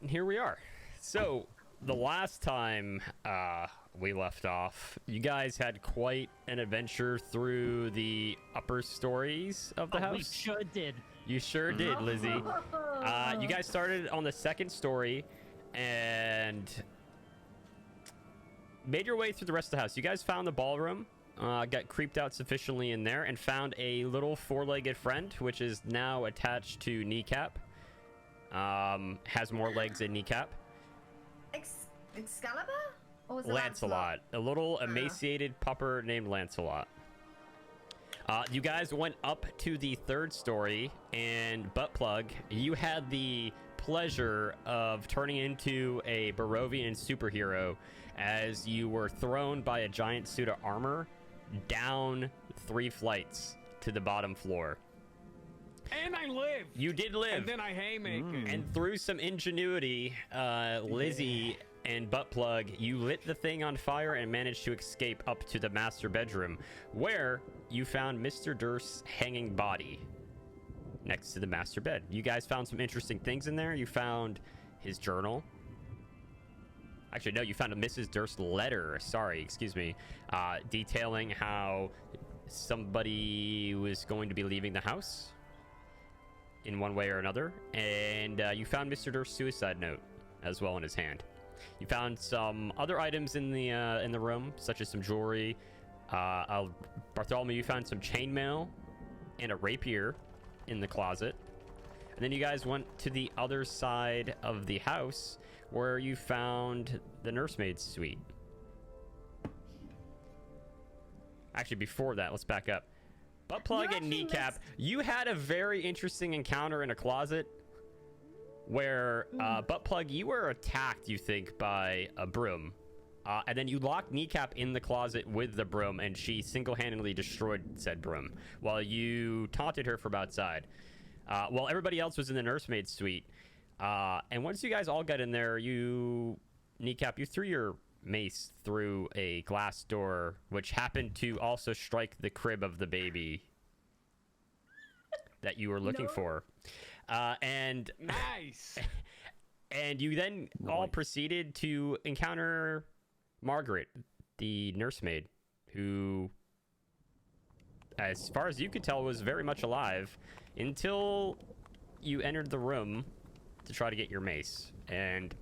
here we are. So, the last time we left off, you guys had quite an adventure through the upper stories of the house. We sure did. You sure did, Lizzie. You guys started on the second story and made your way through the rest of the house. You guys found the ballroom, got creeped out sufficiently in there, and found a little four-legged friend, which is now attached to Kneecap. Has more legs than Kneecap. Excalibur? Or was it Lancelot. A little emaciated pupper named Lancelot. You guys went up to the third story, and Buttplug, you had the pleasure of turning into a Barovian superhero as you were thrown by a giant suit of armor down 3 flights to the bottom floor. And I lived. You did live. And then I haymaker. And through some ingenuity, Lizzie and Buttplug, you lit the thing on fire and managed to escape up to the master bedroom, where you found Mr. Durst's hanging body next to the master bed. You guys found some interesting things in there. You found his journal. Actually, no, you found a Mrs. Durst letter. Sorry, excuse me. Detailing how somebody was going to be leaving the house in one way or another. And you found Mr. Durst's suicide note as well in his hand. You found some other items in the room, such as some jewelry. Bartholomew, you found some chainmail and a rapier in the closet. And then you guys went to the other side of the house where you found the nursemaid's suite. Actually, before that, let's back up. Buttplug and Kneecap, you had a very interesting encounter in a closet where Buttplug, you were attacked, you think, by a broom. And then you locked Kneecap in the closet with the broom, and she single-handedly destroyed said broom while you taunted her from outside. While everybody else was in the nursemaid's suite. And once you guys all got in there, Kneecap, you threw your mace through a glass door, which happened to also strike the crib of the baby that you were looking for. And nice. And you then all proceeded to encounter Margaret, the nursemaid, who, as far as you could tell, was very much alive until you entered the room to try to get your mace, and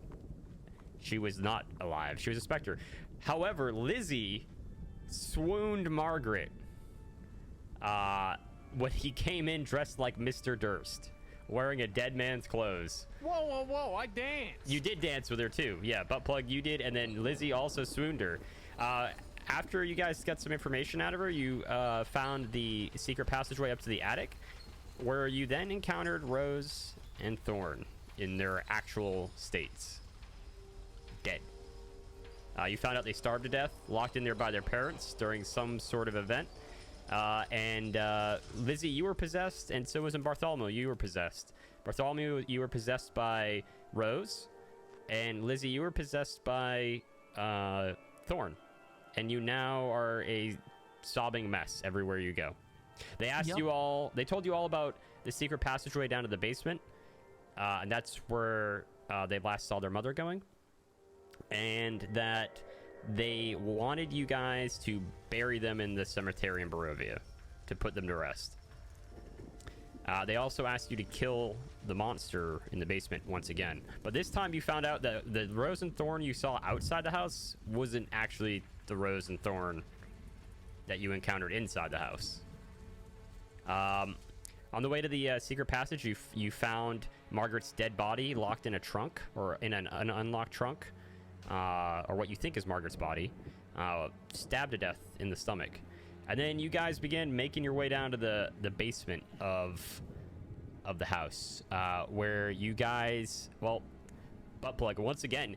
she was not alive. She was a specter. However, Lizzie swooned Margaret when he came in dressed like Mr. Durst, wearing a dead man's clothes. Whoa, I danced. You did dance with her too. Yeah, Buttplug, you did, and then Lizzie also swooned her. After you guys got some information out of her, you found the secret passageway up to the attic, where you then encountered Rose and Thorn in their actual states. Dead. You found out they starved to death, locked in there by their parents during some sort of event. And Lizzie, you were possessed, and so was Bartholomew. You were possessed. Bartholomew, you were possessed by Rose, and Lizzie, you were possessed by Thorn. And you now are a sobbing mess everywhere you go. They asked you all, they told you all about the secret passageway down to the basement, and that's where they last saw their mother going, and that they wanted you guys to bury them in the cemetery in Barovia to put them to rest. They also asked you to kill the monster in the basement once again, but this time you found out that the Rose and Thorn you saw outside the house wasn't actually the Rose and Thorn that you encountered inside the house. On the way to the secret passage, you found Margaret's dead body locked in a trunk, or in an unlocked trunk, or what you think is Margaret's body, stabbed to death in the stomach. And then you guys began making your way down to the basement of the house, where you guys, well, Buttplug, once again,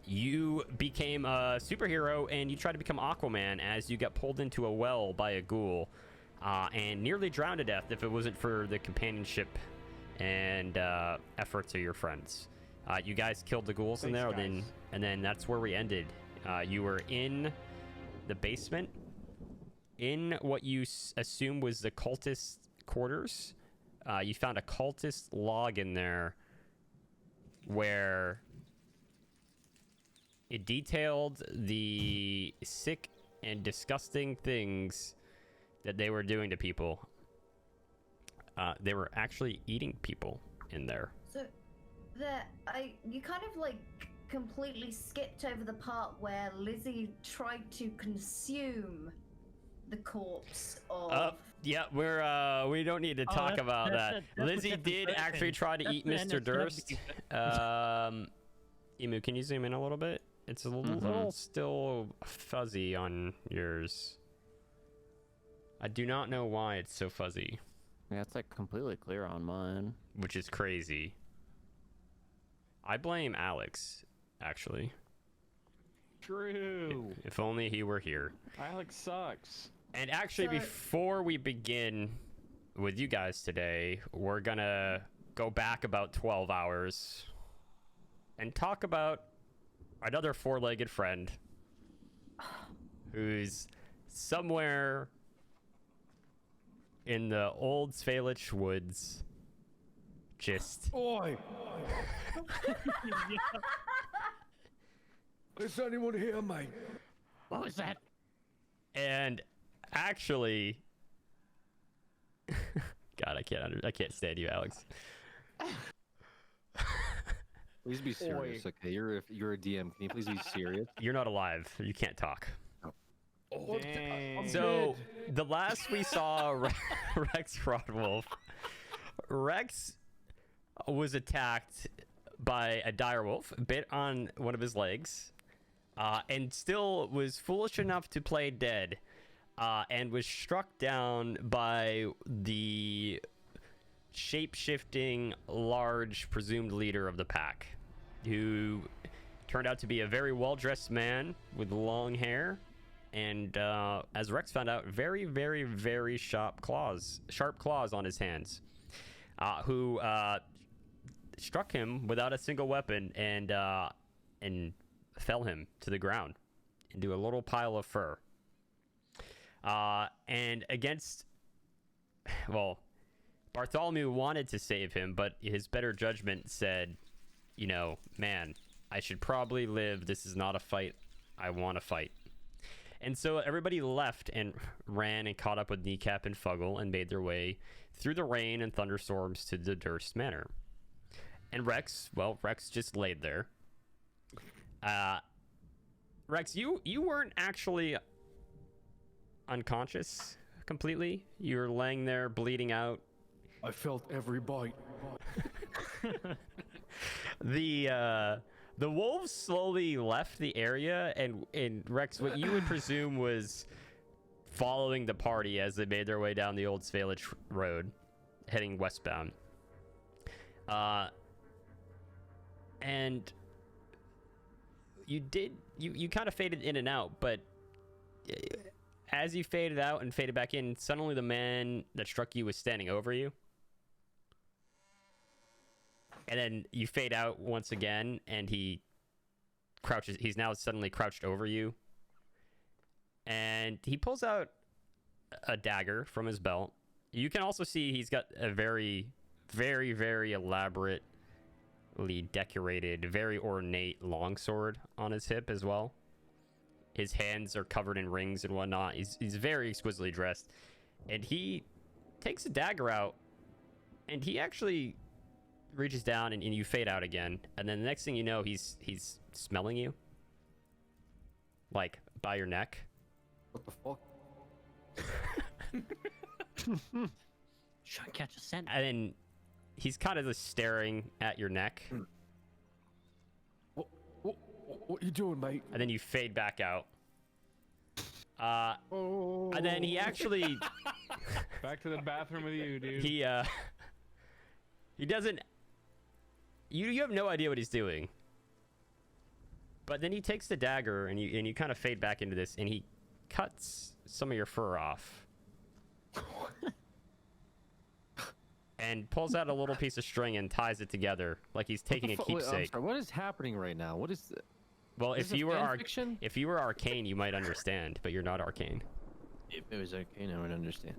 you became a superhero and you tried to become Aquaman as you got pulled into a well by a ghoul, and nearly drowned to death if it wasn't for the companionship and efforts of your friends. You guys killed the ghouls in there, and then that's where we ended. You were in the basement, in what you assume was the cultist quarters. You found a cultist log in there where it detailed the sick and disgusting things that they were doing to people. They were actually eating people in there. So, you kind of like completely skipped over the part where Lizzie tried to consume the corpse of. Yeah, we don't need to talk about that. Lizzie did actually try to eat Mr. Durst. Emu, can you zoom in a little bit? It's a little still fuzzy on yours. I do not know why it's so fuzzy. Yeah, it's like completely clear on mine. Which is crazy. I blame Alex, actually. True. If only he were here. Alex sucks. And actually, before we begin with you guys today, we're gonna go back about 12 hours and talk about another four-legged friend who's somewhere in the old Svalich woods. Just Oi! Is anyone here, mate? What was that? and actually, God, I can't stand you, Alex. Please be serious, okay? You're a DM. Can you please be serious? You're not alive. You can't talk. Oh, Dang. So the last we saw Rex Hrodwulf, Rex was attacked by a direwolf, bit on one of his legs, and still was foolish enough to play dead, and was struck down by the shape-shifting, large, presumed leader of the pack, who turned out to be a very well-dressed man with long hair, and as Rex found out, very, very, very sharp claws on his hands, who struck him without a single weapon and fell him to the ground into a little pile of fur. And against, well, Bartholomew wanted to save him, but his better judgment said, you know, man, I should probably live. This is not a fight I want to fight. And so everybody left and ran and caught up with Kneecap and Fuggle and made their way through the rain and thunderstorms to the Durst Manor. And Rex just laid there. Rex, you weren't actually unconscious completely. You were laying there bleeding out. I felt every bite. The wolves slowly left the area, and Rex, what you would presume was following the party as they made their way down the old Svalich road, heading westbound. And you kind of faded in and out, but as you faded out and faded back in, suddenly the man that struck you was standing over you. And then you fade out once again, and he crouches. He's now suddenly crouched over you. And he pulls out a dagger from his belt. You can also see he's got a very, very, very elaborately decorated, very ornate longsword on his hip as well. His hands are covered in rings and whatnot. He's very exquisitely dressed. And he takes a dagger out, and he actually reaches down and you fade out again, and then the next thing you know, he's smelling you, like by your neck. What the fuck? Try to catch a scent. And then he's kind of just staring at your neck. What you doing, mate? And then you fade back out. And then he actually Back to the bathroom with you, dude. he doesn't. You have no idea what he's doing. But then he takes the dagger and you kind of fade back into this, and he cuts some of your fur off. And pulls out a little piece of string and ties it together like he's taking a keepsake. I'm sorry, what is happening right now? What is it? Well, Is if this you were fanfiction? if you were arcane, you might understand, but you're not arcane. If it was okay, I would understand.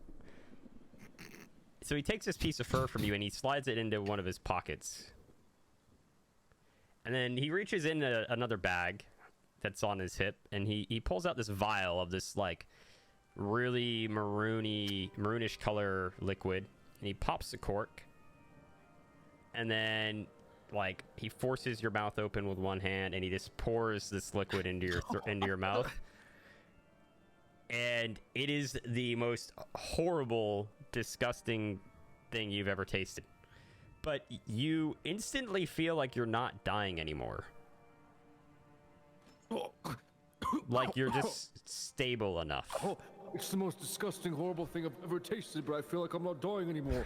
So he takes this piece of fur from you and he slides it into one of his pockets. And then he reaches in another bag that's on his hip, and he pulls out this vial of this, like, really maroonish color liquid, and he pops the cork, and then, like, he forces your mouth open with one hand, and he just pours this liquid into your mouth. And it is the most horrible, disgusting thing you've ever tasted. But you instantly feel like you're not dying anymore. Like you're just stable enough. Oh, it's the most disgusting, horrible thing I've ever tasted, but I feel like I'm not dying anymore.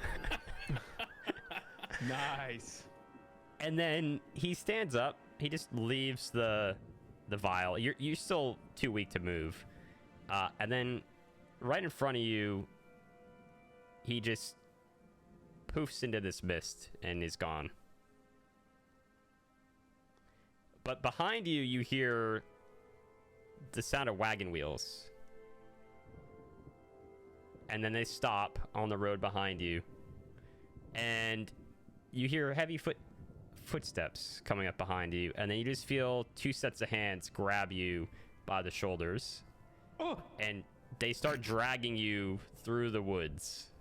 Nice. And then he stands up. He just leaves the vial. You're still too weak to move. And then right in front of you, he just poofs into this mist and is gone. But behind you, you hear the sound of wagon wheels. And then they stop on the road behind you. And you hear heavy footsteps coming up behind you. And then you just feel two sets of hands grab you by the shoulders. Oh. And they start dragging you through the woods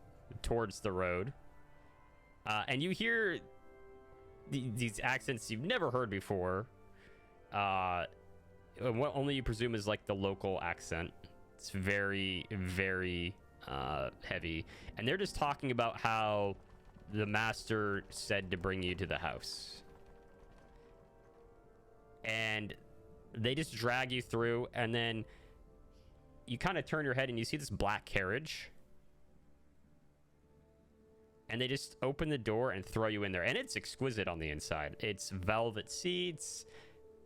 towards the road. And you hear these accents you've never heard before. What only you presume is like the local accent. It's very, very heavy. And they're just talking about how the master said to bring you to the house. And they just drag you through, and then you kind of turn your head and you see this black carriage. And they just open the door and throw you in there. And it's exquisite on the inside. It's velvet seats.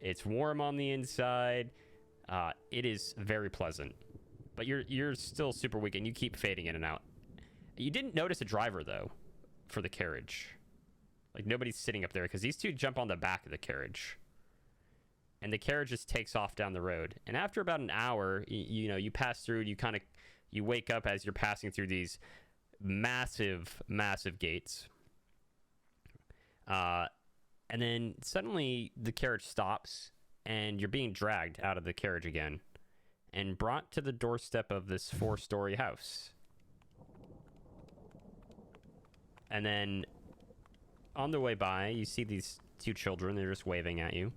It's warm on the inside. It is very pleasant. But you're still super weak, and you keep fading in and out. You didn't notice a driver, though, for the carriage. Like, nobody's sitting up there, because these two jump on the back of the carriage. And the carriage just takes off down the road. And after about an hour, you pass through, you wake up as you're passing through these massive gates. And then suddenly the carriage stops, and you're being dragged out of the carriage again and brought to the doorstep of this 4-story house. And then on the way by, you see these two children. They're just waving at you.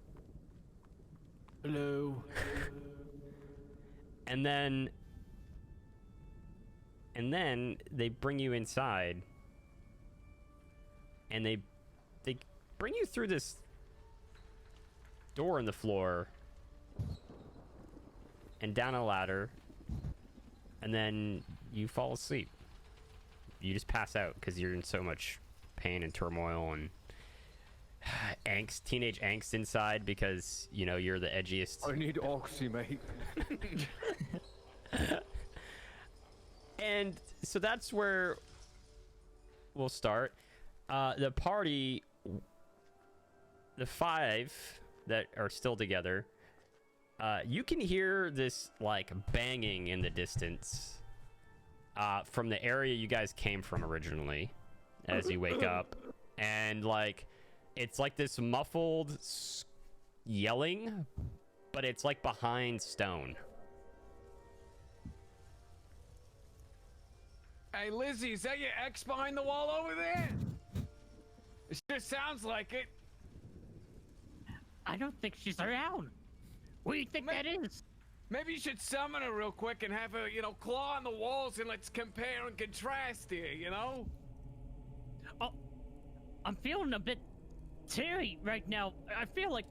Hello. And then they bring you inside, and they bring you through this door in the floor and down a ladder, and then you fall asleep. You just pass out because you're in so much pain and turmoil and angst, teenage angst inside, because you're the edgiest. I need oxy, mate. And so that's where we'll start. The party, the 5 that are still together, you can hear this like banging in the distance from the area you guys came from originally as you wake up. And like, it's like this muffled yelling, but it's like behind stone. Hey, Lizzie, is that your ex behind the wall over there? It sure sounds like it. I don't think she's around. What do you think that is? Maybe you should summon her real quick and have her, claw on the walls, and let's compare and contrast here, Oh, I'm feeling a bit teary right now. I feel like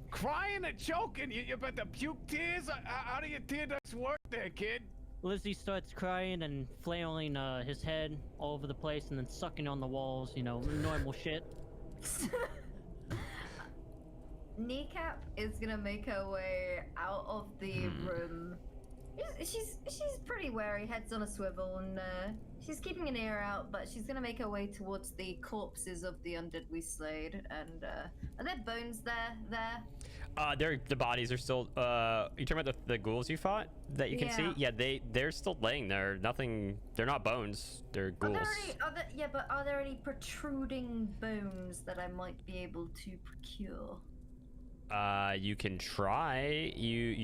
crying and choking. You about to puke tears? How do your tear ducts work there, kid? Lizzie starts crying and flailing his head all over the place and then sucking on the walls, normal shit. Kneecap is gonna make her way out of the room. She's pretty wary, head's on a swivel, and She's keeping an ear out, but she's gonna make her way towards the corpses of the undead we slayed. And are there bones there? The bodies are still. You talking about the ghouls you fought that you can see? Yeah, they're still laying there. Nothing. They're not bones. They're ghouls. But are there any protruding bones that I might be able to procure? You can try.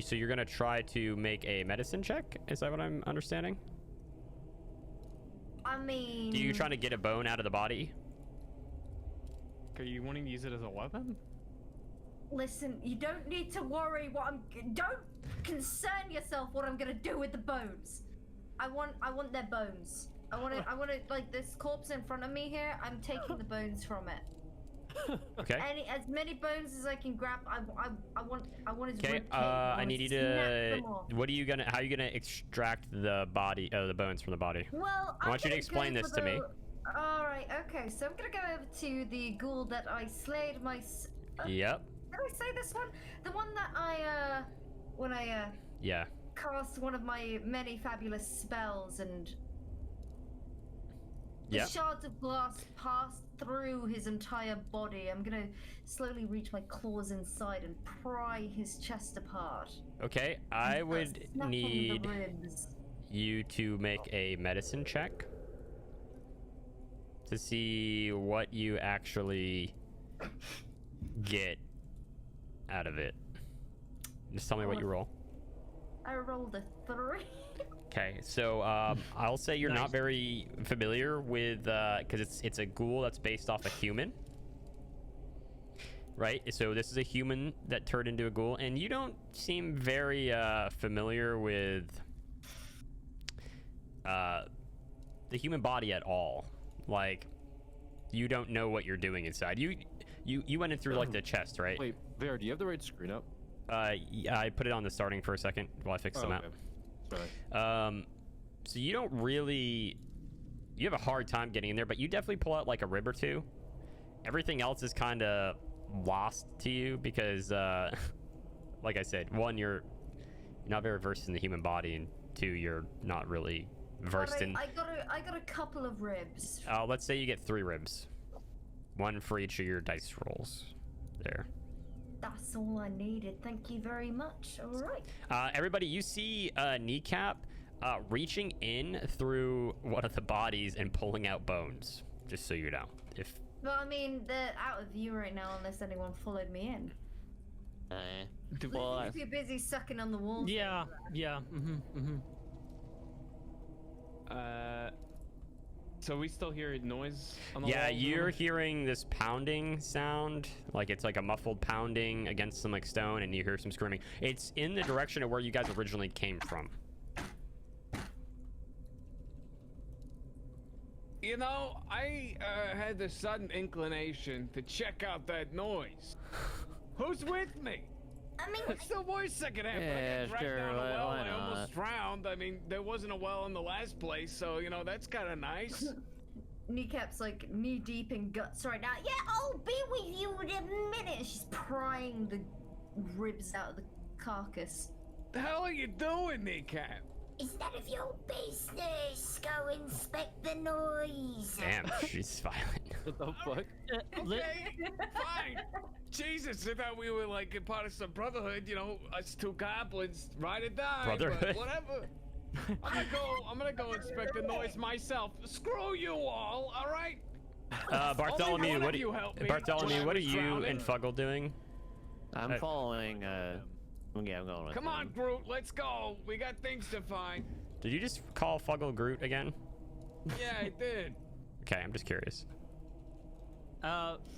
So you're gonna try to make a medicine check? Is that what I'm understanding? I mean... Do you trying to get a bone out of the body? Are you wanting to use it as a weapon? Listen, you don't need to worry don't concern yourself what I'm gonna do with the bones. I want their bones. I want like this corpse in front of me here, I'm taking the bones from it. Okay. As many bones as I can grab. I want his Okay. rib cage. I need you to. How are you gonna extract the body, the bones from the body? Well, I want you to explain this to me. All right. Okay. So I'm gonna go over to the ghoul that I slayed. Yep. Did I say this one? The one that when I Yeah. cast one of my many fabulous spells and. The Yep. shards of glass passed through his entire body. I'm gonna slowly reach my claws inside and pry his chest apart. Okay. I would Snapping need the ribs. you to make a medicine check to see what you actually get out of it. Just tell me what you roll. I rolled a 3. Okay, so I'll say you're not very familiar with because it's a ghoul that's based off a human, right? So this is a human that turned into a ghoul, and you don't seem very familiar with the human body at all. Like, you don't know what you're doing inside. You went in through like the chest, right? Wait, Vera, do you have the right screen up? Yeah, I put it on the starting for a second while I fixed them out. Sorry. So you don't really, you have a hard time getting in there, but you definitely pull out like a rib or two. Everything else is kind of lost to you because, like I said, one, you're not very versed in the human body, and two, you're not really versed in. I got a couple of ribs. Let's say you get 3 ribs, one for each of your dice rolls. There. That's all I needed. Thank you very much. All right. Everybody, you see Kneecap reaching in through one of the bodies and pulling out bones. Just so you know. Well, I mean, they're out of view right now unless anyone followed me in. Well, Too busy sucking on the walls. yeah. So we still hear noise on the Yeah, walls you're and- hearing this pounding sound, like it's like a muffled pounding against some like stone, and you hear some screaming. It's in the direction of where you guys originally came from. You know, I had the sudden inclination to check out that noise. Who's with me? I mean, It's the worst second half. Yeah, I got sure, dragged down a well. why I almost not? drowned. I mean, there wasn't a well in the last place, so you know that's kind of nice. Kneecap's like knee deep in guts right now. Yeah, I'll be with you in a minute. She's prying the ribs out of the carcass. The hell are you doing, Kneecap? It's none of your business. Go inspect the noise. Damn, she's violent. What the fuck? Okay, fine. Jesus, I thought we were like a part of some brotherhood, you know, us 2 goblins, ride or die. Brotherhood? But whatever. I'm gonna go inspect the noise myself. Screw you all right? Bartholomew, one what of are you help me when I what are was you drowning. and Fuggle doing? I'm following, yeah, I'm going with Come on, Groot, let's go. We got things to find. Did you just call Fuggle Groot again? Yeah, I did. Okay, I'm just curious.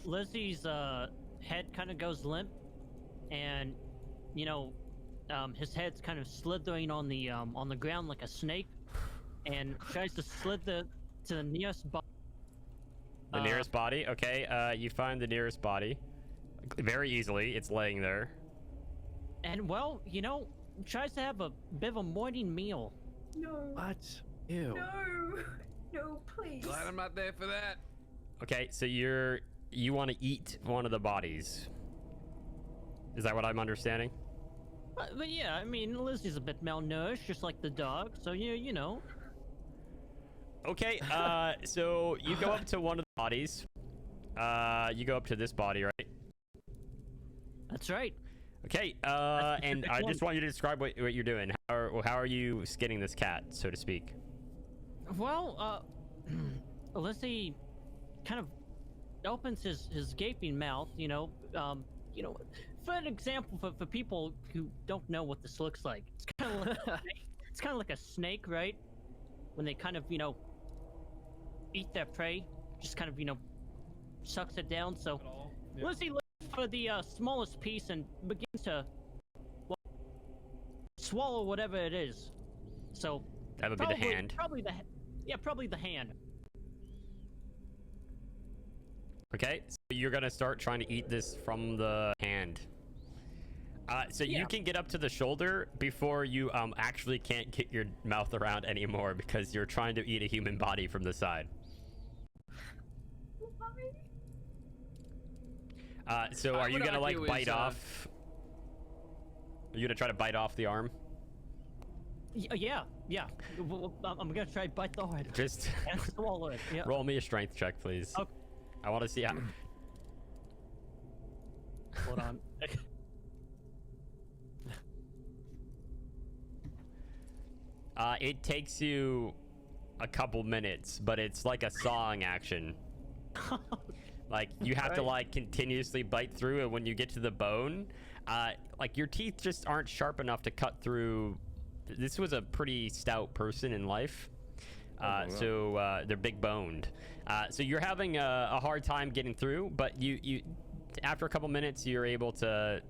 Lizzie's head kind of goes limp, and you know, his head's kind of slithering on the ground like a snake, and tries to slither to the nearest body. The nearest body? Okay, you find the nearest body. Very easily, it's laying there. And well, you know, tries to have a bit of a morning meal. No. What? Ew. No, please. Glad I'm not there for that. Okay, so you want to eat one of the bodies. Is that what I'm understanding? But yeah, I mean, Lizzie's a bit malnourished, just like the dog. So you know. Okay, so you go up to one of the bodies. You go up to this body, right? That's right. Okay, and I just want you to describe what you're doing. How are you skinning this cat, so to speak? Well, Lizzie kind of opens his gaping mouth, for an example, for people who don't know what this looks like. It's kind of like it's kind of like a snake, right? When they kind of, eat their prey, just kind of, sucks it down. So Lizzie looks for the smallest piece and begins to swallow whatever it is. So that would be the hand. Probably the hand. Okay, so you're gonna start trying to eat this from the hand. So you can get up to the shoulder before you actually can't get your mouth around anymore because you're trying to eat a human body from the side. So are you gonna like bite off? Are you gonna try to bite off the arm? Yeah. I'm gonna try to bite the head. Just and swallow it. Yeah. Roll me a strength check, please. Okay. I want to see how. Hold on. It takes you a couple minutes, but it's like a sawing action. Like you have to like continuously bite through, and when you get to the bone, like your teeth just aren't sharp enough to cut through. This was a pretty stout person in life, so they're big boned. So you're having a hard time getting through, but you after a couple minutes you're able to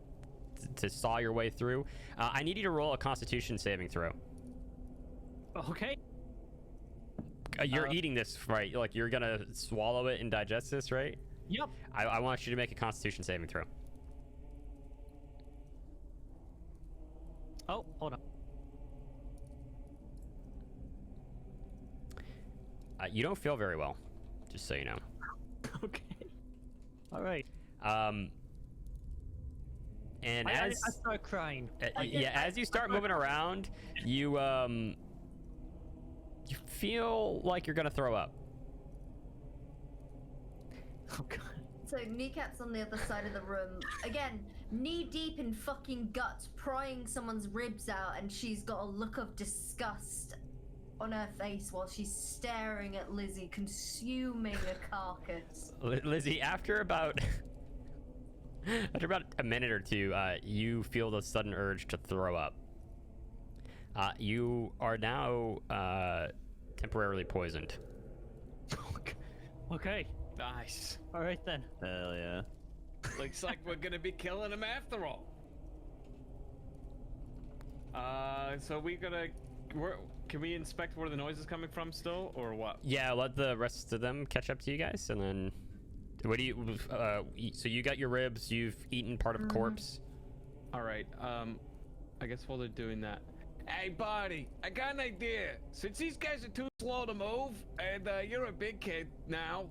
saw your way through. I need you to roll a Constitution saving throw. Okay. You're eating this, right? Like you're gonna swallow it and digest this, right? Yep. I want you to make a Constitution saving throw. Oh, hold on. You don't feel very well, just so you know. Okay. All right. And I start crying. As you start moving around, you feel like you're gonna throw up. Oh god. So Kneecap's on the other side of the room. Again, knee deep in fucking guts, prying someone's ribs out, and she's got a look of disgust on her face while she's staring at Lizzie, consuming a carcass. Lizzie, after about a minute or two, you feel the sudden urge to throw up. You are now temporarily poisoned. Okay. Nice. All right then. Hell yeah. Looks like we're gonna be killing him after all. So can we inspect where the noise is coming from still, or what? Yeah, let the rest of them catch up to you guys, and then what do you? So you got your ribs. You've eaten part of a corpse. All right. I guess while they're doing that. Hey, buddy, I got an idea. Since these guys are too slow to move, and you're a big kid now,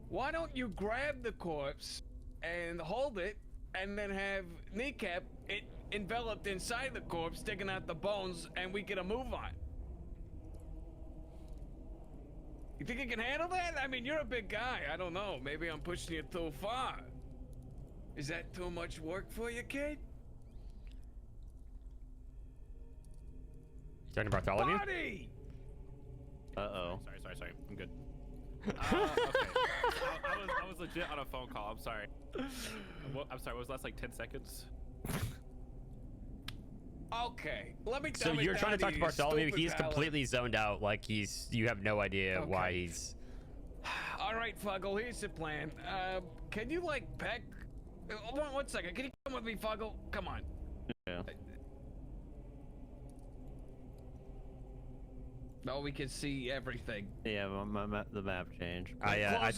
why don't you grab the corpse and hold it, and then have Kneecap it enveloped inside the corpse, sticking out the bones, and we get a move on. You think you can handle that? I mean, you're a big guy. I don't know. Maybe I'm pushing you too far. Is that too much work for you, kid? You talking to Bartholomew? Buddy! Uh-oh. Sorry. I'm good. Okay. I was legit on a phone call. I'm sorry. I'm sorry. What was the last like 10 seconds? Okay, let me So tell you're trying to talk to Bartholomew. He's completely zoned out. Like you have no idea why he's. All right, Fuggle. Here's the plan. Can you like peck? One second. Can you come with me, Fuggle? Come on. Yeah. No, we can see everything. Yeah, the map changed. I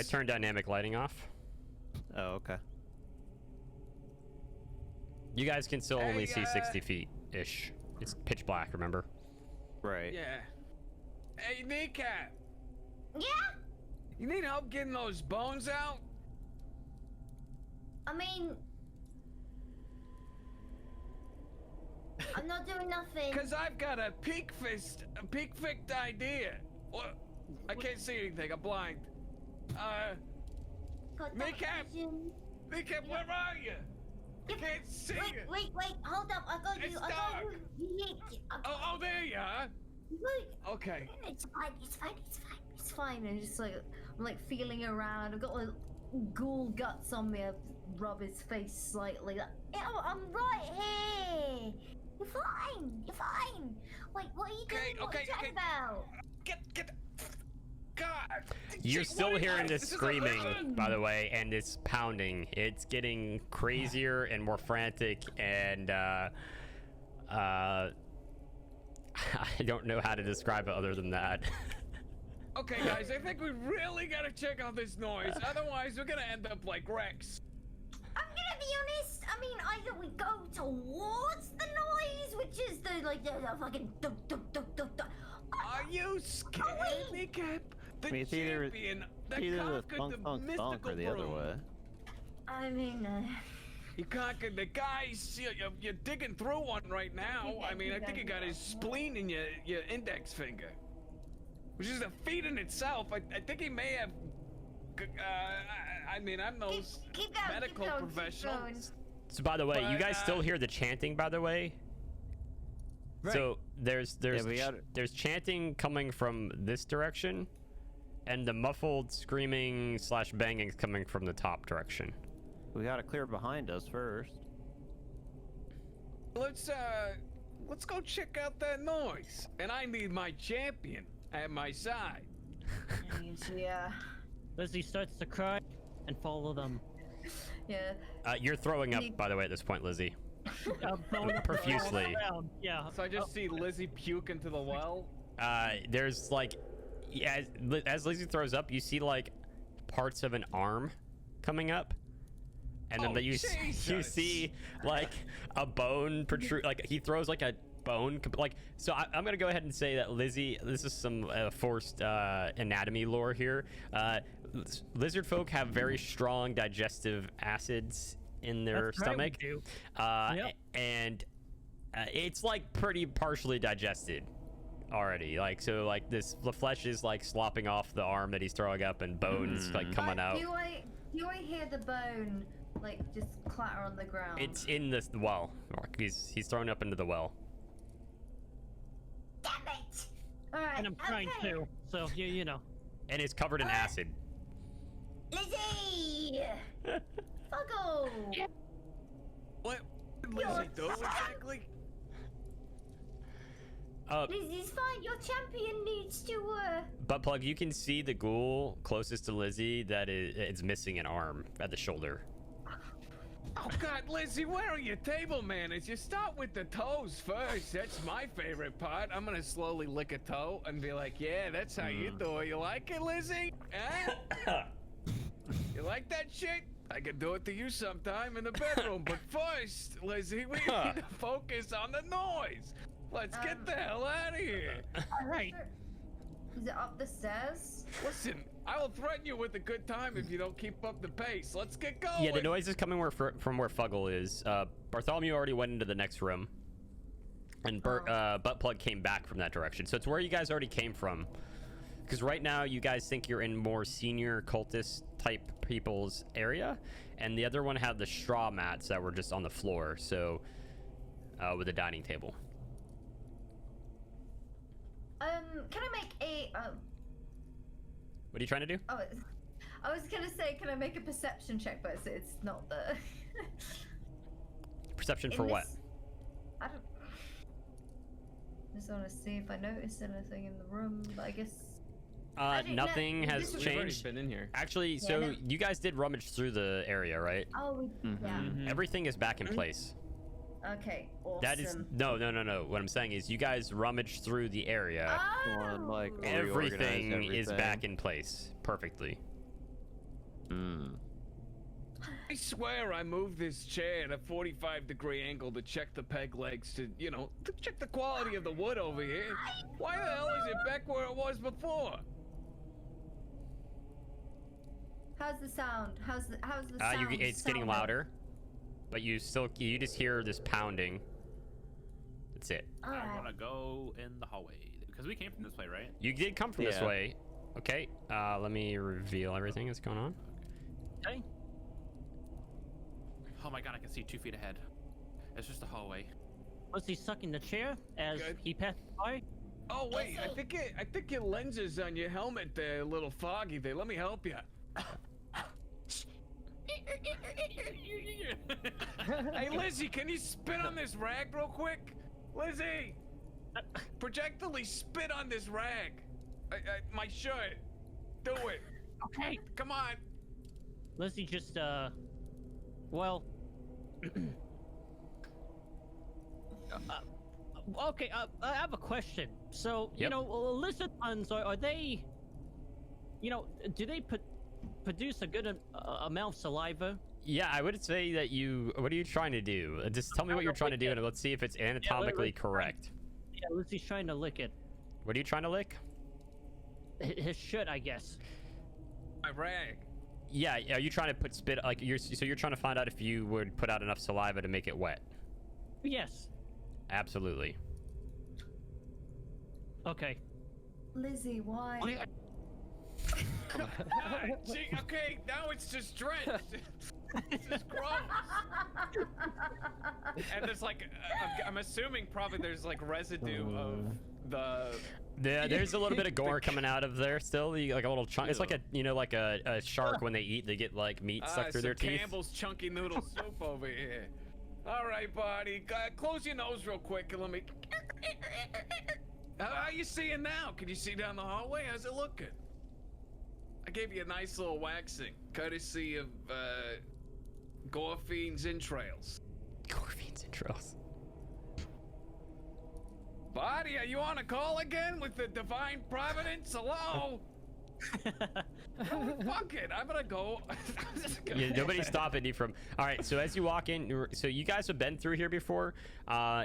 turned dynamic lighting off. Oh, okay. You guys can still only see 60 feet ish. It's pitch black, remember? Right. Yeah. Hey, Kneecap. Yeah? You need help getting those bones out? I mean... I'm not doing nothing. Cause I've got a peak-ficked idea. What? I can't see anything. I'm blind. Got Kneecap! vision. Kneecap, where are you? I can't see you. Wait, hold up. I got you. It's I got dark. you. Oh, there you are. Look. Okay. It's fine. It's fine. And just like I'm like feeling around. I've got like ghoul guts on me. I rub his face slightly. Like, I'm right here. You're fine. Wait, what are you doing? What are you chatting about? Get. God. You're still hearing this is a screaming, vision. by the way, and it's pounding. It's getting crazier and more frantic, and I don't know how to describe it other than that. Okay, guys, I think we really gotta check out this noise. Otherwise, we're gonna end up like Rex. I'm gonna be honest. I mean, either we go towards the noise, which is the fucking dunk. Are you scared, Kneecap? The I mean, it's either champion that the conquered the thunk mystical or the other broom. way. I mean, He conquered the guys. You're digging through one right now. I mean, I think you got his spleen in your index finger, which is a feat in itself. I think he may have. I mean, I'm no keep going, medical keep going, professional. keep going. So, by the way, you But, guys still hear the chanting, by the way? Right. So there's we got it. there's chanting coming from this direction, and the muffled screaming / banging is coming from the top direction. We gotta clear behind us first. Let's go check out that noise. And I need my champion at my side. Yeah. Lizzie starts to cry and follow them. Yeah. You're throwing up, by the way, at this point, Lizzie. Profusely. Yeah. So I just see Lizzie puke into the well. There's like, as Lizzie throws up, you see like parts of an arm coming up, and then you see like a bone protrude. Like he throws like a bone. Like so, I'm gonna go ahead and say that Lizzie. This is some forced anatomy lore here. Lizard folk have very strong digestive acids in their That's right, we stomach, do. Yep. and it's like pretty partially digested already. Like so, like the flesh is like slopping off the arm that he's throwing up, and bones like coming out. Do I hear the bone like just clatter on the ground? It's in the well. He's thrown up into the well. Damn it! All right. And I'm trying okay. to, so you know. And it's covered in acid. Lizzie! Fuggle! What did Lizzie do exactly? Lizzie's fine. Your champion needs to. Buttplug, you can see the ghoul closest to Lizzie that it's missing an arm at the shoulder. Oh God, Lizzie, where are your table manners? You start with the toes first. That's my favorite part. I'm gonna slowly lick a toe and be like, "Yeah, that's how you do it. You like it, Lizzie? Eh? You like that shit? I could do it to you sometime in the bedroom. But first, Lizzie, we need to focus on the noise. Let's get the hell out of here." All right. Is it up the stairs? Listen, I will threaten you with a good time if you don't keep up the pace. Let's get going. Yeah, the noise is coming from where Fuggle is. Bartholomew already went into the next room, and Buttplug came back from that direction. So it's where you guys already came from. Because right now you guys think you're in more senior cultist type people's area, and the other one had the straw mats that were just on the floor. So with a dining table. Can I make a What are you trying to do? Oh, I was gonna say, can I make a perception check, but it's not the. Perception In for what? this- I don't. Just want to see if I noticed anything in the room, but I guess. I didn't know- Nothing has this- We've already changed. been in here. Actually, Yeah, so no. you guys did rummage through the area, right? Oh, yeah. Everything is back in place. Okay, awesome. That is no. What I'm saying is, you guys rummaged through the area. One, like, Oh! reorganize Everything is everything. back in place perfectly. I swear I moved this chair at a 45-degree angle to check the peg legs to check the quality of the wood over here. Why the hell is it back where it was before? How's the sound? How's the sound? It's getting sound? louder, but you just hear this pounding. That's it. I Alright. want to go in the hallway because we came from this way, right? You did come from this Yeah. way. Okay. Let me reveal everything that's going on. Okay. Oh my god, I can see 2 feet ahead. It's just a hallway. Was he sucking the chair as Good. he passed by? Oh wait, I think your lenses on your helmet they're a little foggy. There, let me help you. Hey Lizzie, can you spit on this rag real quick? Lizzie, projectily spit on this rag. My shirt. Do it. Okay. Come on. Lizzie just, well... okay, I have a question. So, you Yep. know, lizard puns, are they... You know, do they produce a good amount of saliva? Yeah, I would say that you. What are you trying to do? Just tell me what you're trying to do, and let's see if it's anatomically let's- correct. Yeah, Lizzie's trying to lick it. What are you trying to lick? His shit, I guess. My rag. Yeah, are you trying to put spit like so you're trying to find out if you would put out enough saliva to make it wet? Yes. Absolutely. Okay. Lizzie, why? See, okay, now it's just drenched. It's just gross. And there's like, I'm assuming probably there's like residue of the. Yeah, there's a little bit of gore coming out of there still. Like a little chunk. It's like like a shark when they eat, they get like meat stuck through their teeth. Campbell's chunky noodle soup over here. All right, buddy, close your nose real quick and let me. How you seeing now? Can you see down the hallway? How's it looking? I gave you a nice little waxing, courtesy of Gorfine's entrails. Gorfine's entrails. Buddy, are you on a call again with the divine providence? Hello? Oh, fuck it, I'm gonna go. Yeah, nobody's stopping you from. All right, so as you walk in, so you guys have been through here before.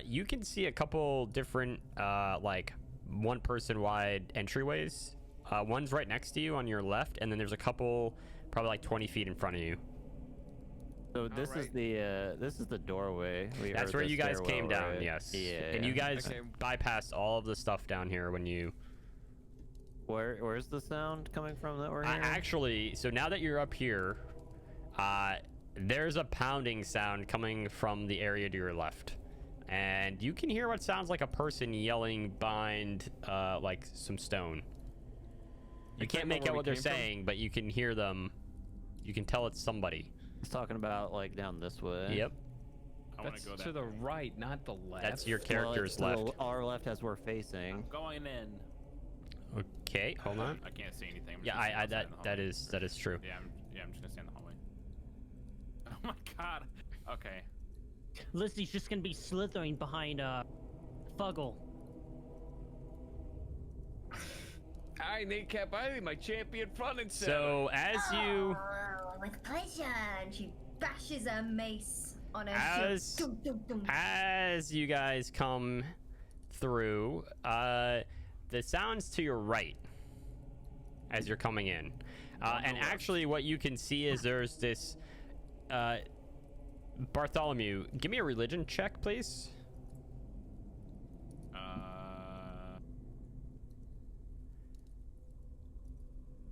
You can see a couple different, like, one-person wide entryways. One's right next to you on your left, and then there's a couple, probably like 20 feet in front of you. So this is the doorway. That's where you guys came down. Right? Yes. Yeah. And you guys Okay. bypassed all of the stuff down here when you. Where's the sound coming from that we're hearing? Actually, so now that you're up here, there's a pounding sound coming from the area to your left. And you can hear what sounds like a person yelling behind, like, some stone. You can't make out what they're saying, but you can hear them. You can tell it's somebody. He's talking about like down this way. Yep. I want That's to go to there. the right, not the left. That's your Well, character's it's to left. our left as we're facing. I'm going in. Okay, hold on. I can't see anything. I'm just Yeah, gonna stand that in the hallway. that is true. Yeah, I'm just gonna stand in the hallway. Oh my god. Okay. Lizzie's just gonna be slithering behind Fuggle. Hi, Kneecap. I need my champion front and center. So as you Oh, with pleasure. And she bashes her mace on her As- shield. Dum, dum, dum. as you guys come through, the sounds to your right as you're coming in, and actually what you can see is there's this Bartholomew, give me a religion check, please.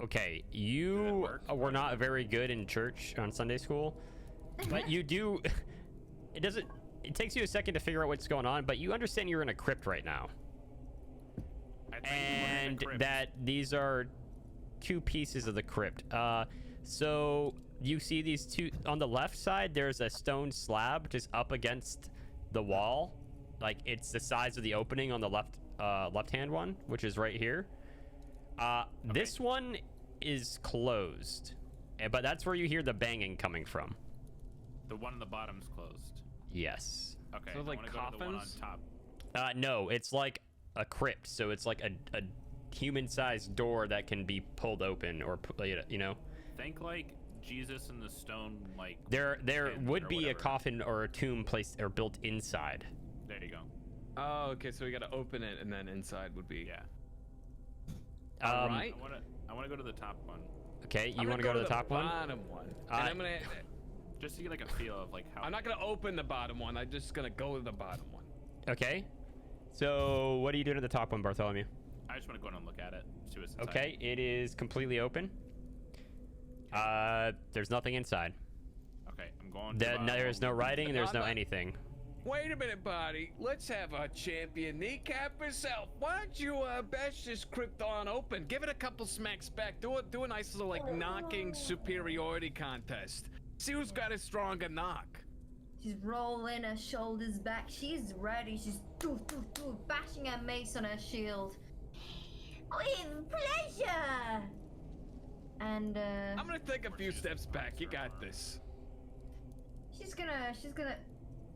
Okay, you work? were not very good in church on Sunday school, but you do. It doesn't. It takes you a second to figure out what's going on, but you understand you're in a crypt right now, I think we're in and the crypt. that these are two pieces of the crypt. So you see these two on the left side. There's a stone slab just up against the wall, like it's the size of the opening on the left-hand one, which is right here. This one is closed, but that's where you hear the banging coming from. The one on the bottom's closed. Yes. Okay. So, I like, wanna go to the one on coffins? top. No, it's like a crypt, so it's like a human-sized door that can be pulled open, or you know. Think like Jesus in the stone, like. There pin would or be a whatever. coffin or a tomb placed or built inside. There you go. Oh, okay. So we gotta open it, and then inside would be. Yeah. Alright. I wanna go to the top one, Okay, I'm you want to gonna go to the top one? Bottom one. And I'm gonna. just to get like a feel of like how. I'm not gonna open the bottom one. I'm just gonna go to the bottom one. Okay. So what are you doing at the top one, Bartholomew? I just want to go in and look at it. See what's inside. Okay, it is completely open. There's nothing inside. Okay, I'm going. There's no writing. There's no anything. Wait a minute, buddy. Let's have our champion Kneecap herself. Why don't you bash this crypt on open? Give it a couple smacks back. Do a nice little like knocking superiority contest. See who's got a stronger knock. She's rolling her shoulders back. She's ready. She's bashing her mace on her shield. With pleasure. And I'm gonna take a few steps back. You got this. She's gonna.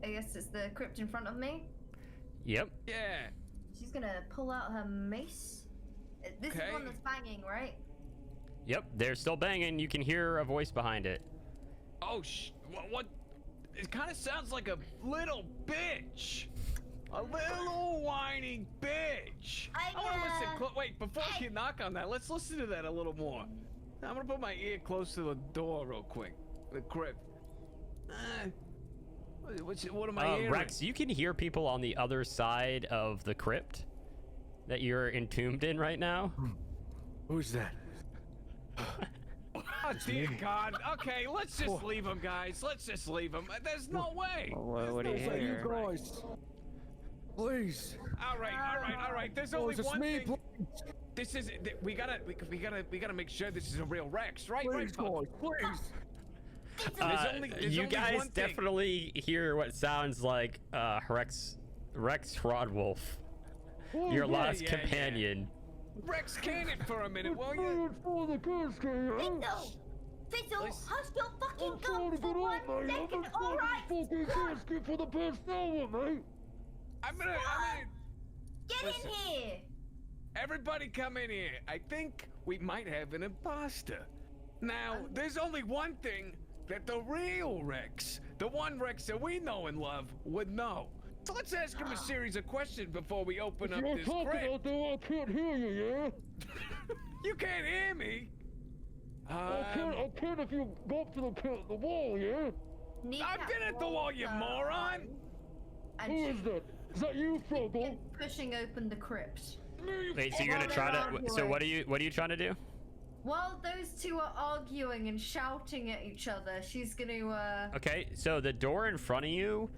I guess it's the crypt in front of me. Yep. Yeah. She's gonna pull out her mace. This is the one that's banging, right? Yep. They're still banging. You can hear a voice behind it. Oh what? It kind of sounds like a little bitch. A little whining bitch. I want to listen. Wait, before you knock on that, let's listen to that a little more. I'm gonna put my ear close to the door real quick. The crypt. What am I hearing? Rex, you can hear people on the other side of the crypt that you're entombed in right now. Who's that? Oh, dear God. Okay, let's just leave him, guys. Let's just leave him. There's no way. What do you You hear? guys. Please. All right. There's only one thing. This is. We gotta make sure this is a real Rex, right? Please, Right, guys, please. You guys definitely hear what sounds like Rex Hrodwulf, your last companion. Rex, can it for a minute, will you? Fizzle, hush your fucking gums for 1 second, alright? For the best hour, mate. I'm gonna. Get Listen. in here! Everybody come in here. I think we might have an imposter. Now, there's only one thing that the real Rex, the one Rex that we know and love, would know. So let's ask him a series of questions before we open up this crypt. Out there, I can't hear you, yeah? You can't hear me? I can if you go up to the wall, yeah? I've been at the wall, you moron! And Who is that? Is that you, Fuggle? pushing open the crypt. Wait, so you're gonna try to? So what are you trying to do? While those two are arguing and shouting at each other, she's gonna Okay, so the door in front of you,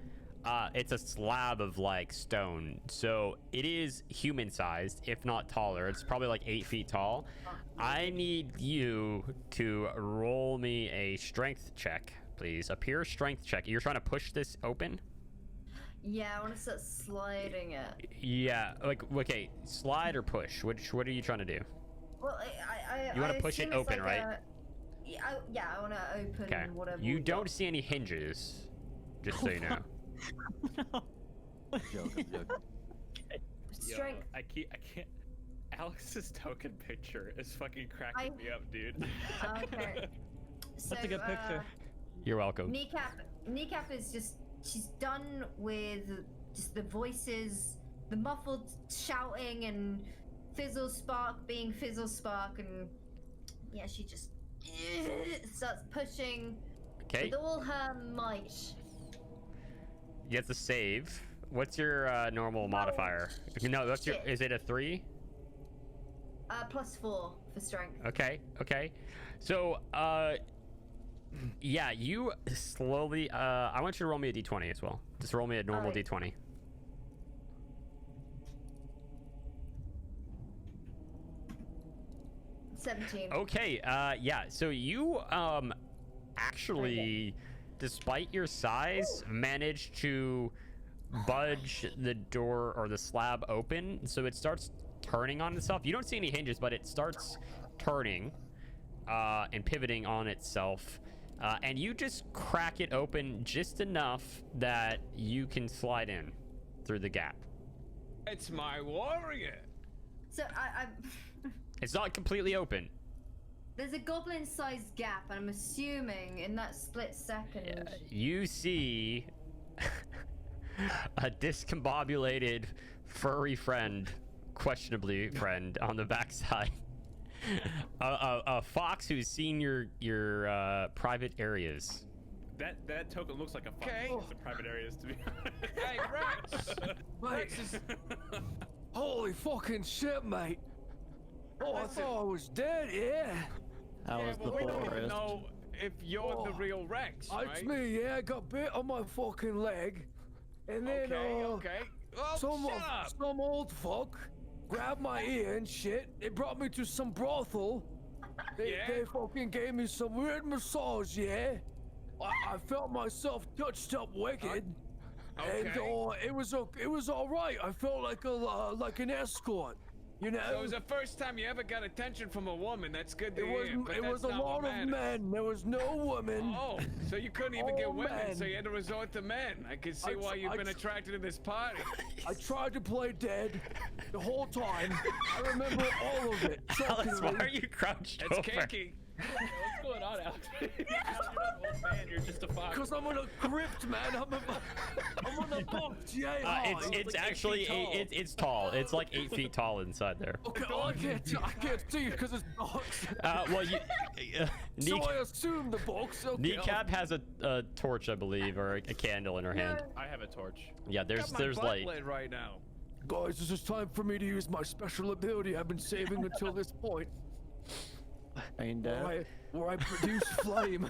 it's a slab of like stone, so it is human-sized, if not taller. It's probably like 8 feet tall. I need you to roll me a strength check, please. A pure strength check. You're trying to push this open? Yeah, I want to start sliding it. Yeah, like, okay, slide or push? What are you trying to do? Well, You want to push it assume it's open, like right? Yeah, I want to open Okay. whatever. You we don't got. see any hinges, just so you know. Joke. Strength. I can't. Alex's token picture is fucking cracking me up, dude. Okay. That's a good picture. You're welcome. Kneecap is just, she's done with just the voices, the muffled shouting and Fizzlespark being Fizzlespark, and yeah, she just starts pushing Okay. with all her might. You have to save. What's your normal modifier? No, that's your. Is it a 3? +4 for strength. Okay. So, yeah, you slowly. I want you to roll me a d20 as well. Just roll me a normal Alright. d20. $17. Okay. Yeah. So you actually, despite your size, managed to budge the door or the slab open, so it starts turning on itself. You don't see any hinges, but it starts turning and pivoting on itself, and you just crack it open just enough that you can slide in through the gap. It's my warrior. So I It's not completely open. there's a goblin-sized gap, and I'm assuming in that split second. You see a discombobulated furry friend, questionably friend, on the backside. A fox who's seen your private areas, That token looks like a fun Okay. in private areas to be honest. Hey, Rex. Rex is. Holy fucking shit, mate. Oh, I Listen. thought I was dead, yeah. How Yeah, was the but we don't even forest? know if you're the Oh. real Rex, It's right? me, yeah. I got bit on my fucking leg. And then, Okay. Well, some old fuck grabbed my ear and shit. They brought me to some brothel. They fucking gave me some weird massage, yeah. I felt myself touched up wicked. And it was all right. I felt like an escort, you know. So it was the first time you ever got attention from a woman. That's good to hear. but It was that's a not what lot of matters. men. There was no women. Oh, so you couldn't even get All women, men. so you had to resort to men. I can see I why tr- you've I been tr- attracted to this party. I tried to play dead the whole time. I remember all of it. Alex, why shockingly. are you crouched It's over? kinky. What's going on, Alex? You're not an old man. You're just a fox. Cause I'm on a crypt, man. I'm on a box. Yeah. It's actually it's tall. It's like 8 feet tall inside there. Okay. Oh, I can't see it because it's box. Well, you. So I assume the box. Okay. Kneecap has a torch, I believe, or a candle in her hand. I have a torch. Yeah, there's Got my butt light. lit right now. Guys, this is time for me to use my special ability I've been saving until this point. Ain't dead. Where I produce flame.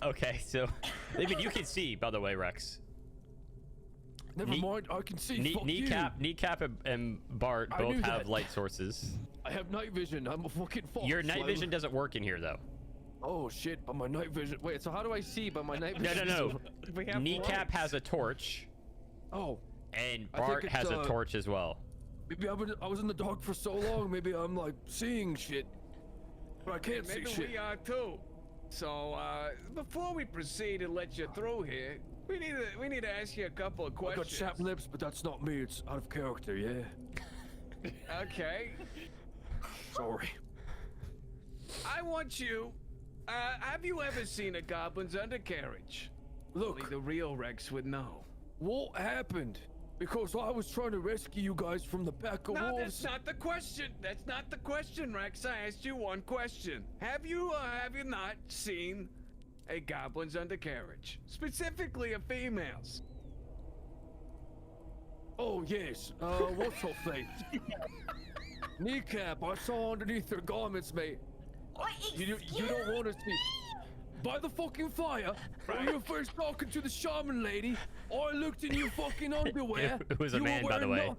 Okay, so maybe you can see, by the way, Rex. Never mind, I can see. Fuck Kneecap and Bart I both knew have that. light sources. I have night vision. I'm a fucking fox. Your night Flame. vision doesn't work in here, though. Oh shit! But my night vision. Wait, so how do I see by my night No, vision? no. We have Kneecap lights. has a torch, Oh, and I think Bart it's, has a torch as well. maybe I was in the dark for so long. Maybe I'm like seeing shit, but I can't see Maybe shit. we are too. So before we proceed and let you through here, we need to ask you a couple of I got questions. chapped lips, but that's not me. It's out of character. Yeah. Okay. Sorry. I want you. Have you ever seen a goblin's undercarriage? Only Look, the real Rex would know. what happened? Because I was trying to rescue you guys from the pack of No, wolves. that's not the question. That's not the question, Rex. I asked you one question. Have you or have you not seen a goblin's undercarriage? Specifically a female's. Oh yes. What's her face? Kneecap. I saw underneath her garments, mate. You don't want to see. By the fucking fire, when you were first talking to the shaman lady, I looked in your fucking underwear. It was a You were man, by the wearing way.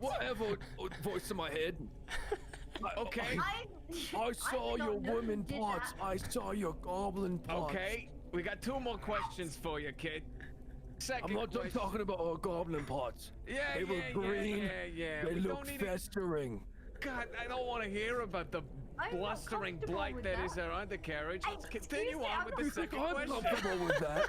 Whatever voice in my head. Okay. I saw did not your know women you did parts. that. I saw your goblin parts. Okay. We got two more questions for you, kid. Second I'm not done question. talking about our goblin parts. Yeah, They were yeah, green. yeah. They We look don't need to- festering. God, I don't want to hear about the I'm not blustering comfortable blight with that that. is our undercarriage. Let's Excuse continue me, on I'm with not- the You think second I'm question. comfortable with that?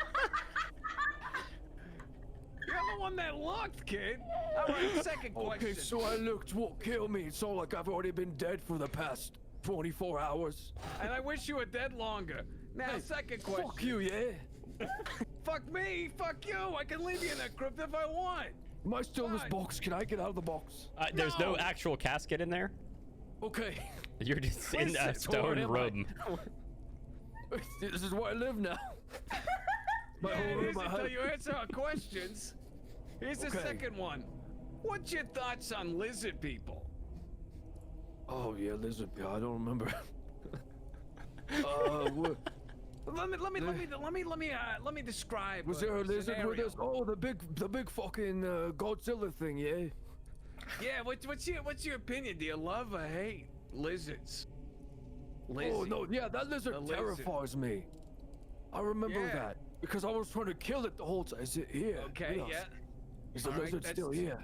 You're the one that looked, kid. All right, second question. Okay, so I looked. What killed me? It's all like I've already been dead for the past 24 hours. And I wish you were dead longer. Now, Hey, second question. Fuck you, yeah? Fuck me. Fuck you. I can leave you in that crypt if I want. Am I still in this Fine. box? Can I get out of the box? There's no No. actual casket in there. Okay. You're just in a Listen, stone where am I? room. This is where I live now. My Yeah, whole it room, is my until house. you answer our questions. Here's the Okay. second one. What's your thoughts on lizard people? Oh yeah, lizard. Yeah, I don't remember. What, Let me describe. was there a the lizard with scenario. us? Oh, the big fucking Godzilla thing, yeah. Yeah, what's your opinion? Do you love or hate lizards? Oh Lizzie. no, yeah, that lizard The lizard. terrifies me. I remember Yeah. that because I was trying to kill it the whole time. Is it here? Okay, with us? yeah. Is the All right, lizard that's- still here?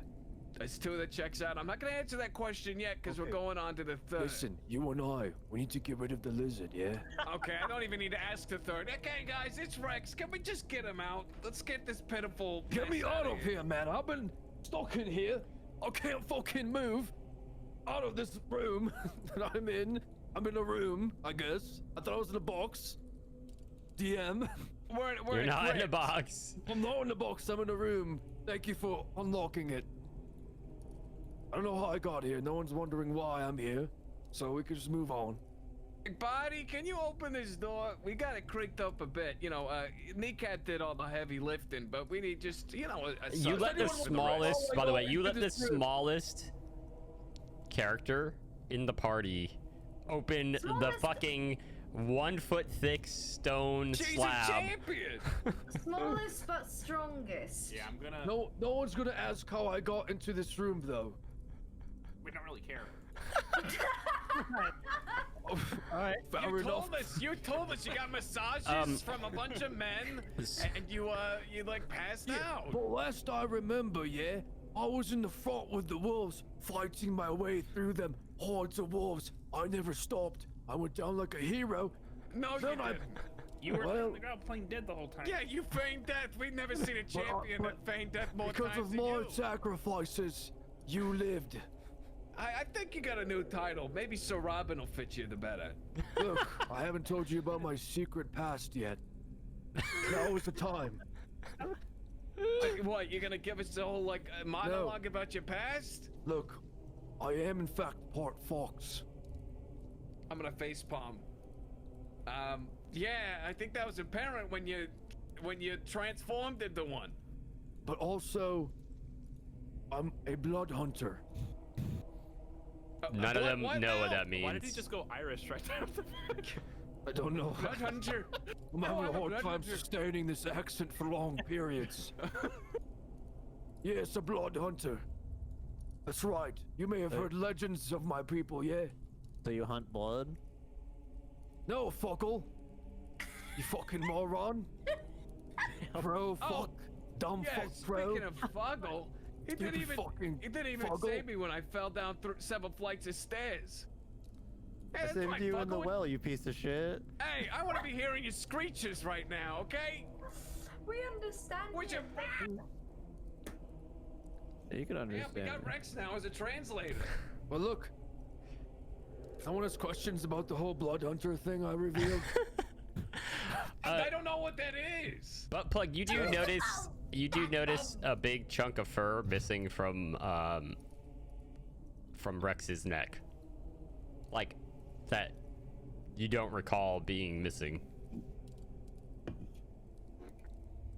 That's two that checks out. I'm not gonna answer that question yet because we're going on to the third. Listen, you and I, we need to get rid of the lizard, yeah? Okay, I don't even need to ask the third. Okay, guys, it's Rex. Can we just get him out? Let's get this pitiful. Get me mess out outta of here, man. I've been stuck in here. I can't fucking move out of this room that I'm in. I'm in a room, I guess. I thought I was in a box. DM. We're You're in not in a crypt. box. I'm not in a box, I'm in a room. Thank you for unlocking it. I don't know how I got here. No one's wondering why I'm here. So we can just move on. Buddy, can you open this door? We got it creaked up a bit. You know, Kneecap did all the heavy lifting, but we need just, you know, You let the smallest, by the way, you let the smallest character in the party open the fucking 1 foot thick stone She's slab. a champion. Smallest but strongest. Yeah, I'm gonna. No one's gonna ask how I got into this room, though. We don't really care. All right, fair enough. You told us you got massages from a bunch of men, and you like passed out. But last I remember, yeah, I was in the front with the wolves, fighting my way through them hordes of wolves. I never stopped. I went down like a hero. No, Then you didn't. You were Well- on the ground playing dead the whole time. Yeah, you feigned death. We've never seen a champion that feigned death more Because times of than my you. sacrifices, you lived. I think you got a new title. Maybe Sir Robin will fit you the better. Look, I haven't told you about my secret past yet. Now is the time. What, you're gonna give us the whole, like, monologue about your past? Look, I am in fact part fox. I'm gonna facepalm. Yeah, I think that was apparent when you transformed into one. But also, I'm a blood hunter. None of them know now? what that means. Why did he just go Irish right there? I don't know. Blood hunter. I'm having a I'm a hard blood time hunter. sustaining this accent for long periods. Yes, a blood hunter. That's right. You may have heard legends of my people, yeah? So you hunt blood? No, Fuggle. You fucking moron. Bro, fuck. Dumb Yeah, fuck, bro. speaking of Fuggle, he didn't even Fuggle. save me when I fell down several flights of stairs. Hey, I that's saved fine, you in the Fuggle. well, you piece of shit. Hey, I want to be hearing your screeches right now, okay? We understand Would you. you? Yeah, you can Yeah, understand. we got Rex now as a translator. Well, look. Someone has questions about the whole blood hunter thing I revealed. I don't know what that is. Buttplug, you do notice a big chunk of fur missing from Rex's neck. Like that you don't recall being missing.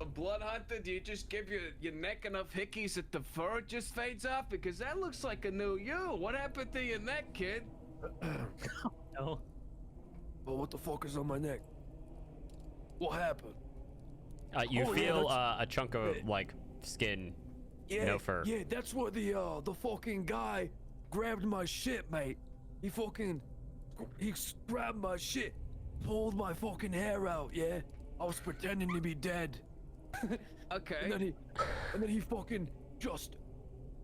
A blood hunter, do you just give your neck enough hickeys that the fur just fades off? Because that looks like a new you. What happened to your neck, kid? No. Well, what the fuck is on my neck? What happened? You Oh, yeah, feel that's- a chunk of like skin, Yeah, no fur. Yeah, that's where the fucking guy grabbed my shit, mate. He grabbed my shit, pulled my fucking hair out. Yeah, I was pretending to be dead. Okay. And then he fucking just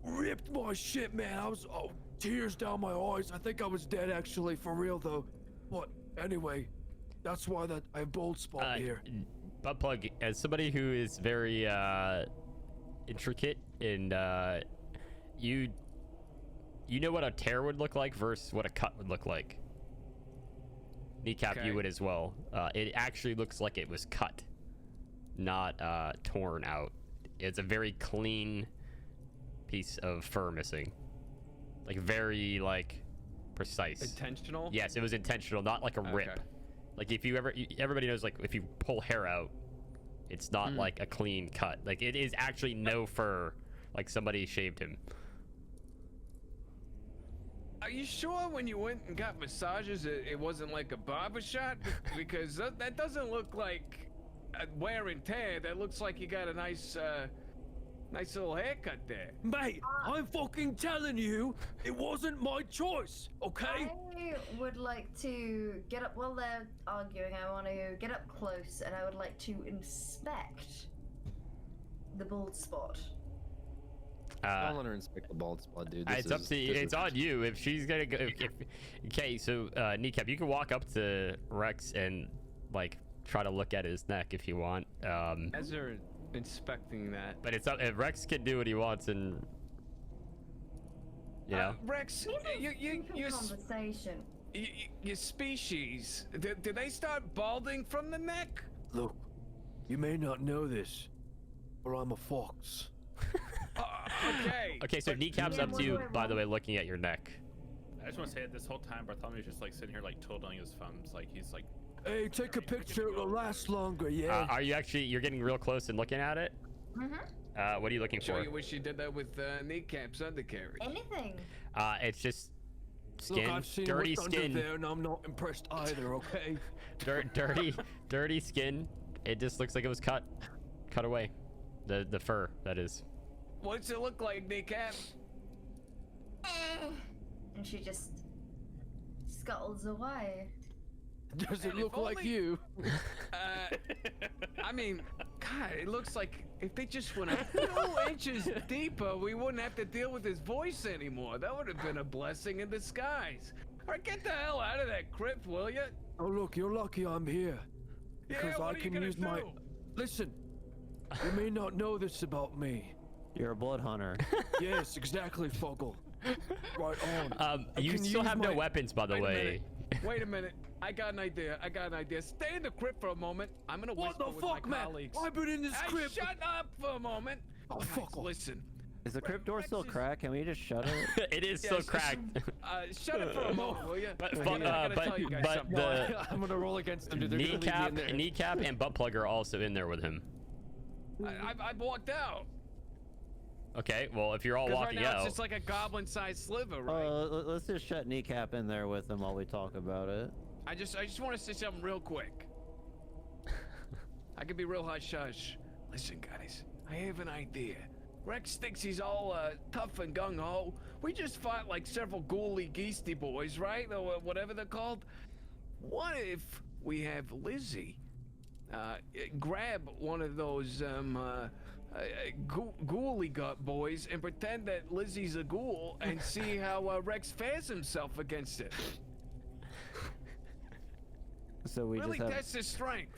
ripped my shit, man. I was tears down my eyes. I think I was dead actually, for real though. But anyway, that's why I have bold spot here. Buttplug, as somebody who is very intricate and you know what a tear would look like versus what a cut would look like. Kneecap, Okay. you would as well. It actually looks like it was cut, not torn out. It's a very clean piece of fur missing, like very like precise. Intentional? Yes, it was intentional, not like a rip. Okay. Like if everybody knows, like if you pull hair out, it's not like a clean cut. Like it is actually no fur, like somebody shaved him. Are you sure when you went and got massages it wasn't like a barber shop? Because that doesn't look like wear and tear. That looks like you got a nice little haircut there. Mate, I'm fucking telling you, it wasn't my choice, okay? I would like to get up while they're arguing. I want to get up close and I would like to inspect the bald spot. I'll let her inspect the bald spot, dude. It's up to you. It's on you. If she's gonna go. Okay, so Kneecap, you can walk up to Rex and like try to look at his neck if you want. As they're inspecting that. But it's up. If Rex can do what he wants, and you know. Rex, Conversation. your species, did they start balding from the neck? Look, you may not know this, but I'm a fox. Okay. Okay, so Kneecap's up to you, by the way, looking at your neck. I just want to say that this whole time Bartholomew's just like sitting here like twiddling his thumbs, like he's like. Hey, take a picture. It'll last longer. Yeah. Are you actually? You're getting real close and looking at it. Mm-hmm. What are you looking Sure, for? you wish you did that with Kneecap's undercarriage. Anything. It's just skin, Look, I've seen dirty what's skin. under there, and I'm not impressed either. Okay. dirty skin. It just looks like it was cut away. The fur, that is. What's it look like, Kneecap? And she just scuttles away. Does it Man, look if like only- you? I mean, God, it looks like if they just went a few inches deeper, we wouldn't have to deal with his voice anymore. That would have been a blessing in disguise. All right, get the hell out of that crypt, will you? Oh look, you're lucky I'm here. Because what I are you can gonna use my. do? Listen, you may not know this about me. You're a blood hunter. Yes, exactly, Fuggle. Right on. You can still use have no my- weapons, by the Wait a way. minute. Wait a minute. I got an idea. Stay in the crypt for a moment. I'm gonna What whisper the with fuck, my man? colleagues. I've been in this Hey, crypt. shut up for a moment. Oh, Guys, fuck off. listen. Is the crypt door Rex still is- cracked? Can we just shut it? It is Yeah, still sh- cracked. Shut it for a moment, will you? But I fuck, gotta tell you guys but something. the I'm gonna roll against them, dude. They're gonna leave me in there. kneecap and buttplug are also in there with him. I walked out. Okay, well if you're all 'Cause walking right now out, it's just like a goblin-sized sliver, right? Let's just shut Kneecap in there with him while we talk about it. I just want to say something real quick. I could be real hush-hush. Listen, guys, I have an idea. Rex thinks he's all tough and gung-ho. We just fought like several ghouly geesty boys, right? Or whatever they're called. What if we have Lizzie grab one of those ghouly gut boys and pretend that Lizzie's a ghoul and see how Rex fares himself against it? So we Really just have. test his strength.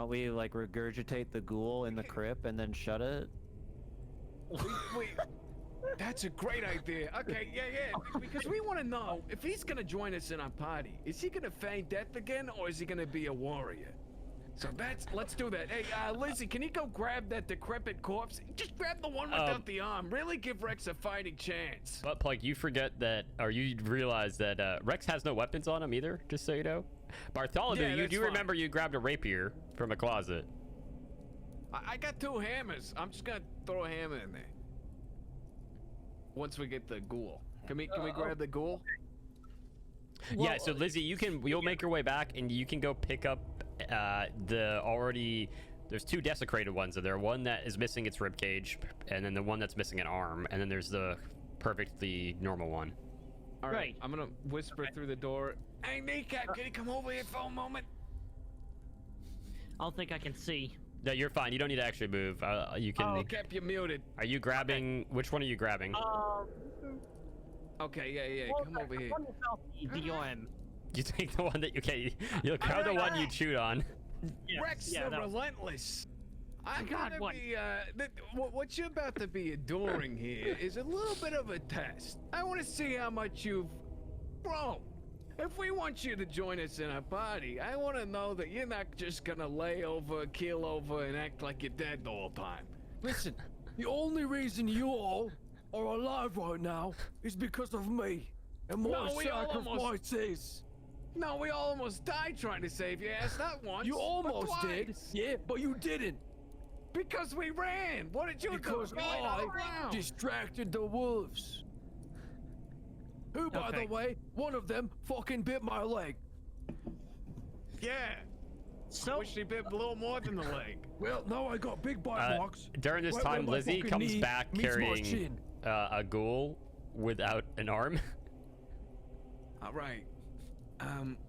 We like regurgitate the ghoul in the crypt and then shut it. That's a great idea. Okay, yeah. Because we want to know if he's gonna join us in our party. Is he gonna feign death again, or is he gonna be a warrior? So let's do that. Hey, Lizzie, can you go grab that decrepit corpse? Just grab the one without the arm. Really give Rex a fighting chance. buttplug, you forget that, or you realize that Rex has no weapons on him either. Just so you know, Bartholomew, Yeah, you that's do fine. remember you grabbed a rapier from a closet. I got 2 hammers. I'm just gonna throw a hammer in there. Once we get the ghoul. Can we grab the ghoul? Yeah, so Lizzie, you'll make your way back and you can go pick up there's 2 desecrated ones in there. One that is missing its rib cage, and then the one that's missing an arm, and then there's the perfectly normal one. All right. Right. I'm gonna whisper through the door. Hey, Kneecap, can you come over here for a moment? I don't think I can see. No, you're fine. You don't need to actually move. You can. Kneecap, you're muted. Are you grabbing? Which one are you grabbing? Okay, yeah. Come over here. The arm. You take the one that you'll grab the one you chewed on. Yeah, Rex, yeah, the that was- relentless. I'm God, gonna what? be, what you're about to be enduring here is a little bit of a test. I want to see how much you've grown. If we want you to join us in our party, I want to know that you're not just gonna lay over, keel over, and act like you're dead the whole time. Listen, the only reason you all are alive right now is because of me and my No, we all sacrifices. No, we all almost died trying to save your ass, not once. You but almost did, twice. yeah, but you didn't. Because we ran. What did you Because do? Ran I around. distracted the wolves. Who, by Okay. the way, one of them fucking bit my leg. Yeah. So Wish he bit a little more than the leg. Well, now I got big bite marks. During this right where time, my Lizzie fucking comes knee back meets my carrying chin. a ghoul without an arm. All right.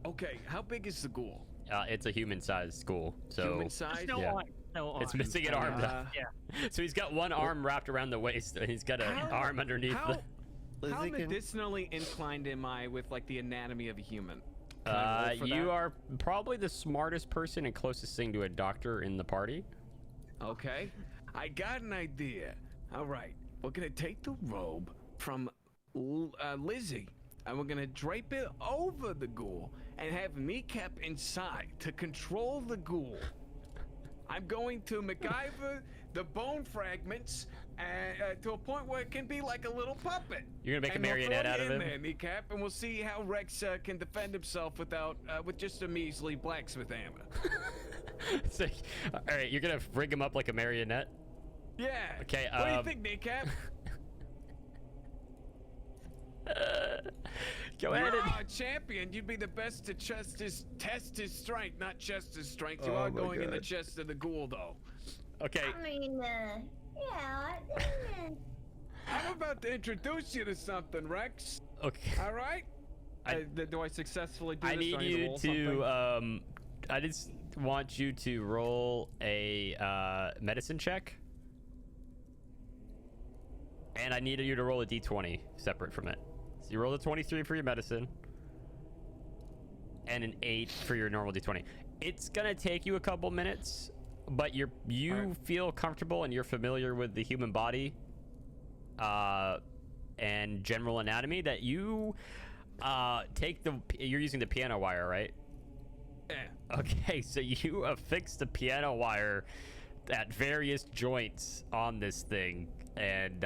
Okay. How big is the ghoul? It's a human-sized ghoul, so Human size? no yeah. arm. No arm. it's missing an arm. Yeah. So he's got one arm wrapped around the waist, and he's got an arm underneath. How Lizzie can. medicinally inclined am I with like the anatomy of a human? Can I roll for You that? are probably the smartest person and closest thing to a doctor in the party. Okay. I got an idea. All right. We're gonna take the robe from Lizzie, and we're gonna drape it over the ghoul and have Kneecap inside to control the ghoul. I'm going to MacGyver the bone fragments to a point where it can be like a little puppet. You're gonna make a And we'll marionette throw out you of in him? there, Kneecap, and we'll see how Rex can defend himself without with just a measly blacksmith hammer. So, all right, you're gonna rig him up like a marionette. Yeah. Okay. What do you think, Kneecap? Go ahead. You're a champion. You'd be the best to test his strength, not Chester's strength. You Oh are my going in the God. chest of the ghoul, though. Okay. I mean, yeah. I'm about to introduce you to something, Rex. Okay. All right? Do I successfully do I this? need Do you roll something? to I just want you to roll a medicine check. And I need you to roll a d20 separate from it. So you roll a 23 for your medicine. And an 8 for your normal d20. It's gonna take you a couple minutes, but you feel comfortable and you're familiar with the human body and general anatomy that you you're using the piano wire, right? Yeah. Okay, so you affix the piano wire at various joints on this thing and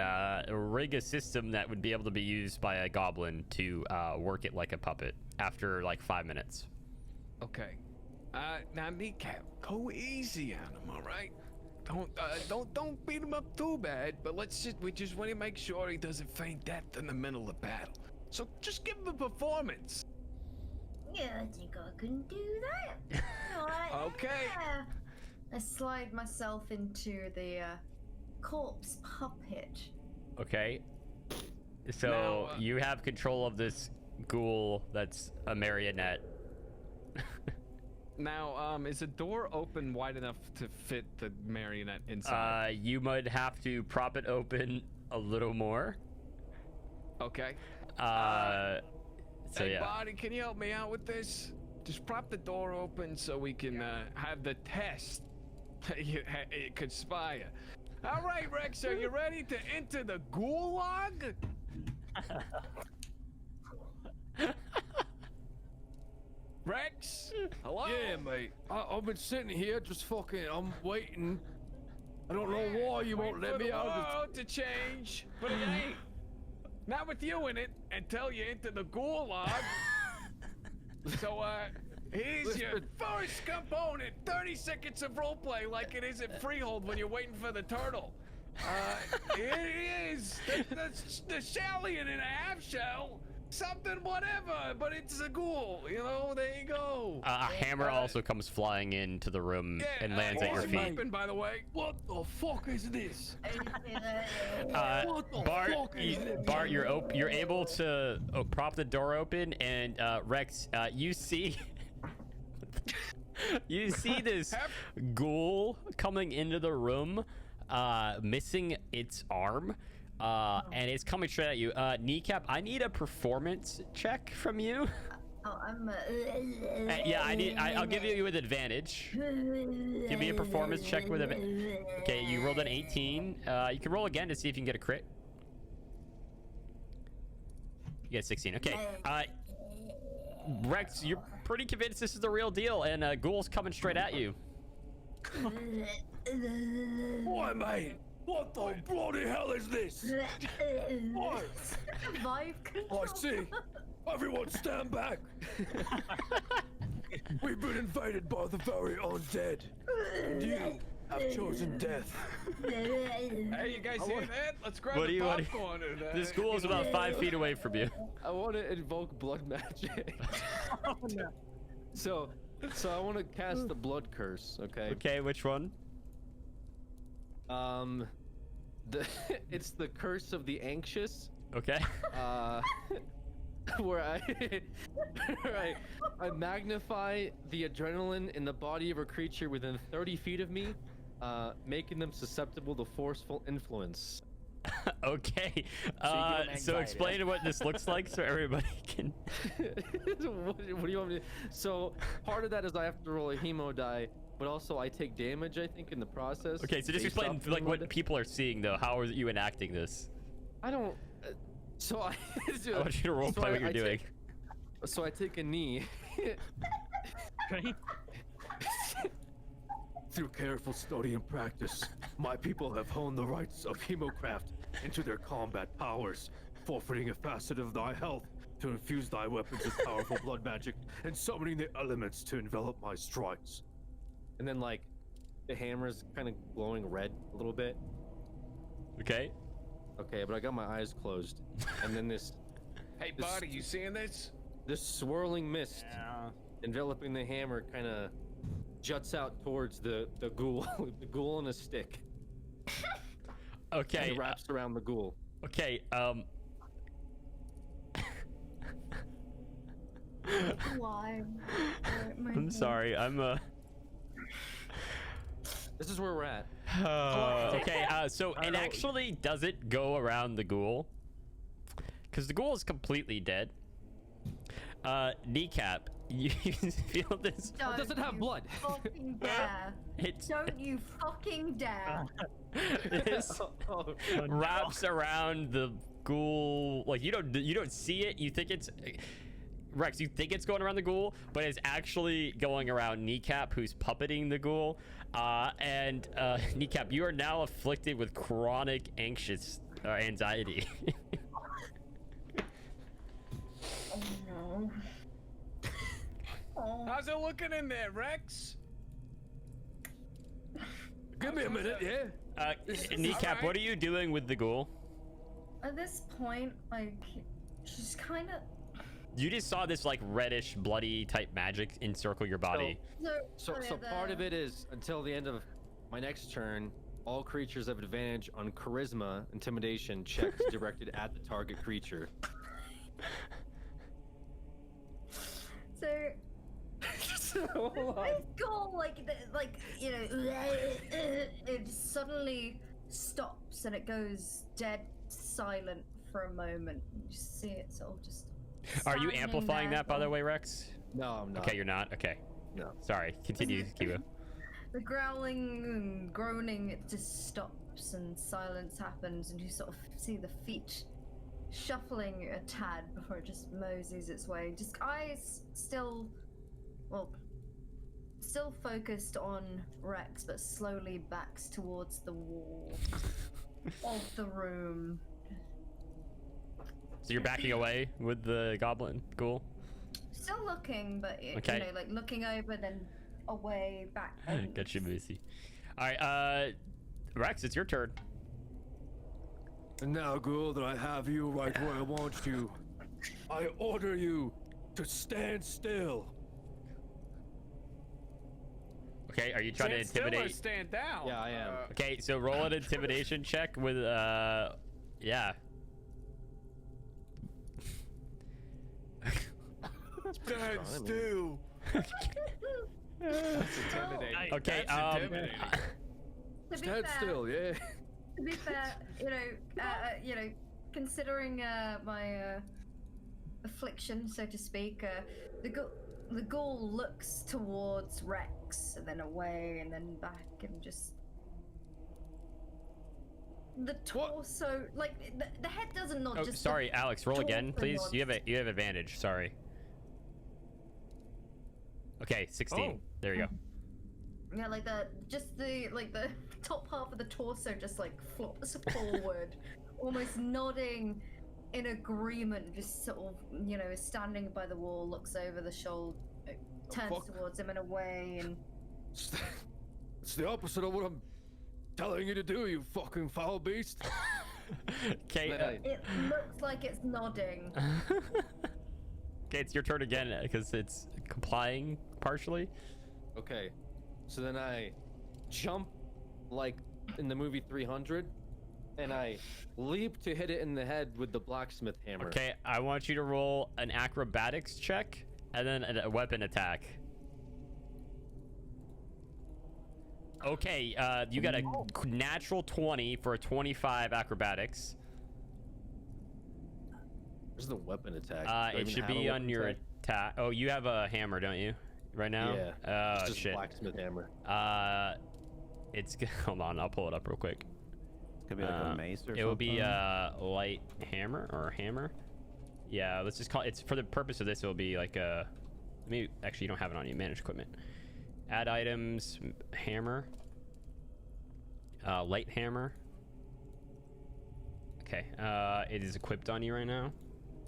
rig a system that would be able to be used by a goblin to work it like a puppet after like 5 minutes. Okay. Now, Kneecap, go easy on him, all right? Don't beat him up too bad, but we just want to make sure he doesn't feign death in the middle of battle. So just give him a performance. Yeah, I think I can do that. Alright, Okay. yeah. I slide myself into the corpse puppet. Okay. So Now, you have control of this ghoul that's a marionette. Now, is the door open wide enough to fit the marionette inside? You might have to prop it open a little more. Okay. So Hey, yeah. Body, can you help me out with this? Just prop the door open so we can have the test. It could spire. All right, Rex, are you ready to enter the gulag? Rex? Hello? Yeah, mate. I've been sitting here just fucking. I'm waiting. I don't know why you won't let me out. For the world to change, but it ain't. Not with you in it until you enter the gulag. So, here's your first component. 30 seconds of roleplay like it is at Freehold when you're waiting for the turtle. Here it is. The shellion in a half shell. Something whatever, but it's a ghoul, you know, there you go. A hammer also comes flying into the room and lands at your door's feet. open, by the way. What the fuck is this? What the Bart, fuck is this? Bart, you're able to prop the door open, and Rex, you see this ghoul coming into the room, missing its arm. And it's coming straight at you. Kneecap, I need a performance check from you. Oh, I'm Yeah, I'll give you with advantage. Give me a performance check with advantage. Okay, you rolled an 18. You can roll again to see if you can get a crit. You get a 16. Okay. Rex, you're pretty convinced this is the real deal, and ghoul's coming straight at you. Why, mate? What the bloody hell is this? What? Vibe control. I see. Everyone stand back. We've been invaded by the very undead. And you have chosen death. Hey, you guys hear that? Let's grab What do the you want? popcorn. This ghoul is about 5 feet away from you. I want to invoke blood magic. Oh, no. So I want to cast the blood curse. Okay. Okay, which one? It's the curse of the anxious. Okay. Where I magnify the adrenaline in the body of a creature within 30 feet of me, making them susceptible to forceful influence. Okay. them So anxiety. explain what this looks like so everybody can. what do you want me to? So part of that is I have to roll a hemo die, but also I take damage, I think, in the process. Okay, so just based explain off like hemo what die. people are seeing though. How are you enacting this? I don't. So I. I want you to roleplay what you're doing. So I take a knee. Okay. Through careful study and practice, My people have honed the rights of hemocraft into their combat powers, forfeiting a facet of thy health to infuse thy weapons with powerful blood magic and summoning the elements to envelop my strikes. And then like the hammer's kind of glowing red a little bit. Okay. Okay, but I got my eyes closed. And then this Hey, buddy, you seeing this? swirling mist enveloping the hammer kind of juts out towards the ghoul, the ghoul on a stick. Okay. And it wraps around the ghoul. Okay. Why? I'm sorry. This is where we're at. Okay. So it actually doesn't go around the ghoul, because the ghoul is completely dead. Kneecap, you feel this? Don't does it have you blood? Fucking dare! Don't you fucking dare! This wraps around the ghoul. Like you don't see it. You think it's Rex. You think it's going around the ghoul, but it's actually going around Kneecap, who's puppeting the ghoul. And Kneecap, you are now afflicted with chronic anxiety. Oh no. Oh. How's it looking in there, Rex? Give me a minute, yeah? Kneecap, what are you doing with the ghoul? At this point, like, she's kind of. You just saw this like reddish, bloody type magic encircle your body. So part of it is until the end of my next turn, all creatures have advantage on charisma intimidation checks directed at the target creature. So this goal, like you know, it suddenly stops and it goes dead silent for a moment. You just see it sort of just. Are you standing amplifying there. that, by the way, Rex? No, I'm not. Okay, you're not. Okay. No. Sorry. Continue, Kiva. The growling and groaning, it just stops and silence happens, and you sort of see the feet shuffling a tad before it just moseys its way. Just eyes still focused on Rex, but slowly backs towards the wall of the room. So you're backing away with the goblin ghoul? Still looking, but Okay. you know, like looking over, then away, back. Got you, Moosey. All right, Rex, it's your turn. And now, ghoul, that I have you right where I want you, I order you to stand still. Okay, are you trying to Stand still or intimidate? stand down? Yeah, I am. Okay, so roll an intimidation check with yeah. Stand still. That's intimidating. Okay, That's intimidating. To be Stand fair, still, yeah? To be fair, you know, considering my affliction, so to speak, the ghoul looks towards Rex and then away and then back and just the torso, like the head doesn't nod. Oh, just sorry, Alex. Roll again, torso please. nods. You have advantage. Sorry. Okay, 16. Oh. There you go. Yeah, like the top half of the torso just like flops forward, almost nodding in agreement. Just sort of, you know, is standing by the wall, looks over the shoulder, turns fuck? towards him and away, and It's the opposite of what I'm telling you to do, you fucking foul beast. Okay. it looks like it's nodding. Okay, it's your turn again because it's complying partially. Okay, so then I jump like in the movie 300, and I leap to hit it in the head with the blacksmith hammer. Okay, I want you to roll an acrobatics check and then a weapon attack. Okay, you got a natural 20 for a 25 acrobatics. Where's the weapon attack? Do I It even should have a be on weapon your attack? attack. Oh, you have a hammer, don't you? Right now? Yeah. Oh, It's just shit. blacksmith hammer. It's hold on, I'll pull it up real quick. Could be like a mace or something. It will be a light hammer or hammer. Yeah, let's just call it's for the purpose of this. It will be like a. Maybe actually you don't have it on you. Manage equipment. Add items. Hammer. light hammer. Okay, it is equipped on you right now.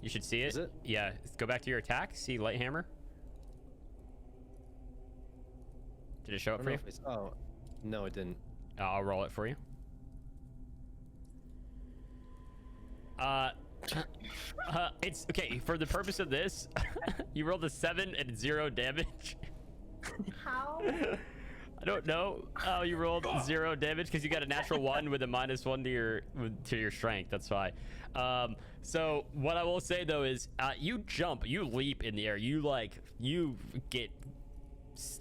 You should see it. Is it? Yeah, go back to your attack. See light hammer. Did it show up for you? Oh, no, it didn't. I'll roll it for you. It's okay for the purpose of this. You rolled a 7 and 0 damage. How? I don't know how you rolled 0 damage because you got a natural 1 with a -1 to your strength. That's why. So what I will say though is, you jump, you leap in the air, you get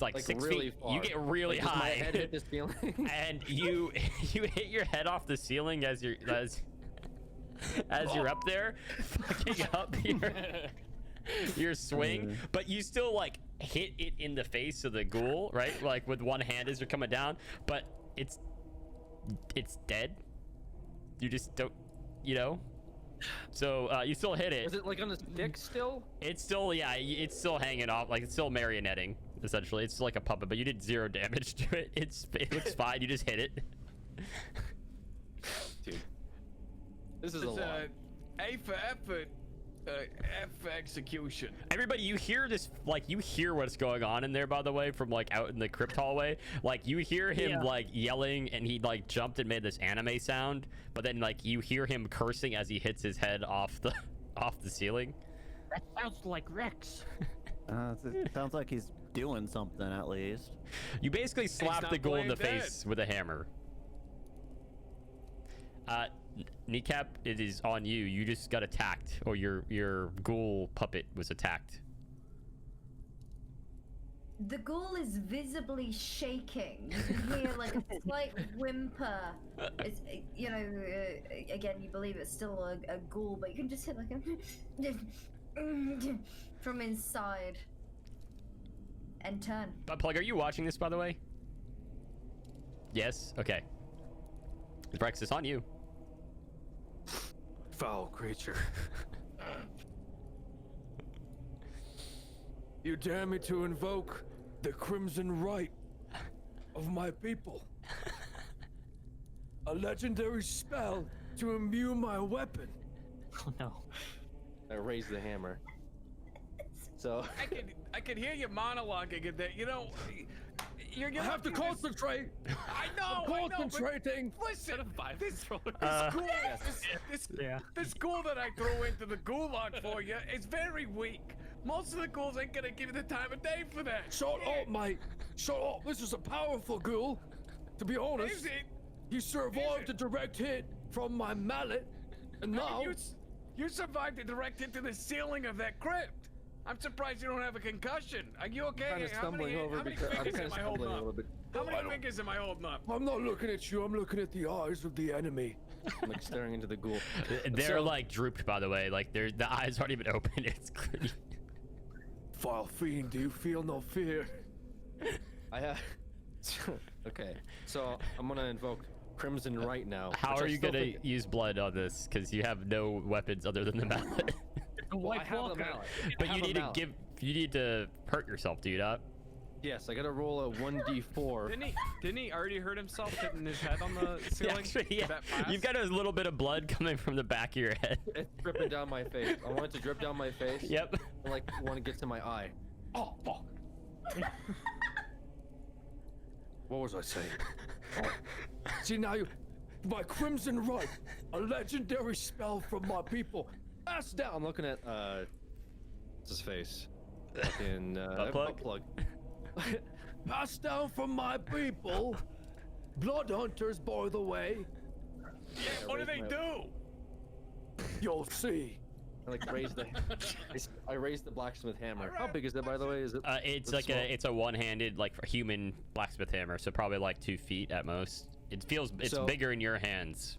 like 6 really feet. far. You get really Does high, my head hit the ceiling? and you hit your head off the ceiling as you're up there, fucking up your swing, but you still like hit it in the face of the ghoul, right? Like with one hand as you're coming down, but it's dead. You just don't, So you still hit it. Is it like on a stick still? It's still, yeah, it's still hanging off. Like it's still marionetting. Essentially, it's like a puppet, but you did 0 damage to it. It looks fine. You just hit it. Dude, this is a lot. A for effort, F for execution. Everybody, you hear this, like, you hear what's going on in there, by the way, from like out in the crypt hallway. Like you hear him like yelling, and he like jumped and made this anime sound, but then like you hear him cursing as he hits his head off the ceiling. That sounds like Rex. It sounds like he's doing something at least. You basically slap the ghoul in the face with a hammer. Kneecap, it is on you. You just got attacked, or your ghoul puppet was attacked. The ghoul is visibly shaking. You can hear like a slight whimper. It's, again, you believe it's still a ghoul, but you can just hear like a from inside. And turn. Buttplug, are you watching this, by the way? Yes? Okay. Rex, it's on you. Foul creature. You dare me to invoke the crimson right of my people. A legendary spell to imbue my weapon. Oh no. I raised the hammer. So I can hear you monologuing in there. You're I have to concentrate. I know. Concentrating. Listen, this ghoul that I threw into the gulag for you is very weak. Most of the ghouls ain't gonna give you the time of day for that. Shut up, mate. Shut up. This is a powerful ghoul. To be honest, Is it? he survived a direct hit from my mallet, and now You survived a direct hit to the ceiling of that crypt. I'm surprised you don't have a concussion. Are you okay? I'm kind of stumbling over because I'm kind of stumbling a little bit. How many fingers am I holding up? I'm not looking at you. I'm looking at the eyes of the enemy. I'm like staring into the ghoul. They're like drooped, by the way. Like the eyes aren't even open. It's creepy. Foul fiend, do you feel no fear? I have. Okay, so I'm gonna invoke Crimson right now. How are you gonna use blood on this? Because you have no weapons other than the mallet. Well, I have the mallet. But you need to hurt yourself, do you not? Yes, I gotta roll a 1d4. Didn't he already hurt himself hitting his head on the ceiling? Actually, yeah. You've got a little bit of blood coming from the back of your head. It's dripping down my face. I want it to drip down my face. Yep. I want to get to my eye. Oh, fuck. What was I saying? Oh. See now my crimson right, a legendary spell from my people. Pass down. I'm looking at what's his face? Fucking Buttplug. Pass down from my people. Blood hunters, by the way. Yeah, what do they do? You'll see. I raised the blacksmith hammer. How big is it, by the way? Is it? It's like it's a one-handed, like human blacksmith hammer, so probably like 2 feet at most. It's bigger in your hands.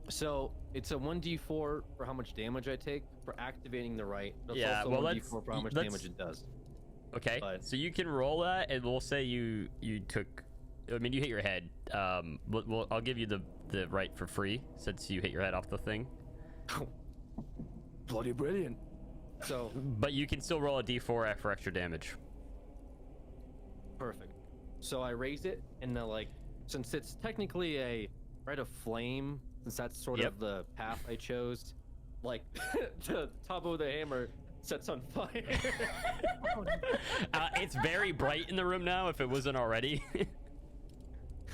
So it's a 1d4 for how much damage I take for activating the right. That's Yeah, also well, 1d4 for how much damage it does. Okay, so you can roll that, and we'll say you took. I mean, you hit your head. I'll give you the right for free since you hit your head off the thing. Bloody brilliant. So, but you can still roll a d4 for extra damage. Perfect. So I raise it, and since it's technically a rite of flame, since that's sort Yep. of the path I chose, like the top of the hammer sets on fire. It's very bright in the room now, if it wasn't already.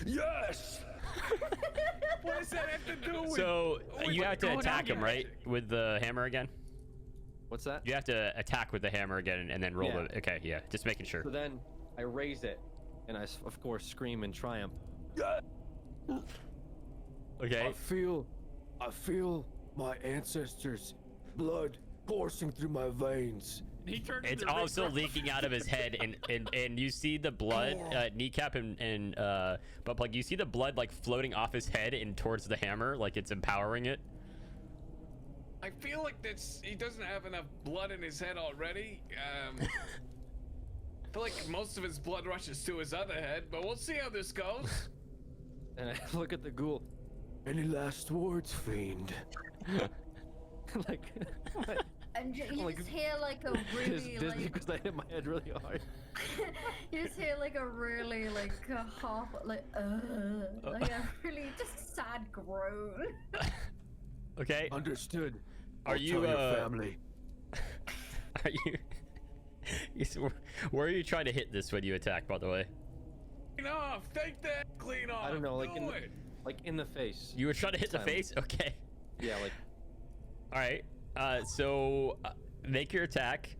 Yes! What does that have to do with? So with you have to going attack on him, right? magic? With the hammer again? What's that? You have to attack with the hammer again and then roll Yeah. the... Okay, yeah. Just making sure. So then I raise it, and I of course scream in triumph. Yeah. Okay. I feel my ancestors' blood coursing through my veins. He turned It's into Rex also Hrodwulf. leaking out of his head, and you see the blood, Kneecap and Buttplug, you see the blood like floating off his head and towards the hammer, like it's empowering it. I feel like he doesn't have enough blood in his head already. I feel like most of his blood rushes to his other head, but we'll see how this goes. And I look at the ghoul. Any last words, fiend? like, And you Like, just hear like a really Disney like because I hit my head really hard. you just hear like a really like a half like a really just sad groan. Okay. Understood. Are I'll you, tell your family? Are you? Where are you trying to hit this when you attack? By the way, Clean off, take that, clean off. I don't know, like do it. in the face. you were trying to hit the Time. face. Okay. Yeah, like All right. So make your attack.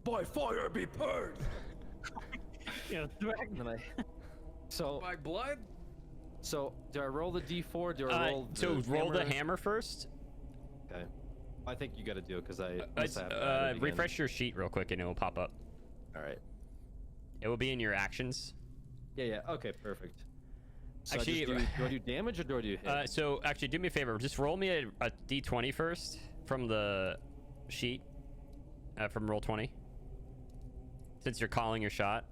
By fire be purged. You know, and then I. So My blood. so do I roll the d4? Do I roll? So roll the hammer first. Okay. I think you got to do it because I. must have added it again. Refresh your sheet real quick and it will pop up. All right. It will be in your actions. Yeah, yeah. Okay, perfect. So Actually, do I do damage or do I do hit? So actually, do me a favor. Just roll me a d20 first from the sheet, from roll 20. Since you're calling your shot.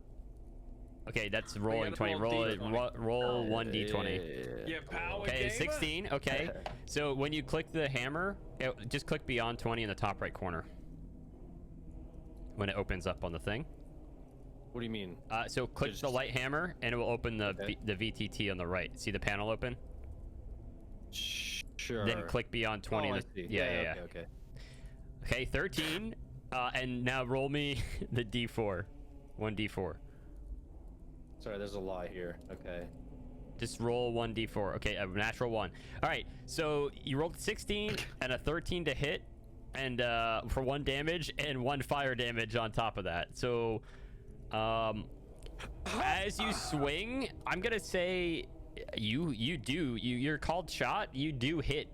Okay, that's rolling gotta 20. roll Roll it. D20. Roll 1d20. Yeah, power Okay, gamer. 16. Okay. So when you click the hammer, just click beyond 20 in the top right corner. When it opens up on the thing. What do you mean? So click Just- the light hammer, and it will open the Okay. the VTT on the right. See the panel open? Sure. Then click beyond 20. Oh, I in the- see. Yeah. Okay. Okay, 13. And now roll me the D4. 1d4. Sorry, there's a lie here. Okay. Just roll 1d4. Okay, a natural 1. All right, so you rolled 16 and a 13 to hit, and for 1 damage and 1 fire damage on top of that. So, as you swing, I'm gonna say you're called shot. You do hit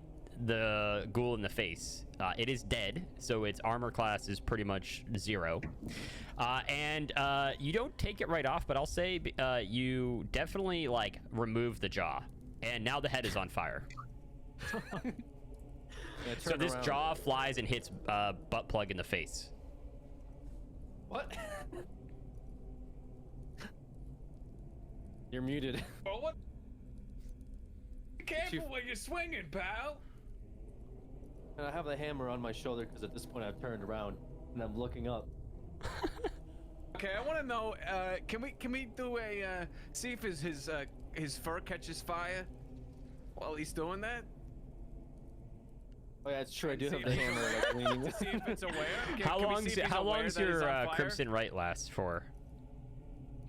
the ghoul in the face. It is dead, so its armor class is pretty much 0. And you don't take it right off, but I'll say you definitely like remove the jaw, and now the head is on fire. Yeah, So turn this around. jaw flies and hits Buttplug in the face. What? You're muted. Oh, what? Be careful Chief- when you're swinging, pal. And I have the hammer on my shoulder because at this point I've turned around and I'm looking up. Okay, I want to know. Can we do a see if his fur catches fire while he's doing that? Oh yeah, it's true. I do See have the if- hammer like leaning. To see if it's aware. How Can we long's see if he's aware long's that he's your on fire? Crimson Right last for?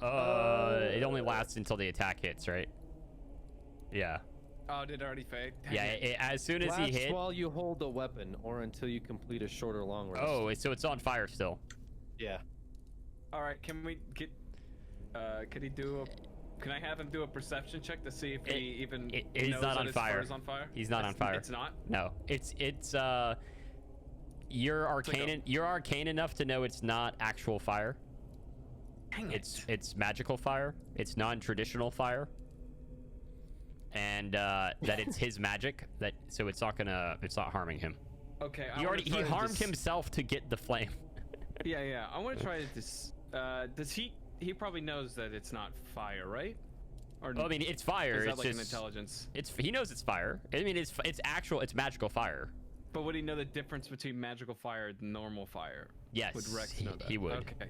It only lasts until the attack hits, right? Yeah. Oh, did it already fade? Dang Yeah. it. As soon as he Lasts hit. while you hold the weapon or until you complete a short or long rest. Oh, so it's on fire still. Yeah. All right, can we get? Could he do a? Can I have him do a perception check to see if he even He's knows not that on his fur fire. is on fire? He's not on It's- fire. It's not. No, it's you're arcane. You're arcane enough to know it's not actual fire. Dang it. It's magical fire. It's non-traditional fire. And that it's his magic. So it's not harming him. Okay. He harmed himself to get the flame. Yeah. I want to try this. Does he? He probably knows that it's not fire, right? Or Well, I mean, it's fire. is that It's like an just intelligence? he knows it's fire. I mean, it's magical fire. But would he know the difference between magical fire and normal fire? Yes, Would Rex know that? he would. Okay.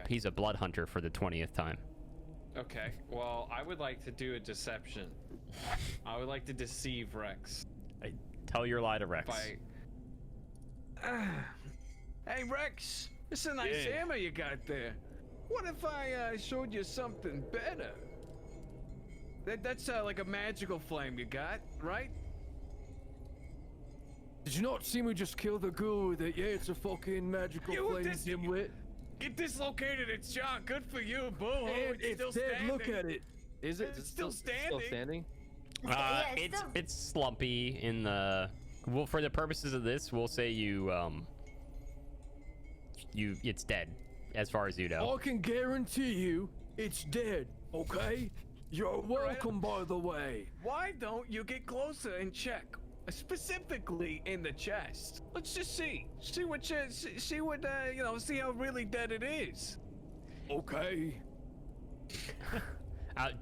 He's a blood hunter for the 20th time. Okay, well, I would like to do a deception. I would like to deceive Rex. Tell your lie to Rex. Hey, Rex, it's a nice hammer you got there. What if I showed you something better? That's like a magical flame you got, right? Did you not see me just kill the ghoul with it? Yeah, it's a fucking magical flame, dimwit. It dislocated its jaw. Good for you, boo. And it's still dead. standing. Look at it. Is it? It's still standing. Still standing? Yeah, It's slumpy in the. Well, for the purposes of this, we'll say it's dead, as far as you know. I can guarantee you, it's dead. Okay. You're welcome, by the way. Why don't you get closer and check? Specifically in the chest. Let's just see what see how really dead it is. Okay.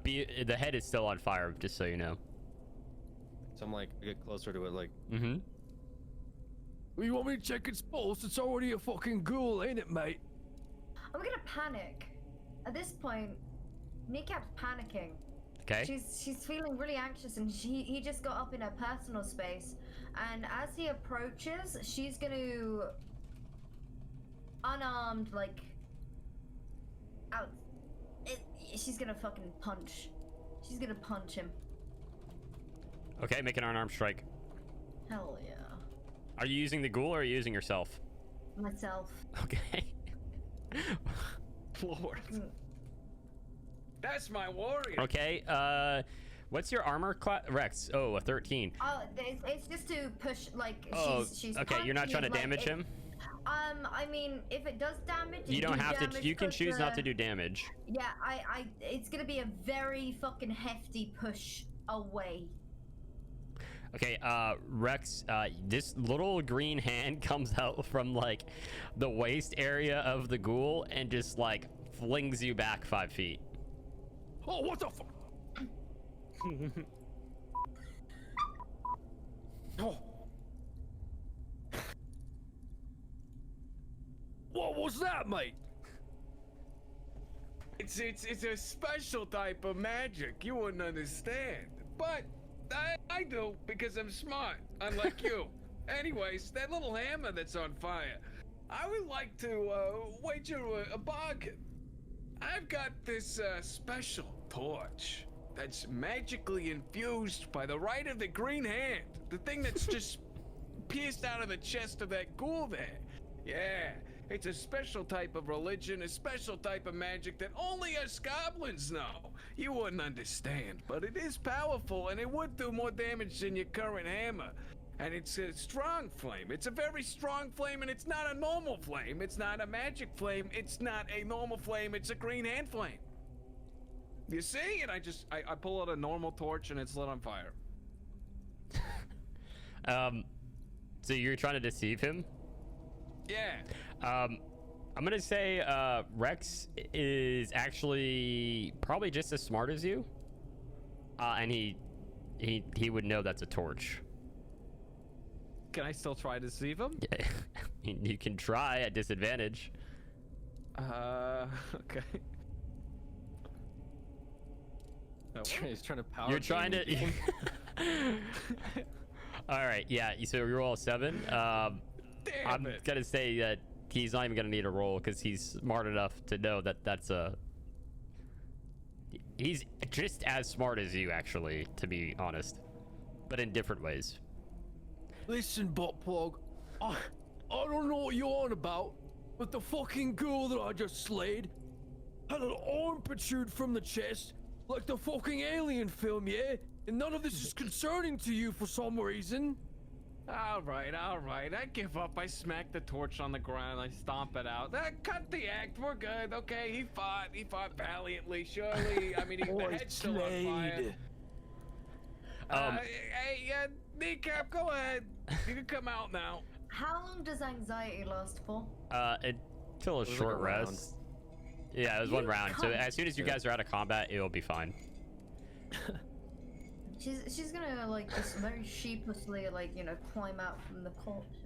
The head is still on fire, just so you know. So I'm like, I get closer to it, like. Mm-hmm. Well, you want me to check its pulse? It's already a fucking ghoul, ain't it, mate? I'm gonna panic. At this point, Kneecap's panicking. Okay. She's feeling really anxious, and he just got up in her personal space, and as he approaches, she's gonna unarmed, like out. She's gonna fucking punch. She's gonna punch him. Okay, make an unarmed strike. Hell yeah. Are you using the ghoul or are you using yourself? Myself. Okay. Lord. That's my warrior. Okay, what's your armor class? Rex, a 13. Oh, it's just to push, like, she's okay, you're not trying to like, damage him? I mean, if it does damage, You don't have to, you can choose not to do damage. Yeah, it's gonna be a very fucking hefty push away. Okay, Rex, this little green hand comes out from, like, the waist area of the ghoul and just, like, flings you back 5 feet. Oh, what the fuck? Oh. What was that, mate? It's a special type of magic. You wouldn't understand. But I do, because I'm smart, unlike you. Anyways, that little hammer that's on fire, I would like to wager a bargain. I've got this special torch that's magically infused by the right of the green hand. The thing that's just pierced out of the chest of that ghoul there. Yeah, it's a special type of religion, a special type of magic that only us goblins know. You wouldn't understand, but it is powerful and it would do more damage than your current hammer. And it's a strong flame. It's a very strong flame, and it's not a normal flame. It's not a magic flame. It's not a normal flame. It's a green hand flame. You see? And I pull out a normal torch, and it's lit on fire. So you're trying to deceive him? Yeah. I'm gonna say Rex is actually probably just as smart as you, and he would know that's a torch. Can I still try to deceive him? Yeah. You can try at disadvantage. Okay. He's trying to power. You're trying to. All right, yeah. So you roll a 7. I'm gonna say that he's not even gonna need a roll because he's smart enough to know that that's a. He's just as smart as you, actually, to be honest, but in different ways. Listen, Buttplug, I don't know what you're on about, but the fucking ghoul that I just slayed had an arm protrude from the chest, like the fucking Alien film, yeah? And none of this is concerning to you for some reason. All right. I give up. I smack the torch on the ground. I stomp it out. Cut the act. We're good. Okay, he fought valiantly. Surely, I mean, the head's still on fire. Hey, Kneecap, go ahead. You can come out now. How long does anxiety last for? Until a short like a round. rest. Yeah, it was one round. So as soon as you guys are out of combat, it'll be fine. She's gonna, like, just very sheepishly, like, you know, climb out from the corpse.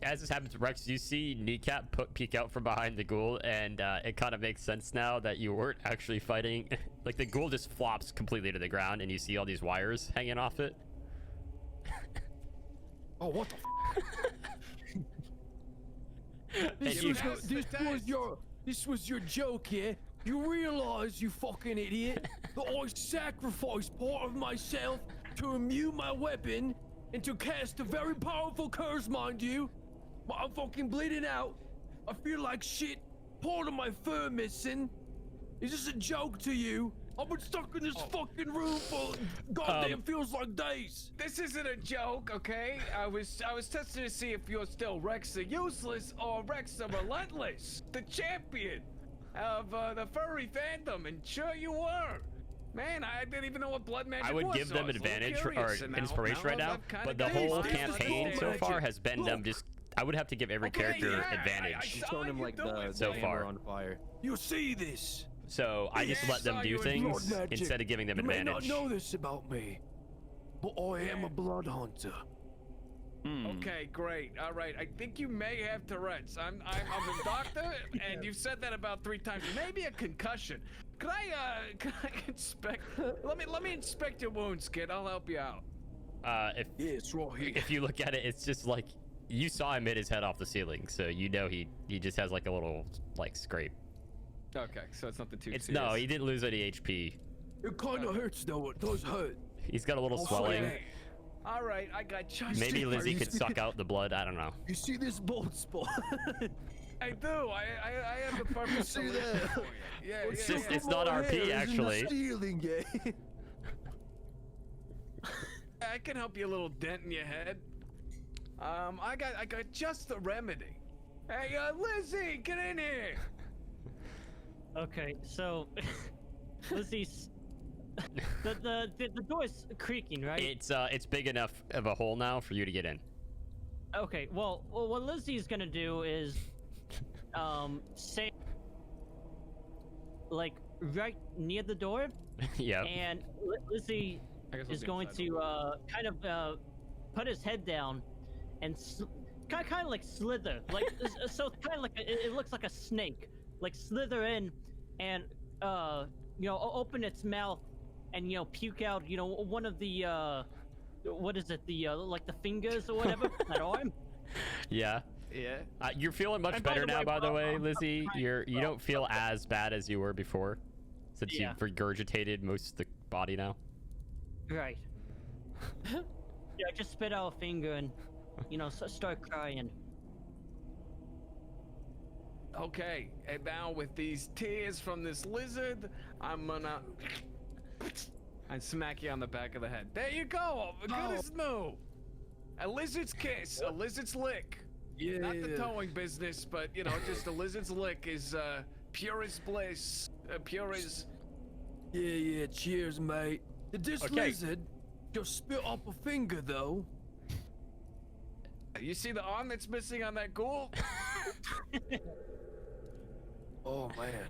as this happens, Rex, you see Kneecap peek out from behind the ghoul, and it kind of makes sense now that you weren't actually fighting. Like, the ghoul just flops completely to the ground, and you see all these wires hanging off it. Oh, what the This was your joke, yeah? You realize, you fucking idiot, that I sacrificed part of myself to immune my weapon and to cast a very powerful curse, mind you. But I'm fucking bleeding out. I feel like shit. Part of my fur missing. Is this a joke to you? I've been stuck in this fucking room for goddamn feels like days. This isn't a joke, okay? I was testing to see if you're still Rex the Useless or Rex the Relentless, the champion of the furry fandom, and sure you were. Man, I didn't even know what blood magic was. I would give them advantage or inspiration right now, but the whole campaign so far has been them just. I would have to give every character advantage. Showing him like the so far on fire. You see this? So I just let them do things instead of giving them advantage. You may not know this about me, but I am a blood hunter. Okay, great. All right. I think you may have Tourette's. I'm a doctor, and you've said that about 3 times. Maybe a concussion. Could I inspect? Let me inspect your wounds, kid. I'll help you out. It's right here. If you look at it, it's just like you saw him hit his head off the ceiling, so you know he just has like a little like scrape. Okay, so it's nothing too serious. No, he didn't lose any HP. It kind of hurts though. It does hurt. He's got a little swelling. Okay. All right, I got just. Maybe Lizzie could suck out the blood. I don't know. You see this bald spot? I do. I have the perfect solution for you. Yeah, It's not RP actually. Stealing, yeah. I can help you a little dent in your head. I got just the remedy. Hey, Lizzie, get in here. Okay, so Lizzie's the door's creaking, right? It's big enough of a hole now for you to get in. Okay, well what Lizzie's gonna do is stay like right near the door. Yeah. And Lizzie is going to kind of put his head down and kind of like slither, like so it's kind of like it looks like a snake, like slither in and open its mouth and puke out one of the what is it, the like the fingers or whatever that arm. Yeah. You're feeling much better now, by the way, Lizzie. You don't feel as bad as you were before, since you've regurgitated most of the body now. Right. Yeah, I just spit out a finger and start crying. Okay, and now with these tears from this lizard, I'm gonna and smack you on the back of the head. There you go. Good as new. A lizard's kiss, a lizard's lick. Yeah. Not the towing business, but just a lizard's lick is pure as bliss, pure as. Yeah. Cheers, mate. Did this lizard just spit up a finger though? You see the arm that's missing on that ghoul? Oh man.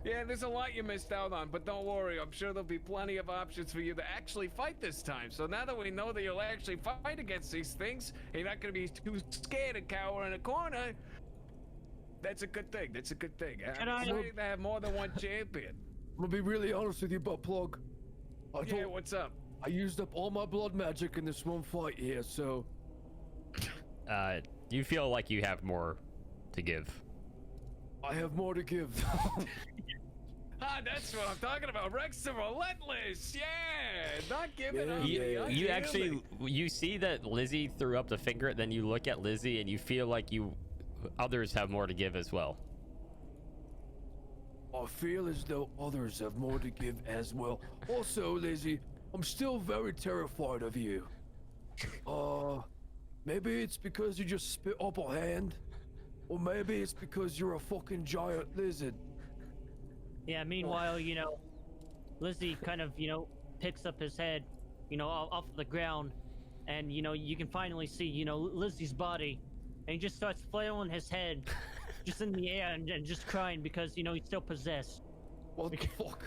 Yeah, there's a lot you missed out on, but don't worry. I'm sure there'll be plenty of options for you to actually fight this time. So now that we know that you'll actually fight against these things, you're not going to be too scared to cower in a corner. That's a good thing. That's a good thing. I'm excited to have more than one champion. I'm gonna be really honest with you, Buttplug. Yeah, what's up? I used up all my blood magic in this one fight here, so. You feel like you have more to give. I have more to give. That's what I'm talking about. Rex the Relentless. Yeah, not giving up. You actually, you see that Lizzie threw up the finger, then you look at Lizzie and you feel like others have more to give as well. I feel as though others have more to give as well. Also, Lizzie, I'm still very terrified of you. Maybe it's because you just spit up a hand, or maybe it's because you're a fucking giant lizard. Yeah, meanwhile, Lizzie kind of, picks up his head, off the ground, and, you can finally see, Lizzie's body, and he just starts flailing his head just in the air and just crying because, he's still possessed. What the fuck?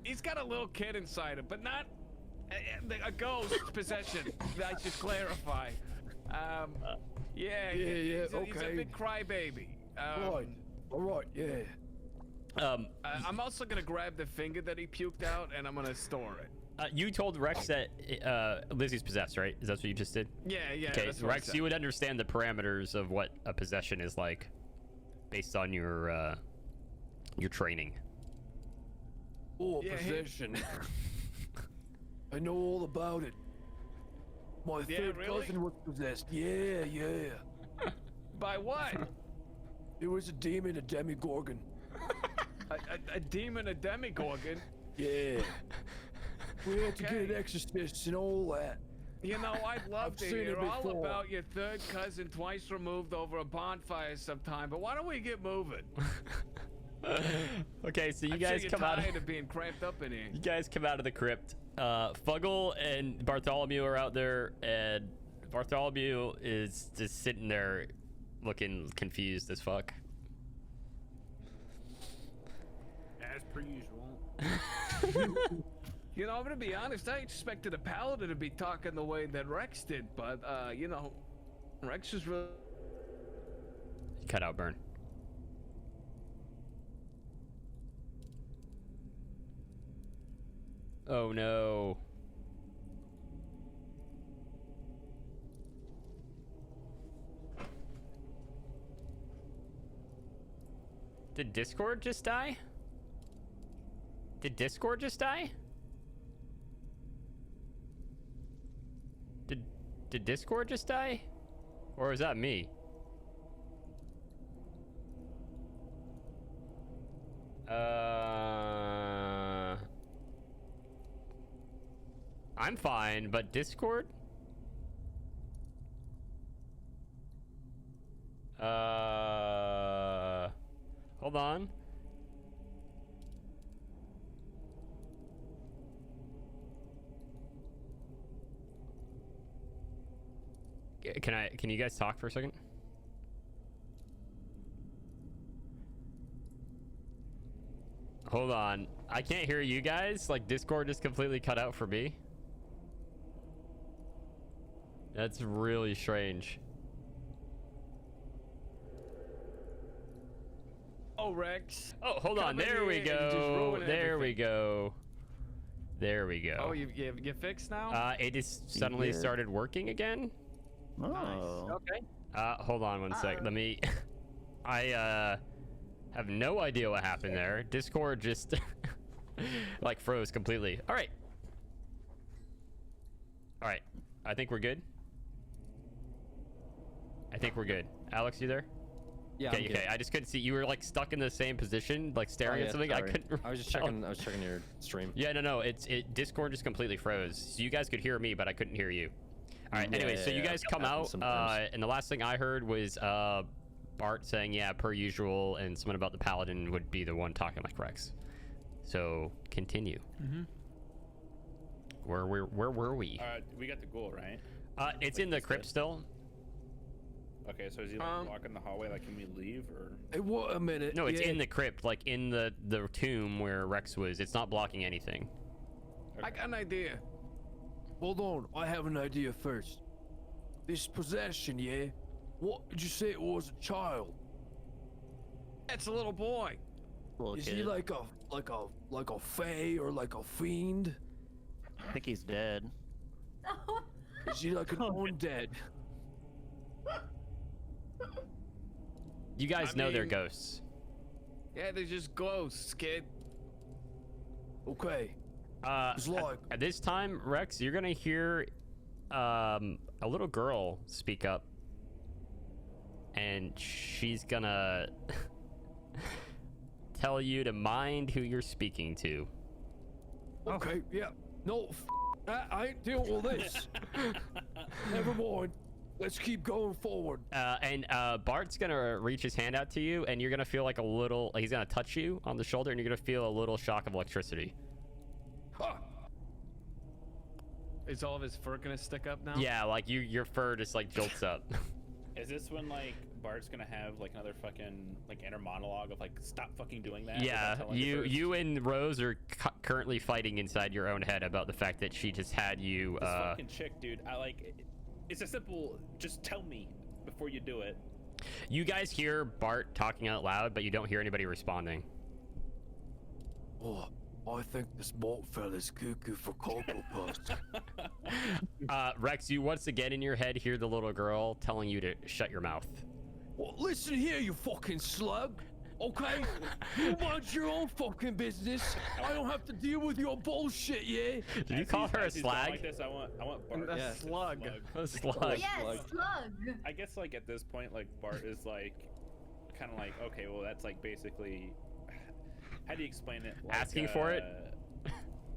He's got a little kid inside him, but not a ghost possession. I should clarify. Yeah, yeah, he's a okay. big crybaby. Right. All right, yeah. I'm also gonna grab the finger that he puked out, and I'm gonna store it. You told Rex that Lizzie's possessed, right? Is that what you just did? Yeah. Okay, That's what I Rex, said. you would understand the parameters of what a possession is like, based on your training. Oh, Yeah, possession. I know all about it. My third really? cousin was possessed. Yeah. By what? It was a demon, a demigorgon. a demon, a demigorgon? Yeah. We had to get an exorcist and all that. You know, I'd love I've to seen hear it all before. about your third cousin twice removed over a bonfire sometime, but why don't we get moving? Okay, so you I'm guys sure come you're out. tired of being cramped up in here. You guys come out of the crypt. Fuggle and Bartholomew are out there, and Bartholomew is just sitting there looking confused as fuck. As per usual. You know, I'm gonna be honest, I expected a paladin to be talking the way that Rex did, but, you know, Rex is really... Cut out, Burn. Oh no. Did Discord just die? Did Discord just die? Did Discord just die? Or is that me? I'm fine, but Discord? Hold on. Can you guys talk for a second? Hold on. I can't hear you guys. Like, Discord just completely cut out for me. That's really strange. Oh, Rex. Oh, hold on. Come in There we here and just go. ruin There we everything. go. There we go. Oh, you fixed now? It just suddenly Yeah. started working again. Oh. Okay. Hold on one sec. Let me. I have no idea what happened there. Discord just like froze completely. All right. All right. I think we're good. I think we're good. Alex, you there? Yeah. Okay. Okay. I just couldn't see. You were like stuck in the same position, like staring at something. I couldn't. I was just tell. checking. I was checking your stream. Yeah. No. Discord just completely froze. So you guys could hear me, but I couldn't hear you. All right. Anyway, so you guys come out, and the last thing I heard was Bart saying, "Yeah, per usual," and someone about the paladin would be the one talking like Rex. So continue. Mm-hmm. Where were we? We got the ghoul, right? It's in the crypt still. Okay, so is he like walking the hallway? Like, can we leave or? Hey, what a minute. No, it's yeah. in the crypt, like in the tomb where Rex was. It's not blocking anything. I got an idea. Hold on, I have an idea first. This possession, yeah? What did you say it was a child? It's a little boy. Little Is kid. he like a fae or like a fiend? I think he's dead. Is he like an undead? You guys I know they're mean- ghosts. Yeah, they're just ghosts, kid. Okay. At, like- at this time, Rex, you're gonna hear a little girl speak up, and she's gonna tell you to mind who you're speaking to. Okay, yeah. No, that. I ain't dealing with this. Never mind. Let's keep going forward. And Bart's gonna reach his hand out to you, and you're gonna feel like a little. Like he's gonna touch you on the shoulder, and you're gonna feel a little shock of electricity. Huh. Is all of his fur gonna stick up now? Yeah, like your fur just like jolts up. Is this when like Bart's gonna have like another fucking like inner monologue of like stop fucking doing that? Yeah, without telling the first? you and Rose are currently fighting inside your own head about the fact that she just had you. This fucking chick, dude. I like. It's a simple, just tell me before you do it. You guys hear Bart talking out loud, but you don't hear anybody responding. Oh, I think this malt fella's cuckoo for Cocoa Puffs. Rex, you once again in your head hear the little girl telling you to shut your mouth. Well, listen here, you fucking slug. Okay? You mind your own fucking business. I don't have to deal with your bullshit, yeah? Did you call her a As he's going slag? Like this, I want Bart. A Yeah. slug. A slug. Yes, slug. I guess like at this point, like Bart is like, kind of like, okay, well that's like basically, how do you explain it? Like, Asking for it?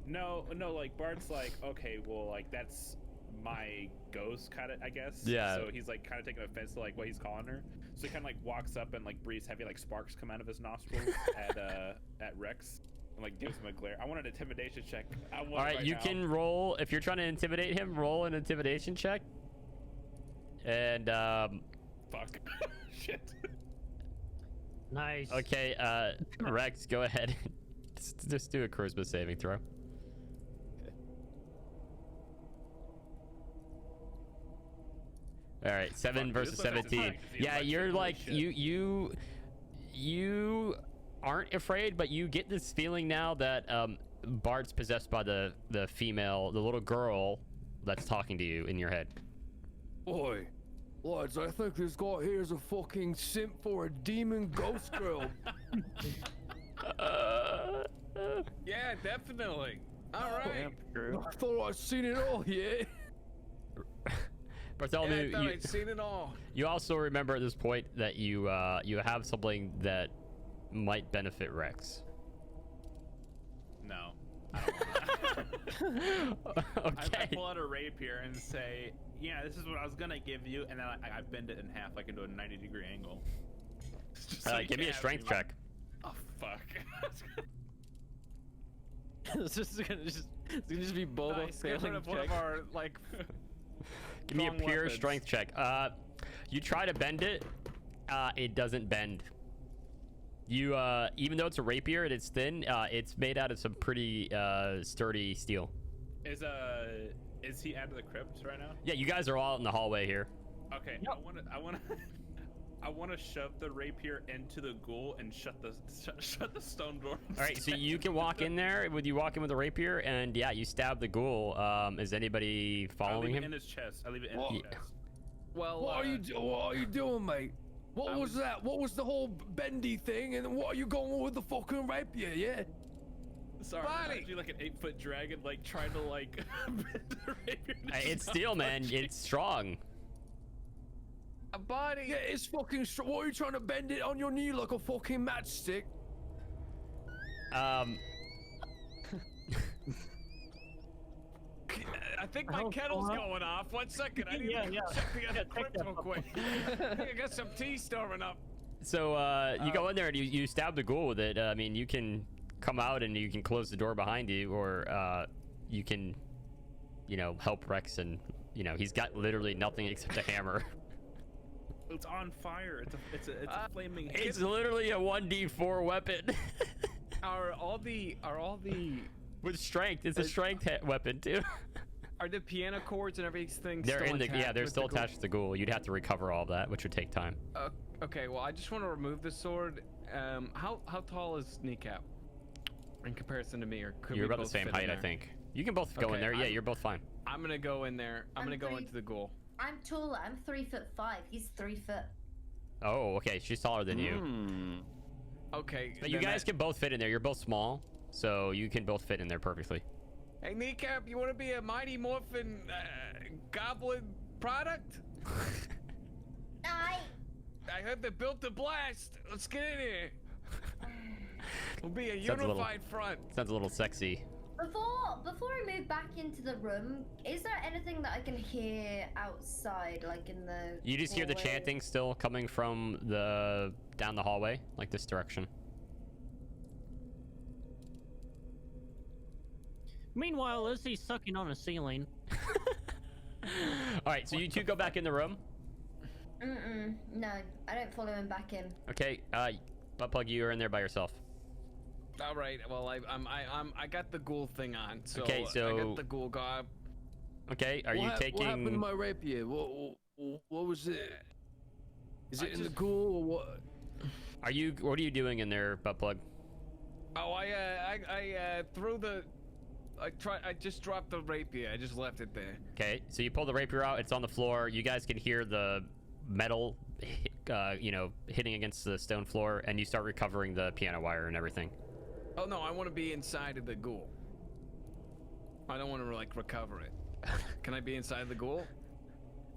No, like Bart's like, okay, well like that's my ghost kind of, I guess. Yeah. So he's like kind of taking offense to like what he's calling her. So he kind of like walks up and like breathes heavy, like sparks come out of his nostrils at Rex. And like gives him a glare. I want an intimidation check. All right, you can roll if you're trying to intimidate him. Roll an intimidation check. And Fuck. Shit. Nice. okay, Rex, go ahead. Just do a charisma saving throw. All right, 7 Fuck, versus this looks like 17. it's like- Yeah, like you're holy like shit. you aren't afraid, but you get this feeling now that Bart's possessed by the female, the little girl that's talking to you in your head. Oi, lads, I think this guy here's a fucking simp for a demon ghost girl. Yeah, definitely. All right. I thought I'd seen it all, yeah? Bartholomew, Yeah, I thought I'd seen it all. you also remember at this point that you have something that might benefit Rex. No. I don't want that. I Okay. pull out a rapier and say, yeah, this is what I was gonna give you, and then I bend it in half like into a 90-degree angle. Just so you Give me a can't strength have any- check. Oh fuck. It's gonna just be Boba Nice. Get rid failing of one of check. our like. Give me a strong pure weapons. strength check. You try to bend it. It doesn't bend. You even though it's a rapier and it's thin, it's made out of some pretty sturdy steel. Is he out of the crypt right now? Yeah, you guys are all out in the hallway here. Okay. I want to shove the rapier into the ghoul and shut the stone door. All right, so you can walk in there. Would you walk in with a rapier? And yeah, you stab the ghoul. Is anybody I following leave him? it in his chest. I leave it in What? his chest. Well, What are you doing, mate? What was that? What was the whole bendy thing? And what are you going with the fucking rapier, yeah? Sorry, I'm Buddy! actually like an 8-foot dragon, like trying to like bend the rapier. It's steel, man. It's strong. a body. Yeah, it's fucking what are you trying to bend it on your knee like a fucking matchstick? I think my Oh, kettle's uh-huh. going off. 1 second. I need Yeah, to yeah. check the other Yeah, take crypt that real up. quick. I think I got some tea stirring up. So you go in there and you stab the ghoul with it. I mean, you can come out and you can close the door behind you, or you can, help Rex, and he's got literally nothing except a hammer. It's on fire. It's a flaming. It's literally a 1d4 weapon Are all the with strength. It's a strength weapon too. are the piano chords and everything They're still in the intact they're with still the gold? attached to the ghoul. You'd have to recover all of that, which would take time. Okay, well, I just want to remove the sword. How tall is Kneecap in comparison to me, or could You're we about the both same fit in height, I there? think. You can both go in Okay, there. Yeah, I'm- you're both fine. I'm gonna go in there. I'm gonna go three- into the ghoul. I'm taller. I'm 3'5". He's 3 foot. Oh, okay. She's taller than you. Hmm. Okay. But you then guys can both fit in there. You're both small, so you can both fit in there perfectly. Hey, Kneecap, you want to be a Mighty Morphin goblin product? I I heard they built a blast. Let's get in here. We'll be a Sounds a little- unified front. Sounds a little sexy. Before I move back into the room, is there anything that I can hear outside, like in the? You just hear the hallway? chanting still coming from down the hallway, like this direction. Meanwhile, Lizzie's sucking on a ceiling. All right, so you two go back in the room. No, I don't follow him back in. Okay, Buttplug, you are in there by yourself. All right. Well, I got the ghoul thing on. So Okay, I so- got the ghoul garb. Okay, are you What happened to taking? my rapier? What was it? Is it in the ghoul or what? What are you doing in there, Buttplug? Oh, I threw the. I just dropped the rapier. I just left it there. Okay, so you pull the rapier out. It's on the floor. You guys can hear the metal, hitting against the stone floor, and you start recovering the piano wire and everything. Oh no, I want to be inside of the ghoul. I don't want to like recover it. Can I be inside the ghoul?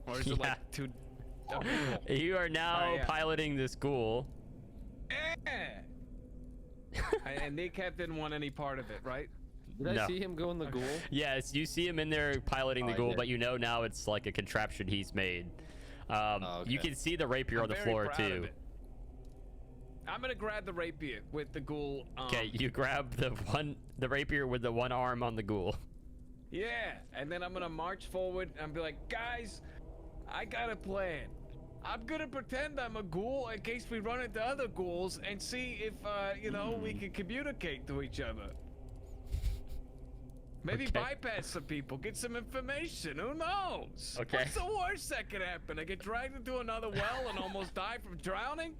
Or is it Yeah. like too? You are now Alright, yeah. piloting this ghoul. And Kneecap didn't want any part of it, right? Did No. I see him go in the ghoul? Yes, you see him in there piloting the Oh, I ghoul, did. but you know now it's like a contraption he's made. Oh, You okay. can see the rapier I'm on the very floor proud of too. it. I'm gonna grab the rapier with the ghoul. Okay, you grab the rapier with the one arm on the ghoul. Yeah, and then I'm gonna march forward and be like, guys, I got a plan. I'm gonna pretend I'm a ghoul in case we run into other ghouls and see if, we can communicate to each other. Maybe Okay. bypass some people, get some information. Who knows? Okay. What's the worst that could happen? I get dragged into another well and almost die from drowning?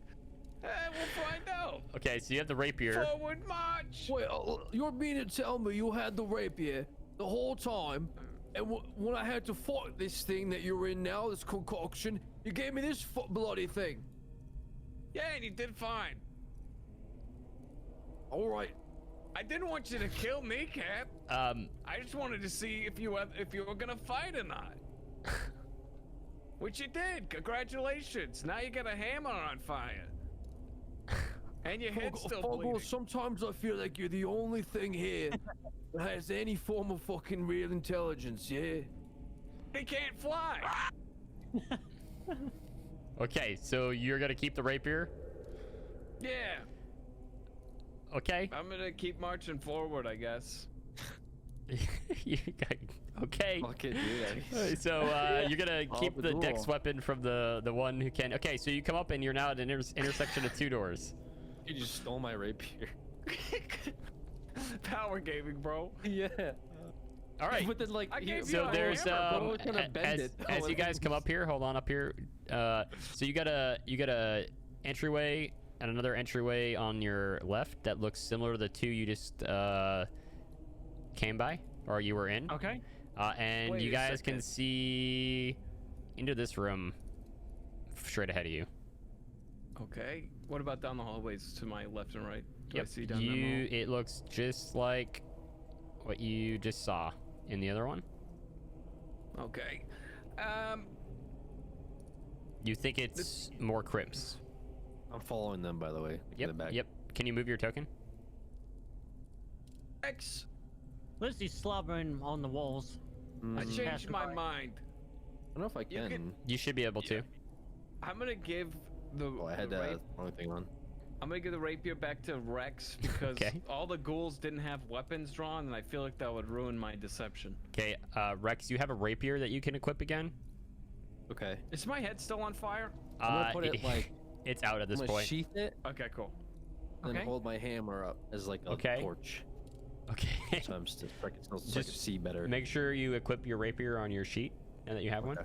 We'll find out. Okay, so you have the rapier. Forward march. Wait, you're meaning to tell me you had the rapier the whole time, and when I had to fight this thing that you're in now, this concoction, you gave me this bloody thing. Yeah, and you did fine. All right. I didn't want you to kill Kneecap. I just wanted to see if you were gonna fight or not. Which you did. Congratulations. Now you got a hammer on fire. And your head's still Fuggle, bleeding. sometimes I feel like you're the only thing here that has any form of fucking real intelligence, yeah? They can't fly. Okay, so you're gonna keep the rapier. Yeah. Okay. I'm gonna keep marching forward, I guess. Okay. Fucking dude. So you're gonna keep the the ghoul. dex weapon from the one who can. Okay, so you come up and you're now at an intersection of two doors. You just stole my rapier. Power gaming, bro. Yeah. All right. But then, like, I gave So you a there's hammer, bro. We're gonna bend it. as you guys come up here, hold on up here. So you got a entryway and another entryway on your left that looks similar to the two you just came by or you were in. Okay. And Wait you a guys can second. see into this room straight ahead of you. Okay. What about down the hallways to my left and right? Do I Yep. see down them all? It looks just like what you just saw in the other one. Okay. You think it's more crypts. I'm following them, by the way. in Yep. the back. Yep. Can you move your token? X. Lizzie's slobbering on the walls. I Mm, changed my by. mind. I don't know if I You can. can- You should be able to. I'm gonna give the. Oh, I had the the wrong thing on. I'm gonna give the rapier back to Rex because Okay. all the ghouls didn't have weapons drawn, and I feel like that would ruin my deception. Okay, Rex, you have a rapier that you can equip again. Okay. Is my head still on fire? I'm gonna put it like. it's out at this I'm gonna point. sheath it Okay, cool. and Okay. hold my hammer up as like a Okay. torch. Okay. So I'm still so I can Just see better. Make sure you equip your rapier on your sheet now that you have one.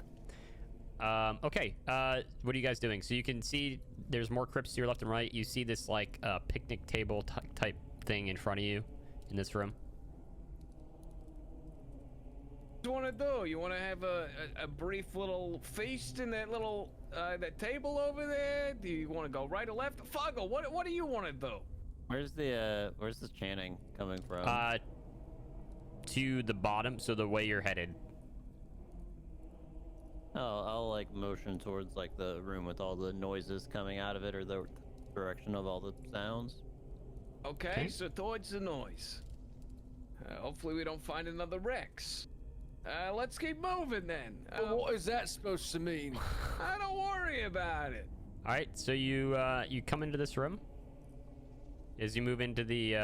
Okay. What are you guys doing? So you can see there's more crypts to your left and right. You see this like picnic table type thing in front of you in this room. What do you want to do? You want to have a brief little feast in that little that table over there? Do you want to go right or left? Fuggle, what do you want to do? Where's this chanting coming from? To the bottom, so the way you're headed. I'll like motion towards like the room with all the noises coming out of it, or the direction of all the sounds. Okay, so towards the noise. Hopefully we don't find another Rex. Let's keep moving then. What is that supposed to mean? Don't worry about it. All right. So you come into this room. As you move into the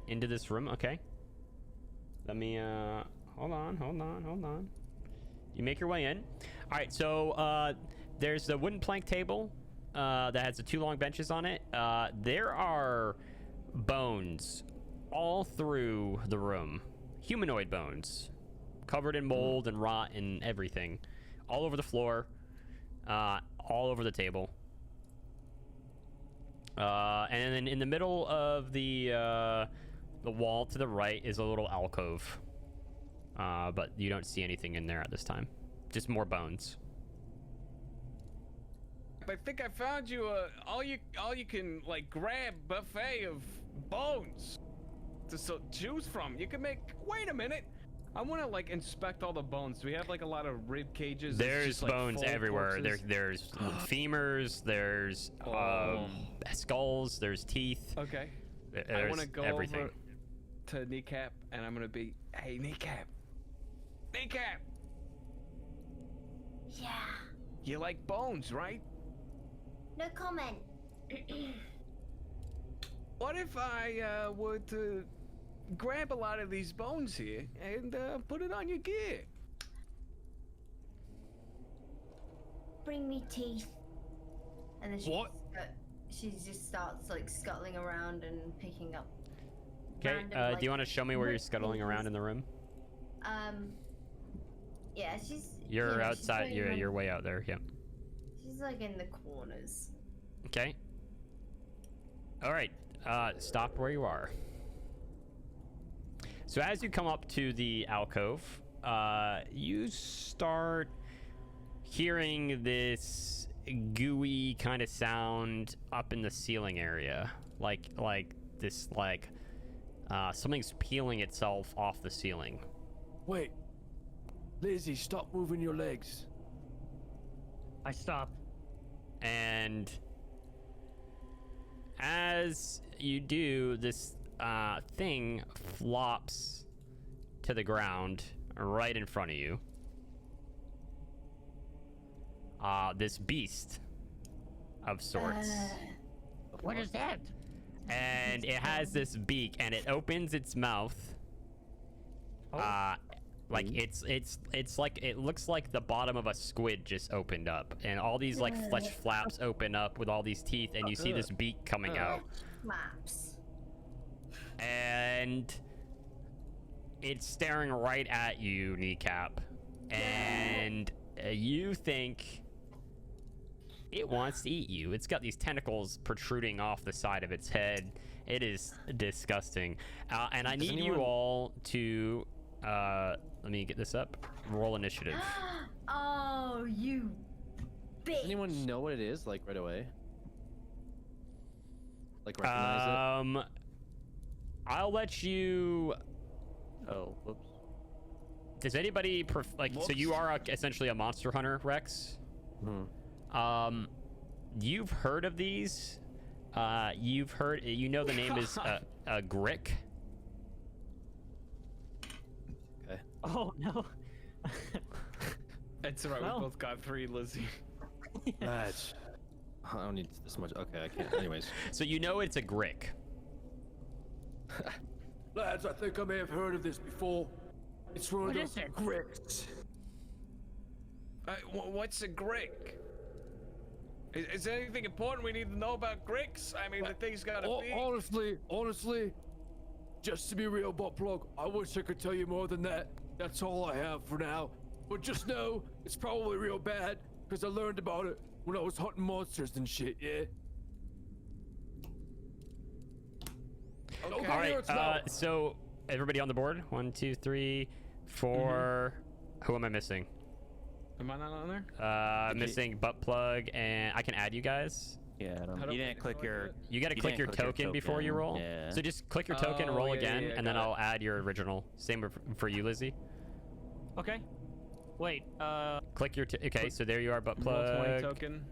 into this room, okay. Let me hold on. You make your way in. All right. So there's the wooden plank table that has the two long benches on it. There are bones all through the room. Humanoid bones, covered in mold and rot and everything, all over the floor, all over the table. And then in the middle of the wall to the right is a little alcove. But you don't see anything in there at this time. Just more bones. I think I found you a all you can like grab buffet of bones to choose from. You can make. Wait a minute. I want to like inspect all the bones. Do we have like a lot of rib cages? There's just, like, bones full everywhere. corpses? There's femurs. There's skulls. There's teeth. Okay. I There's want to go everything. over to Kneecap, and I'm gonna be, hey Kneecap, Kneecap, Yeah. you like bones, right? No comment. What if I were to grab a lot of these bones here and put it on your gear? Bring me teeth. And then What? She just starts like scuttling around and picking up. Okay. random, Do you want to show me where you're wood scuttling around pieces. in the room? Yeah, she's. You're you know, she's outside. going You're around- way out there. Yep. She's like in the corners. Okay. All right. Stop where you are. So as you come up to the alcove, you start hearing this gooey kind of sound up in the ceiling area, like this, something's peeling itself off the ceiling. Wait. Lizzie, stop moving your legs. I stop. And as you do, this thing flops to the ground right in front of you. This beast of sorts. What is that? And it has this beak, and it opens its mouth. Like it's like, it looks like the bottom of a squid just opened up, and all these like flesh flaps open up with all these teeth, and you see this beak coming out. Flaps. And it's staring right at you, Kneecap. And you think it wants to eat you. It's got these tentacles protruding off the side of its head. It is disgusting. And I need you all to, let me get this up. Roll initiative. Oh, you bitch. Does anyone know what it is, like, right away? Like, recognize I'll let you. Oh, whoops. Does anybody so you are essentially a monster hunter, Rex? Hmm. You've heard of these? You know the name is a Grick. Okay. Oh no. It's alright, Well. we both got 3, Lizzie. That's... I don't need this much. Okay, I can't. Anyways. So you know it's a Grick. Lads, I think I may have heard of this before. It's one What of is those it? gricks. What's a Grick? Is there anything important we need to know about Gricks? I mean, the thing's got a beak. Honestly, just to be real, Buttplug, I wish I could tell you more than that. That's all I have for now. But just know, it's probably real bad, because I learned about it when I was hunting monsters and shit, yeah? Okay, All here it's right. now. So everybody on the board? 1, 2, 3, 4. Who am I missing? Am I not on there? Missing Buttplug, and I can add you guys. Yeah, I I don't. don't You didn't think click so, your. You got to You click your didn't click your token before you token, roll. yeah. So just click your token, Oh, roll yeah, again, yeah, and then got I'll add your original. Same for you, Lizzie. Okay. Wait. Click your. Okay, so there you are, Roll 20 Buttplug. token.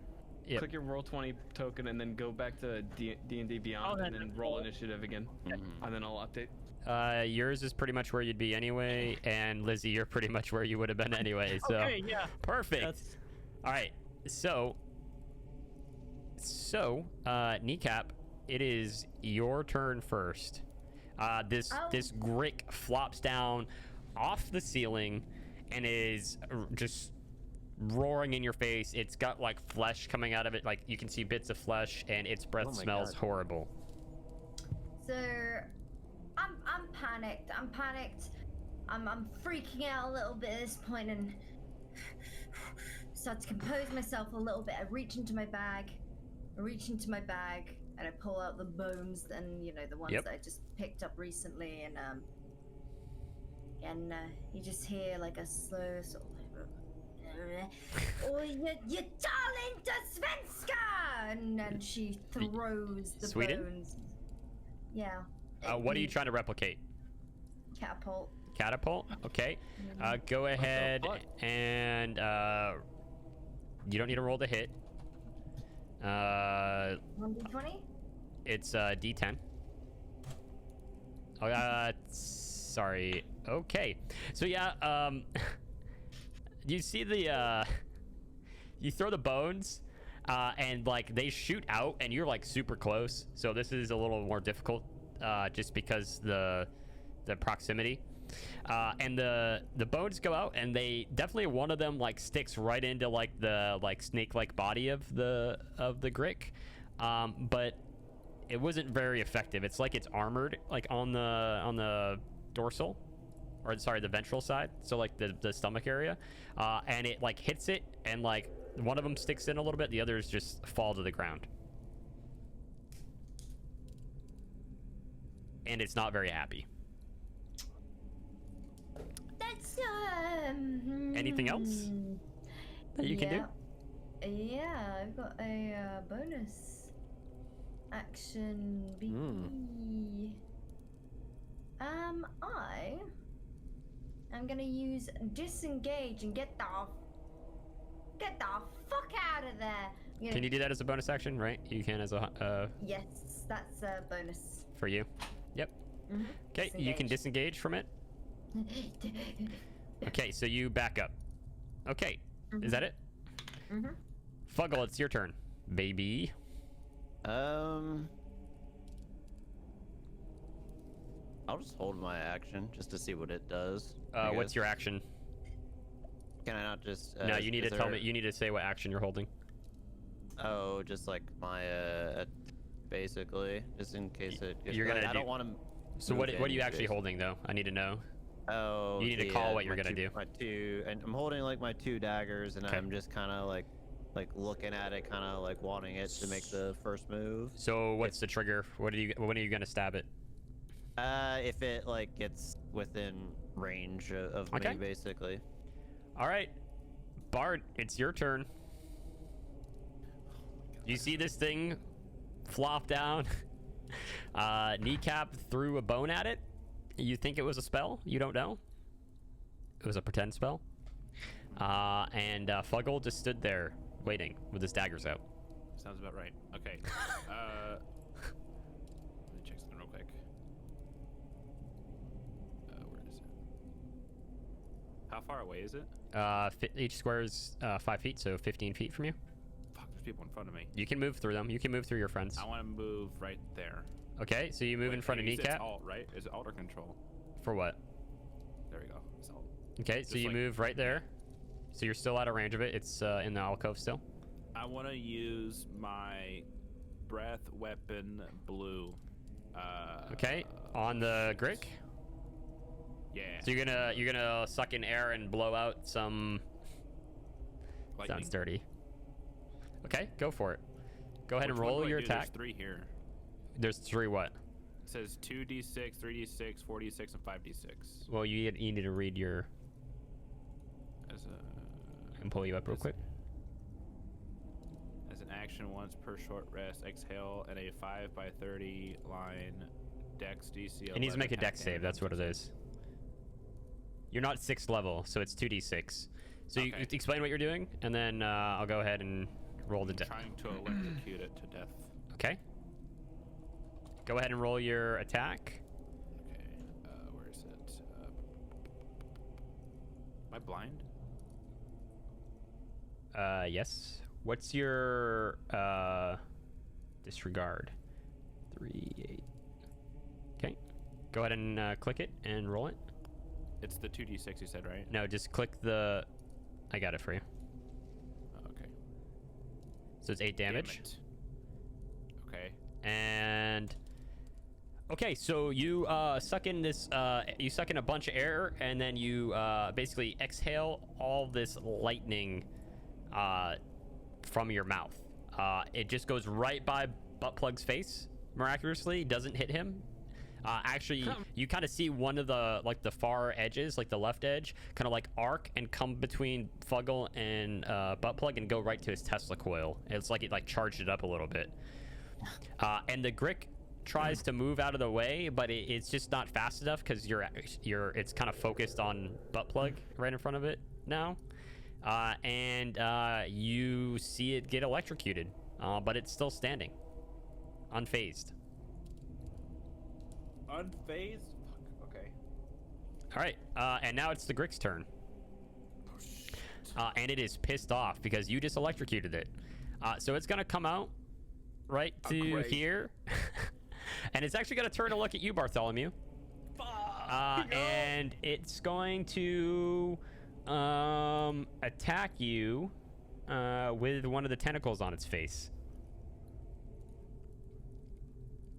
Yep. Click your roll 20 token and then go back to D&D Beyond Oh, and then roll initiative again. Mhm. And then I'll update. Yours is pretty much where you'd be anyway, and Lizzie, you're pretty much where you would have been anyway. So Okay. Yeah. perfect. That's. All right, so Kneecap, it is your turn first. This Grick flops down off the ceiling and is just roaring in your face. It's got like flesh coming out of it, like you can see bits of flesh, and its breath Oh my smells God. horrible. So, I'm I'm panicked. I'm freaking out a little bit at this point and start to compose myself a little bit. I reach into my bag, and I pull out the bones and, you know, the ones that I just picked up recently, and you just hear like a slow sort of oh, you darling Svenska! And she throws the Sweden? bones. Yeah. What are you trying to replicate? Catapult. Catapult? Okay. Go ahead and you don't need to roll the hit. 1d20? It's D10. Oh, sorry. Okay. So yeah, you see the you throw the bones, and like they shoot out, and you're like super close. So this is a little more difficult, just because the proximity. And the bones go out, and they definitely, one of them like sticks right into like the snake-like body of the Grick, but it wasn't very effective. It's like it's armored like on the dorsal, or sorry, the ventral side, so like the stomach area, and it like hits it, and like one of them sticks in a little bit, the others just fall to the ground, and it's not very happy. That's Anything else that you can do? Yeah, I've got a bonus action B. I'm gonna use disengage and get the fuck out of there. Can you do that as a bonus action? Right, you can as a Yes, that's a bonus. for you. Yep. Okay, you can disengage from it. Okay, so you back up. Okay, is that it? Fuggle, it's your turn, baby. I'll just hold my action just to see what it does. What's your action? Can I not just? No, you need to tell me. You need to say what action you're holding. Oh, just like my basically, just in case it. You're gonna. I don't want to. So what are you actually holding though? I need to know. Oh. You need to call what you're gonna do. My two, and I'm holding like my two daggers, and I'm just kind of like looking at it, kind of like wanting it to make the first move. So what's the trigger? When are you gonna stab it? If it like gets within range of me, basically. All right, Bart, it's your turn. You see this thing flop down. Kneecap threw a bone at it. You think it was a spell? You don't know. It was a pretend spell. And Fuggle just stood there waiting with his daggers out. Sounds about right. Okay. Let me check something real quick. Where is it? How far away is it? Each square is 5 feet, so 15 feet from you. Fuck, there's people in front of me. You can move through them. You can move through your friends. I want to move right there. Okay, so you move in front of Kneecap. It's alt, right? Is it alt or control? For what? There we go. It's alt. Okay, so you move right there. So you're still out of range of it. It's in the alcove still. I want to use my breath weapon blue. Okay, on the Grick. Yeah. So you're gonna suck in air and blow out some. Lightning. Sounds dirty. Okay, go for it. Go ahead and roll your attack. There's 3 here. There's 3 what? It says 2d6, 3d6, 4d6, and 5d6. Well, you need to read your. And pull you up real quick. As an action, once per short rest, exhale at a 5x30 line. Dex DC. It needs to make a dex save. That's what it is. You're not 6th level, so it's 2d6. So you explain what you're doing, and then I'll go ahead and roll the dex. Trying to electrocute it to death. Okay. Go ahead and roll your attack. Okay. Where is it? Am I blind? Yes. What's your disregard? 3, 8. Okay. Go ahead and click it and roll it. It's the 2d6 you said, right? No, just click the. I got it for you. Okay. So it's 8 damage. Okay. And Okay, so you suck in this. You suck in a bunch of air, and then you basically exhale all this lightning from your mouth. It just goes right by Buttplug's face. Miraculously, doesn't hit him. Actually, you kind of see one of the the far edges, like the left edge, kind of like arc and come between Fuggle and Buttplug and go right to his Tesla coil. It's like it charged it up a little bit. And the Grick tries to move out of the way, but it's just not fast enough because it's kind of focused on Buttplug right in front of it now. And you see it get electrocuted, but it's still standing, unfazed. Unfazed? Fuck, okay. All right, and now it's the Grick's turn. And it is pissed off because you just electrocuted it. So it's gonna come out right to here. And it's actually gonna turn to look at you, Bartholomew. And it's going to attack you with one of the tentacles on its face.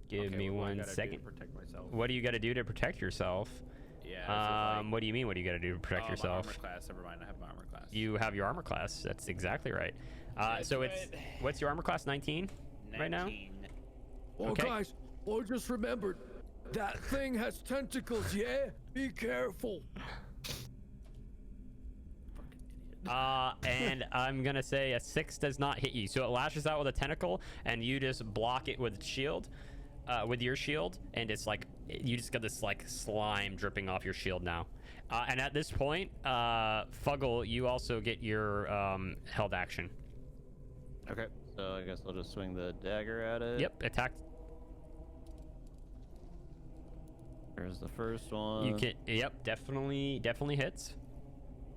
Give me one second. Protect myself. What do you got to do to protect yourself? Yeah. What do you mean? What do you got to do to protect yourself? My armor class. Never mind. I have my armor class. You have your armor class. That's exactly right. So it's what's your armor class? 19 right now. Oh, Okay. guys, I just remembered that thing has tentacles. Yeah, be careful. And I'm gonna say a 6 does not hit you. So it lashes out with a tentacle, and you just block it with its shield. With your shield, and it's like you just got this slime dripping off your shield now. And at this point, Fuggle, you also get your held action. Okay, so I guess I'll just swing the dagger at it. Yep, attack. There's the first one. You can. Yep, definitely hits.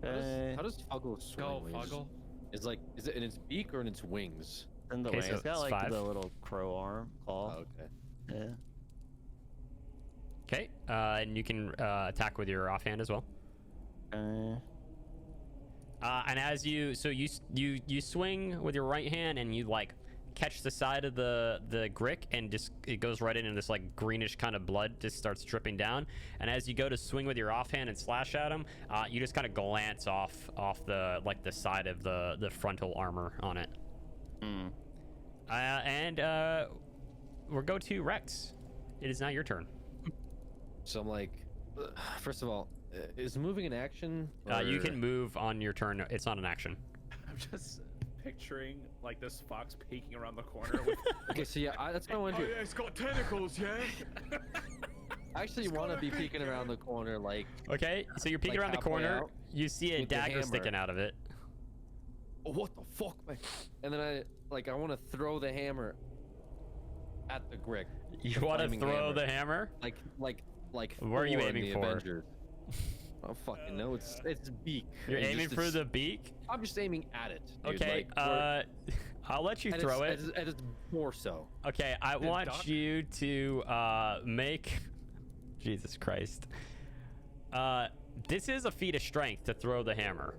Okay. How does Fuggle swing? Go, Is- Fuggle. Is is it in its beak or in its wings? In the Okay, wing. so It's got it's like 5. the little crow arm claw. Oh, okay. Yeah. Okay, and you can attack with your offhand as well. Okay. And as you swing with your right hand, and you catch the side of the Grick, and just it goes right in, and this greenish kind of blood just starts dripping down. And as you go to swing with your offhand and slash at him, you just kind of glance off the the side of the frontal armor on it. And we'll go to Rex. It is now your turn. So I'm like, first of all, is moving an action? You or- can move on your turn. It's not an action. I'm just picturing this fox peeking around the corner. With, Okay, so yeah, that's what I want to do. Oh yeah, it's got tentacles, yeah. I actually want to be peeking around the corner, Okay, so you're peeking Like around the halfway corner. out You see a with the dagger hammer. sticking out of it. oh, what the fuck, man? And then I want to throw the hammer at the Grick. You The want to flaming throw hammer. the hammer? Like Where are you Thor in aiming the for? Avengers. I don't fucking know. It's beak. You're And aiming just for its- the beak? I'm just aiming at it. Dude, Okay, where- I'll let you at throw it. At its torso. Okay, I want duck? you to make... Jesus Christ. This is a feat of strength to throw the hammer.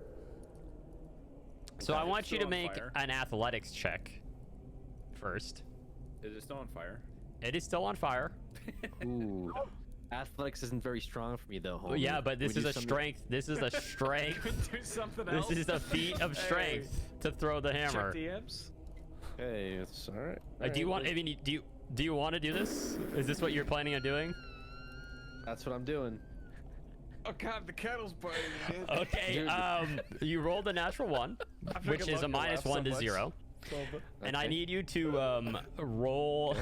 So Okay, I want it's you to still on make fire. an athletics check first. is it still on fire? It is still on fire. Ooh. Athletics isn't very strong for me though. Oh, homie. yeah, but this We is do a something- strength. This is a strength. Do something This else. is a feat of strength to throw the hammer. Check DMs. Hey, it's all right. Do you want? I mean, do you want to do this? Is this what you're planning on doing? That's what I'm doing. Oh god, the kettle's burning. Dude. Okay. You rolled a natural 1, which is a minus 1 to 0, and I Okay. need you to roll.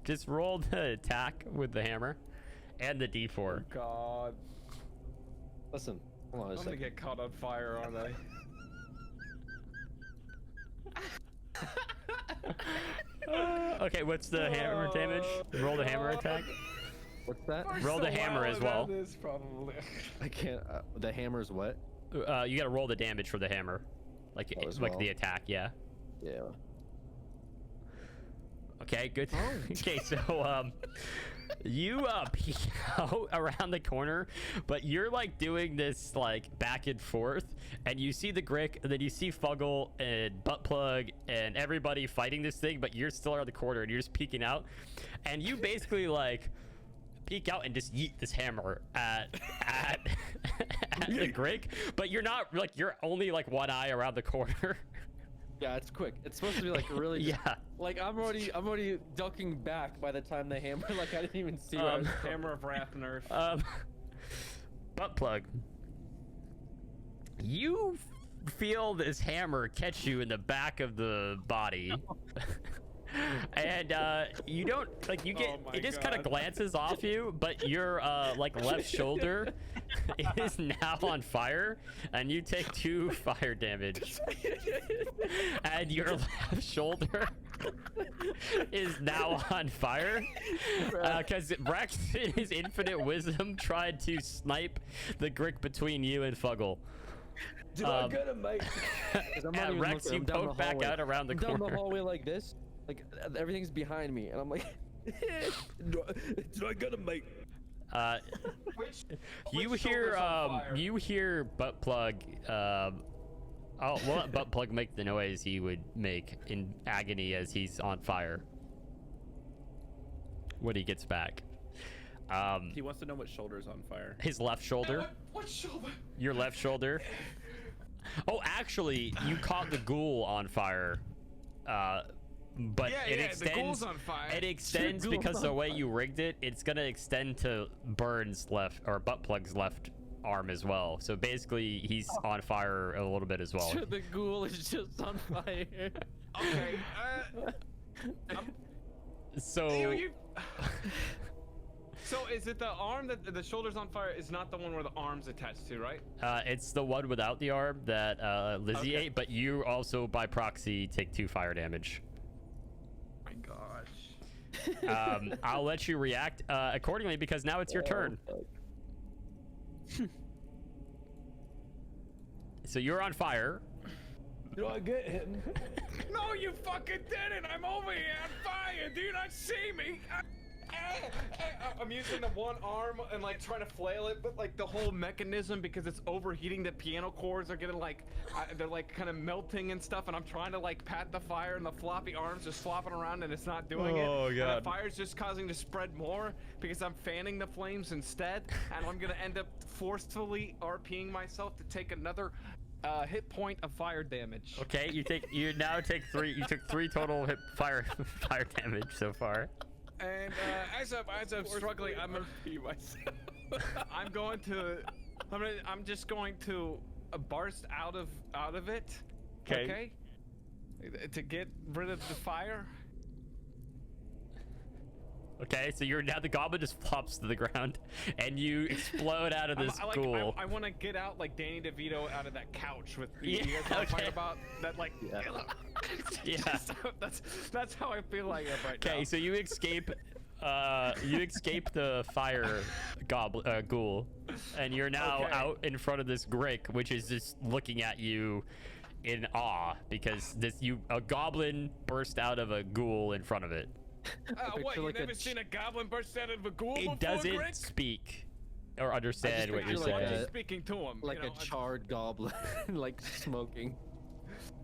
Just roll the attack with the hammer, and the D4. God, Listen, hold on a I'm gonna second. get caught on fire, aren't I? Okay, what's the hammer damage? Roll the hammer attack. What's that? Roll the hammer as well. That is probably. I can't. The hammer's what? You gotta roll the damage for the hammer, like as like well. the attack. Yeah. Yeah. Okay, good. Okay, so You peek out around the corner, but you're like doing this like back and forth, and you see the Grick, and then you see Fuggle and Buttplug and everybody fighting this thing, but you're still around the corner and you're just peeking out, and you basically like peek out and just yeet this hammer at the Grick, but you're not like, you're only like one eye around the corner. Yeah, it's quick. It's supposed to be like really. Yeah. Like I'm already ducking back by the time they hammer. Like I didn't even see what I was Hammer of Wrath nerf. Buttplug, you feel this hammer catch you in the back of the body. And you don't like, you get it just kind of glances off you, but your like left shoulder is now on fire, and you take 2 fire damage. And your left shoulder is now on fire because Rex, in his infinite wisdom, tried to snipe the Grick between you and Fuggle. Did I get him, mate? And Rex, you poke back out around the corner. Down the hallway like this. Like everything's behind me, and I'm like, Did I get him, mate? You hear Buttplug. We'll let Buttplug make the noise he would make in agony as he's on fire when he gets back. He wants to know what shoulder's on fire. His left shoulder. What shoulder? Your left shoulder. Oh, actually, you caught the ghoul on fire. But it extends. The ghoul's on fire. It extends because the way you rigged it, it's gonna extend to Burns' left, or Buttplug's left arm as well. So basically, he's on fire a little bit as well. the ghoul is just on fire. Okay. So. So is it the arm that the shoulder's on fire is not the one where the arm's attached to, right? It's the one without the arm that Lizzie ate, but you also by proxy take 2 fire damage. My gosh. I'll let you react accordingly because now it's your turn. So you're on fire. Did I get him? No, you fucking didn't! I'm over here on fire! Do you not see me? I'm using the one arm and like trying to flail it, but like the whole mechanism, because it's overheating, the piano cords are getting like, they're like kind of melting and stuff, and I'm trying to like pat the fire, and the floppy arms are flopping around and it's not doing it. Oh, God. And the fire's just causing to spread more because I'm fanning the flames instead, and I'm gonna end up forcefully RPing myself to take another hit point of fire damage. Okay, you now take 3. You took 3 total fire damage so far. And as I'm struggling, I'm just going to burst out of it. Okay. To get rid of the fire. Okay, so you're now, the goblin just flops to the ground, and you explode out of this ghoul. I want to get out like Danny DeVito out of that couch with Yeah, you guys okay. talking about that, like. Yeah. That's how I feel like right now. Okay, so you escape. You escape the fire ghoul, and you're now out in front of this Grick, which is just looking at you in awe because a goblin burst out of a ghoul in front of it. What, you've never seen a goblin burst out of a ghoul before, It doesn't Grick? speak or understand what you're picture saying. like Just speaking to him. Like you know, a charred goblin, like smoking.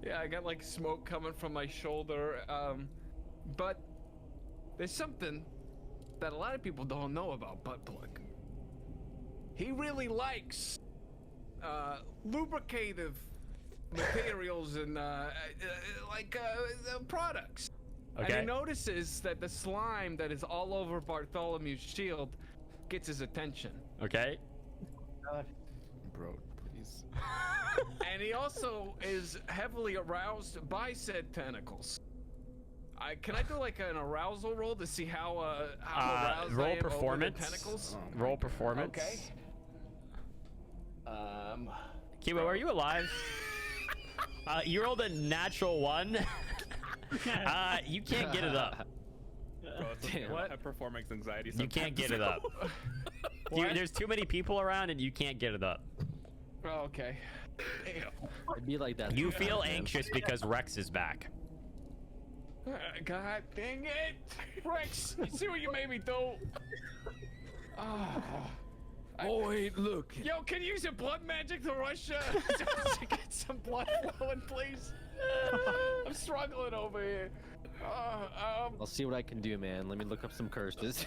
Yeah, I got like smoke coming from my shoulder. But there's something that a lot of people don't know about Buttplug. He really likes lubricative materials and products. Okay. And he notices that the slime that is all over Bartholomew's shield gets his attention. Okay. Bro, please. And he also is heavily aroused by said tentacles. Can I do like an arousal roll to see how aroused I roll am performance. over the tentacles? Roll performance. Okay. Kiwo, are you alive? You rolled a natural 1. You can't get it up. Bro, I have performance anxiety. You can't get it up. There's too many people around, and you can't get it up. Oh, okay. It'd be like that. You feel anxious because Rex is back. God dang it! Rex, you see what you made me do? Oh, ain't looking. Yo, can you use your blood magic to Russia to get some blood flowing, please? I'm struggling over here. I'll see what I can do, man. Let me look up some curses.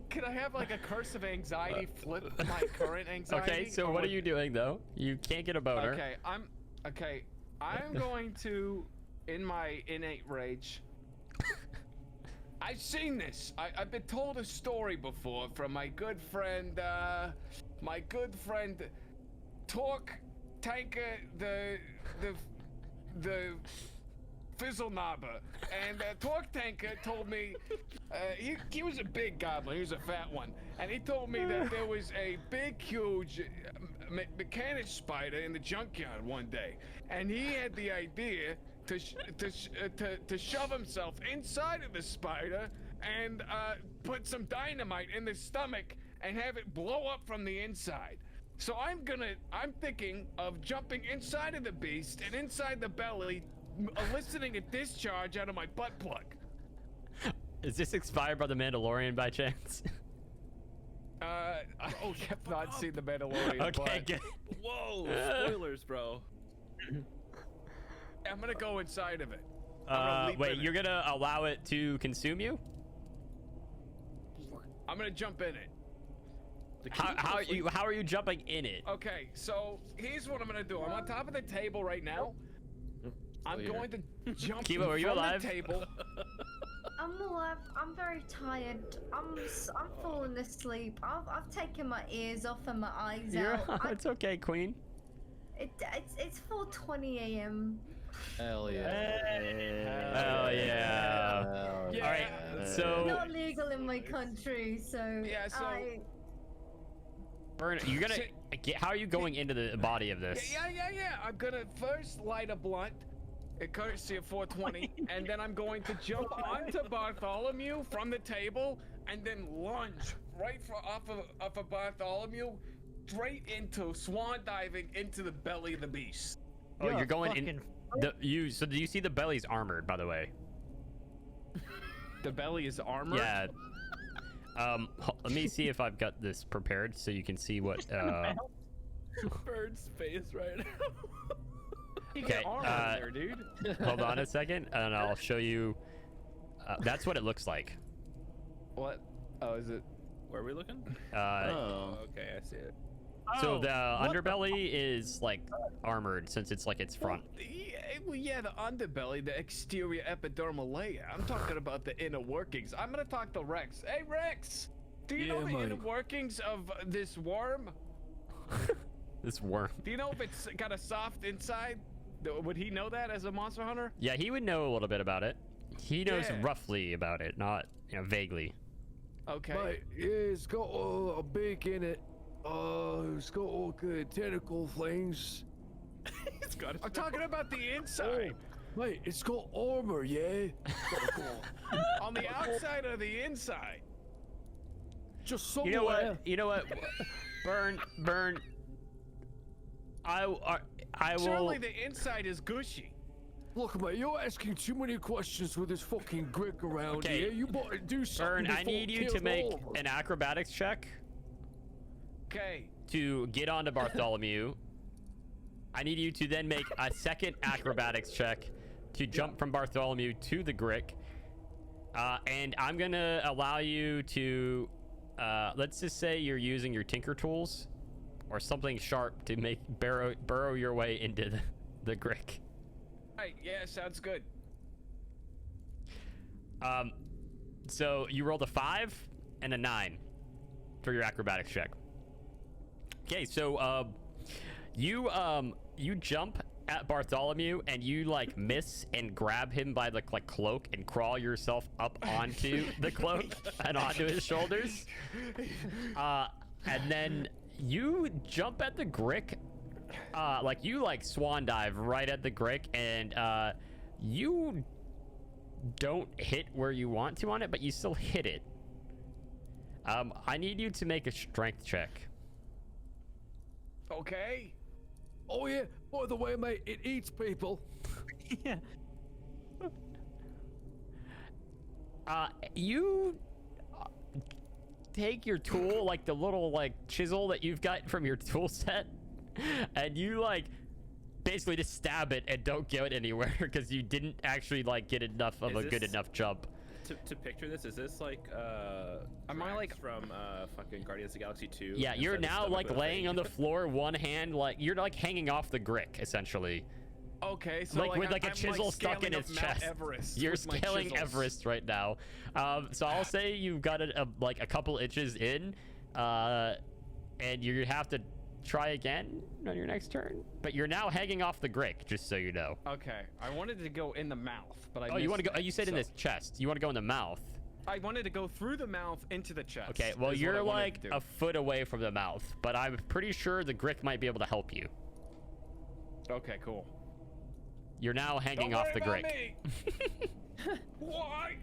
Can I have like a curse of anxiety flip my current anxiety? Okay, so what are you doing though? You can't get a boner. Okay, I'm going to, in my innate rage. I've seen this. I've been told a story before from my good friend Torque Tanker, the Fizzlenobber. And Torque Tanker told me, he was a big goblin, he was a fat one. And he told me that there was a big, huge mechanic spider in the junkyard one day. And he had the idea to shove himself inside of the spider and put some dynamite in the stomach and have it blow up from the inside. So I'm thinking of jumping inside of the beast and inside the belly, eliciting a discharge out of my butt plug. Is this inspired by the Mandalorian by chance? I have not seen the Mandalorian. Okay, good. Whoa, spoilers, bro. I'm gonna go inside of it. Wait, you're gonna allow it to consume you? I'm gonna jump in it. How are you jumping in it? Okay, so here's what I'm gonna do. I'm on top of the table right now. I'm going to jump Kibo, are you from alive? the table. I'm alive. I'm very tired. I'm falling asleep. I've taken my ears off and my eyes out. It's okay, Queen. It's 4:20 a.m. Hell yeah. Hell yeah. Yeah. All right, so Not legal in my country, so Yeah, so- Burn, you're gonna how are you going into the body of this? Yeah. I'm gonna first light a blunt, a courtesy of 420, and then I'm going to jump onto Bartholomew from the table, and then lunge right off of Bartholomew, straight into swan diving into the belly of the beast. Oh, you're going in. So do you see the belly's armored, by the way? The belly is armored? Yeah. Let me see if I've got this prepared so you can see what. Bird's face right now. You Okay, get armor in there, dude. Hold on a second, and I'll show you. That's what it looks like. What? Oh, is it? Where are we looking? Oh, okay, I see it. So the underbelly is like armored since it's like its front. Yeah, the underbelly, the exterior epidermal layer. I'm talking about the inner workings. I'm gonna talk to Rex. Hey, Rex! Do you know the inner workings of this worm? This worm. Do you know if it's got a soft inside? Would he know that as a monster hunter? Yeah, he would know a little bit about it. He knows Yeah. roughly about it, not vaguely. Okay. Mate, yeah, it's got a beak in it. It's got all good tentacle things. It's got I'm talking about the inside. Mate, it's got armor, yeah? On the outside or the inside? Just somewhere. You know what? Burn. I will. Surely the inside is gushy. Look, mate, you're asking too many questions with this fucking Grick around Okay. here. You better do something. Burn, I need you to make an acrobatics check Okay. to get onto Bartholomew. I need you to then make a second acrobatics check to jump from Bartholomew to the Grick. And I'm gonna allow you to, let's just say you're using your tinker tools or something sharp to make burrow your way into the Grick. Right, yeah, sounds good. So you rolled a 5 and a 9 for your acrobatics check. Okay, so you jump at Bartholomew and you like miss and grab him by the cloak and crawl yourself up onto the cloak and onto his shoulders. And then you jump at the Grick, you swan dive right at the Grick, and you don't hit where you want to on it, but you still hit it. I need you to make a strength check. Okay. Oh, yeah. By the way, mate, it eats people. Yeah. You take your tool, like the little like chisel that you've got from your tool set, and you like basically just stab it and don't get anywhere because you didn't actually like get enough of a good enough jump. To picture this, is this like am I like from fucking Guardians of the Galaxy 2? Yeah, you're inside the now stomach like of a laying thing? on the floor, one hand like you're like hanging off the grick essentially. Okay, so Like with like a I'm, chisel stuck in scaling his up Mount chest. Everest You're with my scaling chisels. Everest right now. So I'll say you've got it like a couple inches in, and you have to try again on your next turn. But you're now hanging off the grick, just so you know. Okay, I wanted to go in the mouth, but I Oh, you want to missed go? it, You said in so- the chest. You want to go in the mouth. I wanted to go through the mouth into the chest. Okay, well is what I you're wanted like to do. a foot away from the mouth, but I'm pretty sure the grick might be able to help you. Okay, cool. You're now hanging Don't off the worry grick. about me. Why?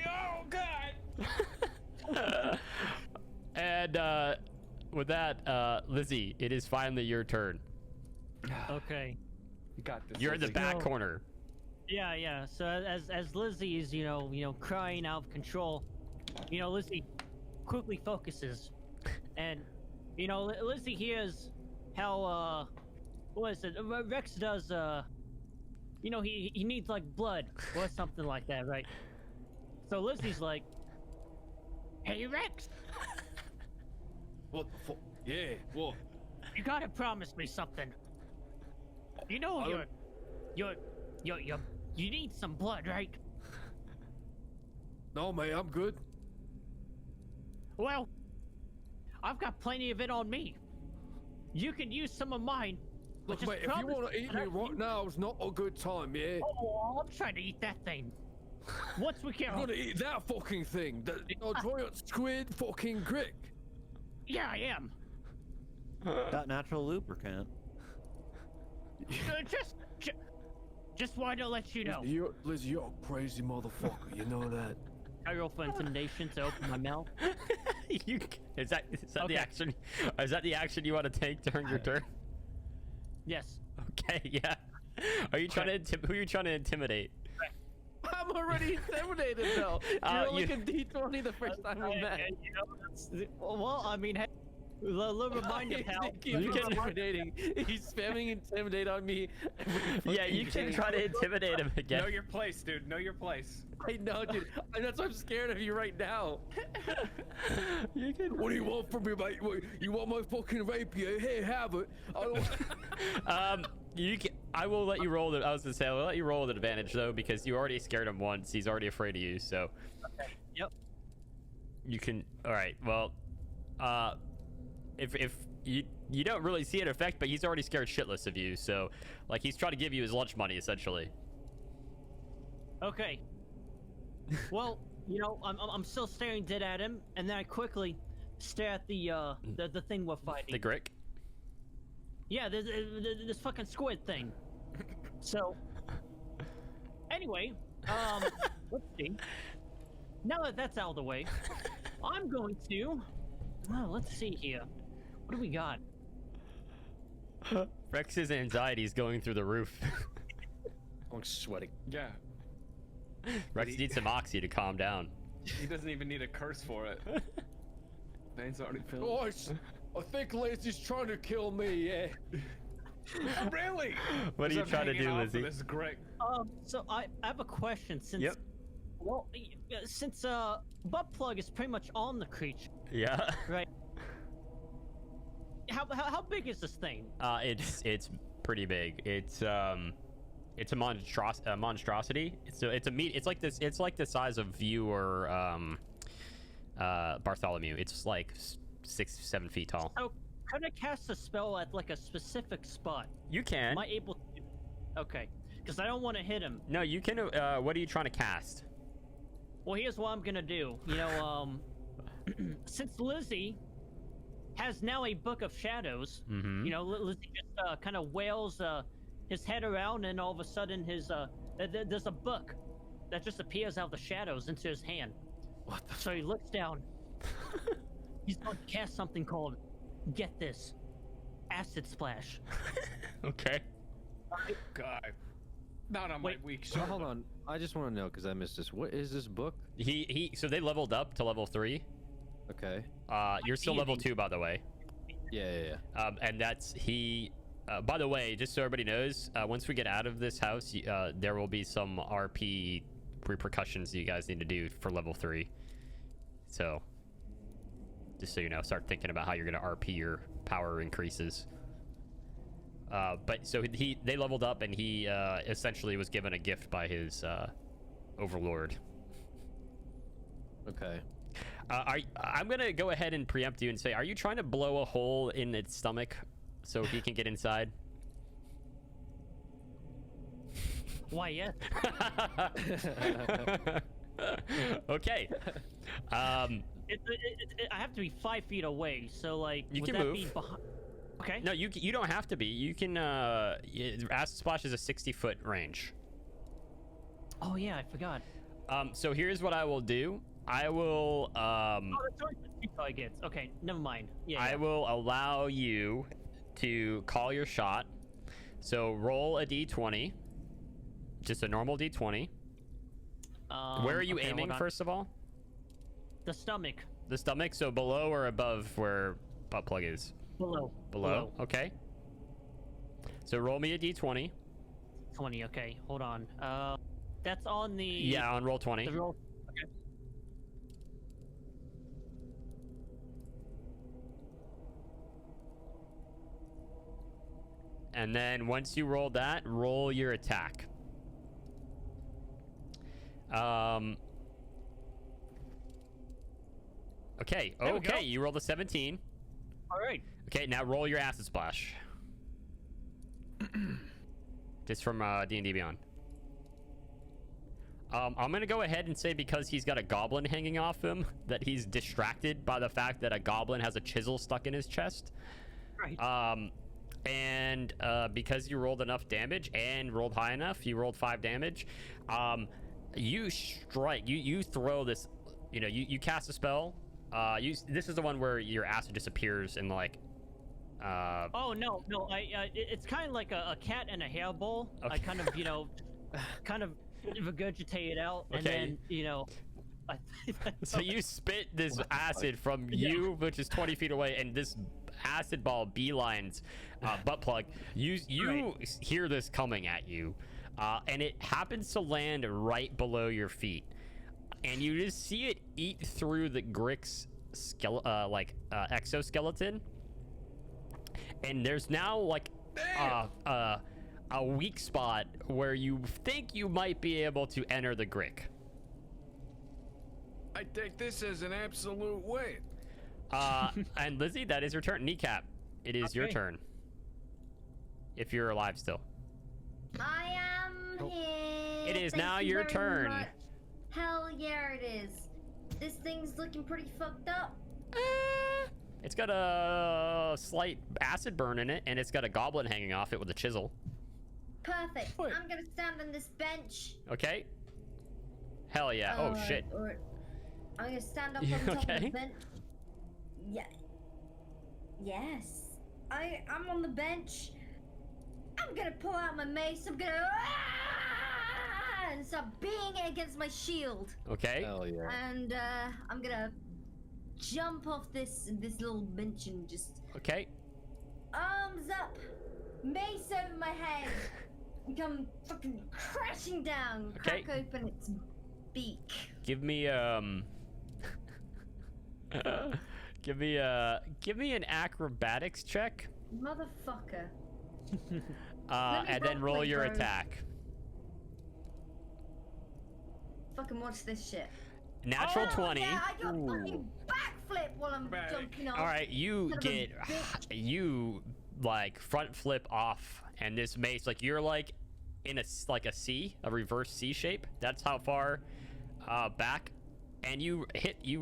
Oh God. And with that, Lizzie, it is finally your turn. Okay. You got this. You're in the Lizzie. back No. corner. Yeah. So as Lizzie is, crying out of control, Lizzie quickly focuses, and Lizzie hears how what is it? Rex does he needs like blood or something like that, right? So Lizzie's like, "Hey Rex, What the fuck? Yeah, what? you gotta promise me something. You know I you need some blood, right? No, mate, I'm good. Well, I've got plenty of it on me. You can use some of mine. but Look, just mate, if you promise want to eat that me I- right now, it's not a good time, yeah? Oh, I'm trying to eat that thing. Once we get I'm gonna eat that fucking thing. That giant squid fucking grick. Yeah, I am. Got natural lubricant. Just wanted to let you know. Lizzie, you're a crazy motherfucker. You know that. I roll for intimidation to open my mouth. Is that Okay. the action? Is that the action you want to take during your turn? Yes. Okay, yeah. Are you trying to who are you trying to intimidate? I'm already intimidated though. You're like you- a D20 the first time we met. Well, I mean, hey, a little reminder, pal. You can intimidating. He's spamming intimidate on me. every Yeah, you fucking can day. try to intimidate him again. Know your place, dude. Know your place. I know, dude. And that's why I'm scared of you right now. You can. What do you want from me, mate? What, you want my fucking rapier? Here, have it. I don't... You can. I will let you roll. I was gonna say I'll let you roll with advantage though because you already scared him once. He's already afraid of you. So. Okay. Yep. You can. All right. Well, if you don't really see an effect, but he's already scared shitless of you. So, like, he's trying to give you his lunch money essentially. Okay. Well, I'm still staring dead at him, and then I quickly stare at the thing we're fighting. The Grick. Yeah, this fucking squid thing. So, anyway, let's see. Now that that's out of the way, I'm going to. Let's see here. What do we got? Rex's anxiety is going through the roof. I'm sweating. Yeah. Rex needs some oxy to calm down. He doesn't even need a curse for it. Veins already filled. Boys, I think Lizzie's trying to kill me, yeah. Oh, really? What are you trying to do, Lizzie? This is great. So I have a question since. Yep. Well, since Buttplug is pretty much on the creature, Yeah. right? How big is this thing? It's pretty big. It's a monstrosity. It's like this. It's like the size of you or Bartholomew. It's like 6-7 feet tall. So, can I cast a spell at like a specific spot? You can. Am I able to? Okay, because I don't want to hit him. No, you can. What are you trying to cast? Well, here's what I'm gonna do. Since Lizzie has now a book of shadows, Mm-hmm. Lizzie just kind of wails his head around, and all of a sudden there's a book that just appears out of the shadows into his hand. What the? So he looks down. He's going to cast something called, get this, Acid Splash. Okay. God. Not on my weak So shoulder. hold on. I just want to know because I missed this. What is this book? So they leveled up to level 3. Okay. You're still level 2, by the way. Yeah. And that's by the way, just so everybody knows, once we get out of this house, there will be some RP repercussions you guys need to do for level 3. So, just so you know, start thinking about how you're going to RP your power increases. But so they leveled up, and he essentially was given a gift by his overlord. Okay. I'm gonna go ahead and preempt you and say, are you trying to blow a hole in its stomach so he can get inside? Why, yes. Okay. I have to be 5 feet away, so like, You would can that move. be behind? Okay. No, you don't have to be. You can. Acid Splash is a 60-foot range. Oh yeah, I forgot. So here's what I will do. I will. Oh, that's only 2 targets. Okay, never mind. Yeah. I will allow you to call your shot. So roll a d20. Just a normal d20. Where are you okay, aiming, hold on. first of all? The stomach. The stomach, so below or above where Buttplug is? Below. Below? Okay. So roll me a d20. 20. Okay, hold on. That's on the. Yeah, on roll 20. The roll. Okay. And then once you roll that, roll your attack. Okay. There we go. Okay, you rolled a 17. All right. Okay, now roll your Acid Splash. Just from D&D Beyond. I'm gonna go ahead and say, because he's got a goblin hanging off him, that he's distracted by the fact that a goblin has a chisel stuck in his chest. Right. And because you rolled enough damage and rolled high enough, you rolled 5 damage. You strike. You throw this. You know, you cast a spell. This is the one where your acid disappears and like. Oh no. It's kind of like a cat and a hairball. Okay. I kind of, kind of regurgitate it out, and Okay. then, So you spit this acid from you, which is 20 feet away, and this acid ball beelines Buttplug. You Right. hear this coming at you, and it happens to land right below your feet, and you just see it eat through the Grick's exoskeleton, and there's now like a weak spot where you think you might be able to enter the Grick. I take this as an absolute win. And Lizzie, that is your turn. Kneecap, it is your Okay. turn. If you're alive still. I am here. It is Thank now you your very turn. much. Hell yeah, it is. This thing's looking pretty fucked up. It's got a slight acid burn in it, and it's got a goblin hanging off it with a chisel. Perfect. Wait. I'm gonna stand on this bench. Okay. Hell yeah. Oh shit. Or I'm gonna stand up You on top of okay? the bench. Yeah. Yes. I'm on the bench. I'm gonna pull out my mace. I'm gonna and start beating it against my shield. Okay. Hell yeah. And I'm gonna jump off this little bench and just Okay. arms up, mace over my head, and come fucking crashing down. Okay. Crack open its beak. Give me give me an acrobatics check. Motherfucker. And then roll roleplay, your bro. attack. Fucking watch this shit. Natural Oh, 20. Yeah, I got fucking backflip while I'm Acrobatic. jumping off. All right, you Son of a get bitch. you like front flip off, and this mace, like you're like in a C, a reverse C shape. That's how far back, and you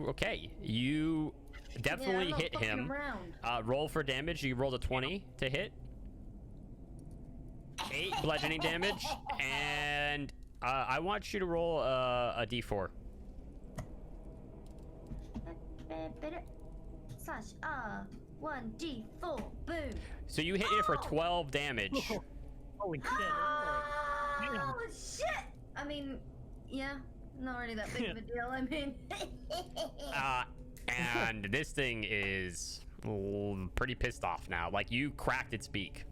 okay. You definitely yeah, I'm not hit fucking him. Around. Roll for damage. You rolled a 20 to hit. 8 bludgeoning damage, and I want you to roll a d4. Slash 1d4 boom. So you hit it for 12 damage. Holy shit. Oh shit! I mean, yeah, not really that big of a deal. I mean, And this thing is pretty pissed off now. Like, you cracked its beak.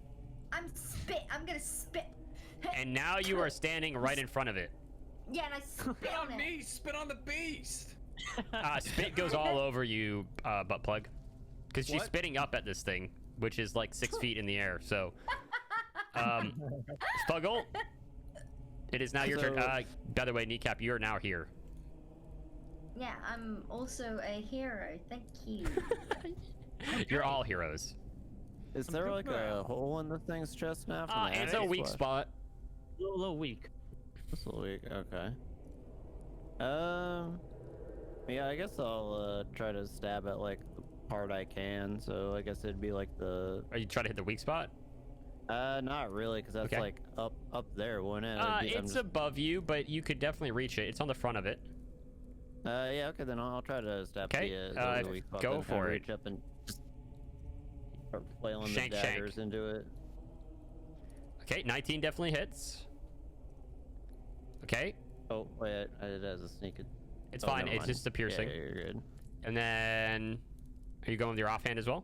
I'm gonna spit. And now you are standing right in front of it. Yeah, and I spit Spit on on it. me! Spit on the beast! Spit goes all over you, Buttplug. Because she's What? spitting up at this thing, which is like 6 feet in the air. So, Fuggle, it is now your turn. By the way, Kneecap, you are now here. Yeah, I'm also a hero. Thank you. You're all heroes. Is there like a hole in the thing's chest now? From the It's a acid weak splash? spot. A little weak. It's a weak. Okay. Yeah, I guess I'll try to stab at like the part I can. So I guess it'd be like the. Are you trying to hit the weak spot? Not really, because that's Okay. like up there, wouldn't it? It's above you, but you could definitely reach it. It's on the front of it. Yeah. Okay, then I'll try to stab Okay, the weak spot. go then, kinda for it. reach up and just start flailing Shank, the shank. daggers into it. Okay, 19 definitely hits. Okay, Oh wait, it has a sneak. it's Oh, fine. never It's mind. just a piercing. Yeah, you're good. And then, are you going with your offhand as well?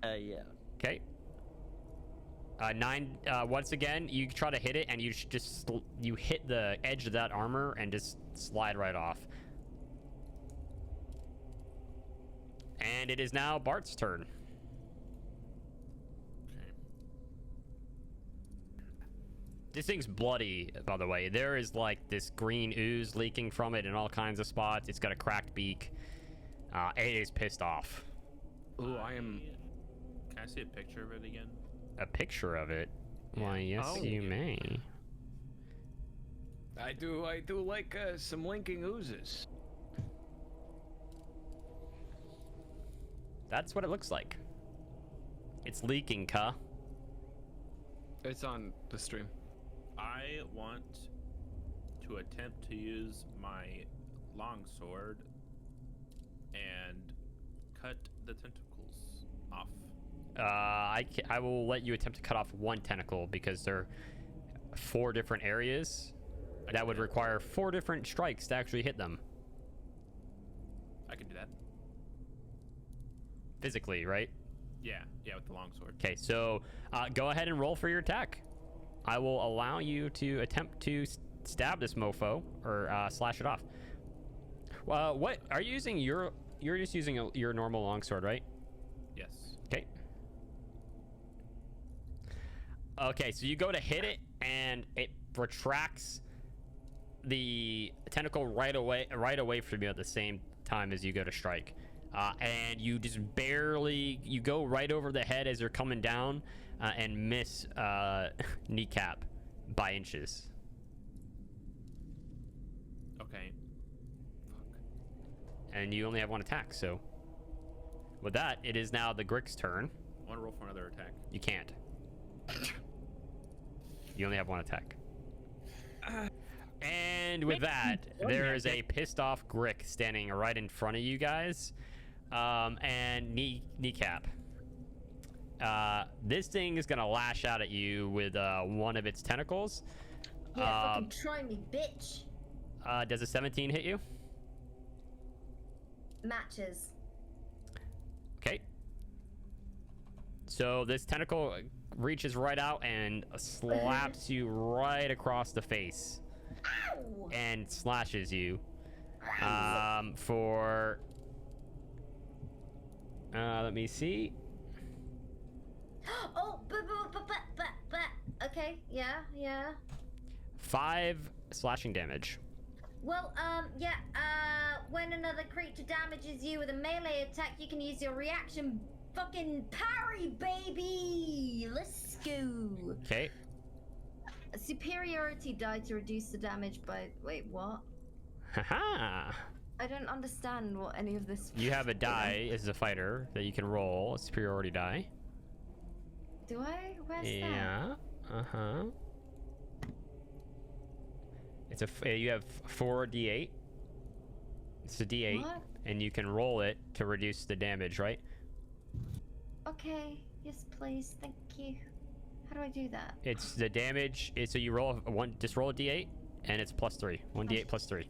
Yeah. Okay. 9. Once again, you try to hit it, and you just you hit the edge of that armor and just slide right off. And it is now Bart's turn. This thing's bloody, by the way. There is like this green ooze leaking from it in all kinds of spots. It's got a cracked beak. It is pissed off. Ooh, I am. Can I see a picture of it again? A picture of it? Why, yes, Oh. you may. I do like some linking oozes. That's what it looks like. It's leaking, cuh. It's on the stream. I want to attempt to use my longsword and cut the tentacles off. I will let you attempt to cut off one tentacle because there are 4 different areas that would require 4 different strikes to actually hit them. I can do that. Physically, right? Yeah, with the longsword. Okay, so go ahead and roll for your attack. I will allow you to attempt to stab this mofo or slash it off. What are you using? You're just using your normal longsword, right? Yes. Okay. Okay, so you go to hit it, and it retracts the tentacle right away from you at the same time as you go to strike. And you just barely, you go right over the head as you're coming down and miss Kneecap by inches. Okay. And you only have 1 attack, so with that, it is now the Grick's turn. I want to roll for another attack. You can't. You only have 1 attack. And with that, there is a pissed off Grick standing right in front of you guys. And Kneecap. This thing is gonna lash out at you with one of its tentacles. Yeah, fucking try me, bitch. Does a 17 hit you? Matches. Okay. So this tentacle reaches right out and slaps you right across the face. Ow! And slashes you. For let me see. Oh, okay, yeah. 5 slashing damage. Well, when another creature damages you with a melee attack, you can use your reaction fucking parry, baby! Let's go! Okay. A superiority die to reduce the damage by... Wait, what? Haha. I don't understand what any of this... You have a die as a fighter that you can roll, a superiority die. Do I? Where's that? Yeah. It's you have 4d8. It's a d8, What? and you can roll it to reduce the damage, right? Okay, yes please, thank you. How do I do that? It's the damage. So you roll just roll a d8, and it's +3. 1d8 +3.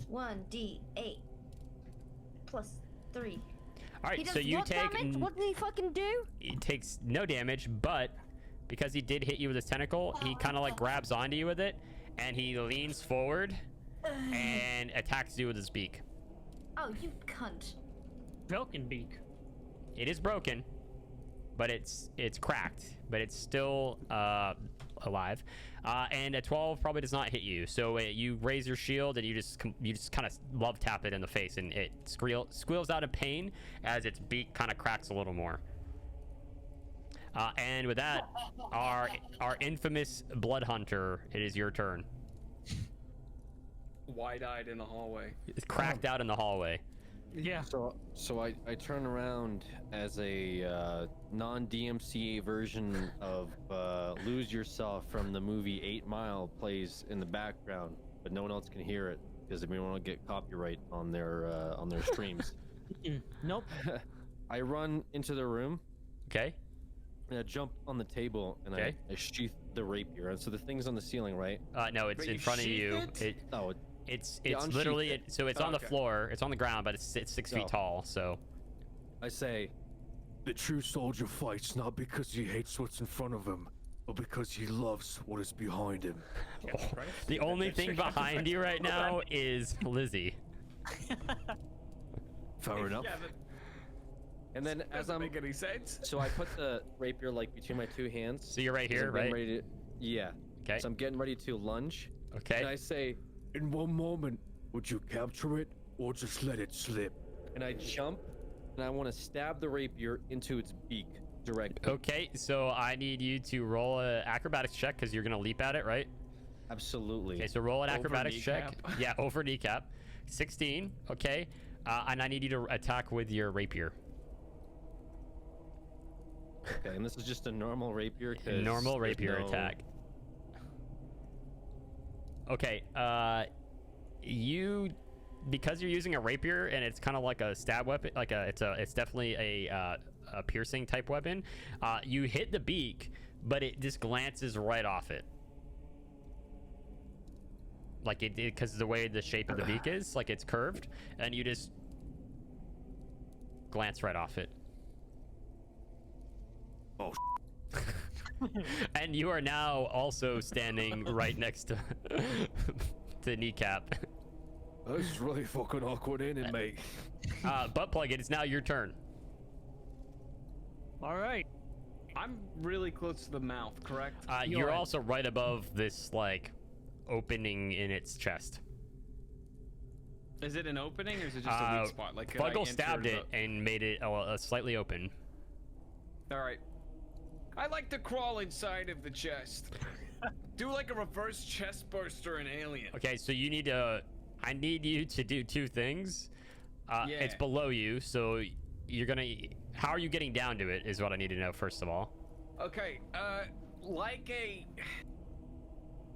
1d8 +3. All right, He does so you what take. damage? What did he fucking do? It takes no damage, but because he did hit you with his tentacle, he kind of like grabs onto you with it, and he leans forward and attacks you with his beak. Oh, you cunt. Broken beak. It is broken, but it's cracked, but it's still alive. And a 12 probably does not hit you. So you raise your shield and you just kind of love tap it in the face, and it squeals out of pain as its beak kind of cracks a little more. And with that, our infamous blood hunter, it is your turn. Wide-eyed in the hallway. It's cracked out in the hallway. Yeah. So I turn around as a non-DMCA version of Lose Yourself from the movie 8 Mile plays in the background, but no one else can hear it because we want to get copyright on their streams. Nope. I run into the room. Okay. And I jump on the table and Okay. I sheath the rapier. And so the thing's on the ceiling, right? No, it's But in you front of you. sheath it? It's Yeah, unsheath literally it. so it's on the Okay. floor. It's on the ground, but it's 6 feet Oh. tall. So I say, The true soldier fights not because he hates what's in front of him, but because he loves what is behind him. the only thing behind you right now is Lizzie. Fair enough. Yeah, that and then as doesn't I'm make any sense. so I put the rapier like between my two hands. So you're right as here, I'm getting right? ready to, yeah. Okay. So I'm getting ready to lunge. And Okay. I say, In one moment, would you capture it or just let it slip? and I jump, and I want to stab the rapier into its beak directly. Okay. So I need you to roll a acrobatics check because you're gonna leap at it, right? Absolutely. Okay. So roll an Over acrobatics check. kneecap. Yeah, over kneecap. 16. Okay. And I need you to attack with your rapier. Okay, and this is just a normal rapier. 'Cause Normal there's rapier no- attack. Okay, because you're using a rapier and it's kind of like a stab weapon, it's definitely a piercing type weapon. You hit the beak, but it just glances right off it. Like it because the way the shape of the beak is, like it's curved, and you just glance right off it. Oh, And you are now also standing right next to Kneecap. this is really fucking awkward, ain't it, mate? Buttplug, it is now your turn. All right. I'm really close to the mouth, correct? You're right. also right above this like opening in its chest. Is it an opening or is it just a weak spot? Like could I Fuggle enter stabbed the- it and made it slightly open. All right. I like to crawl inside of the chest. Do like a reverse chest burster in Alien. Okay, so I need you to do two things. It's Yeah. below you, so you're gonna. How are you getting down to it? Is what I need to know first of all. Okay, like a.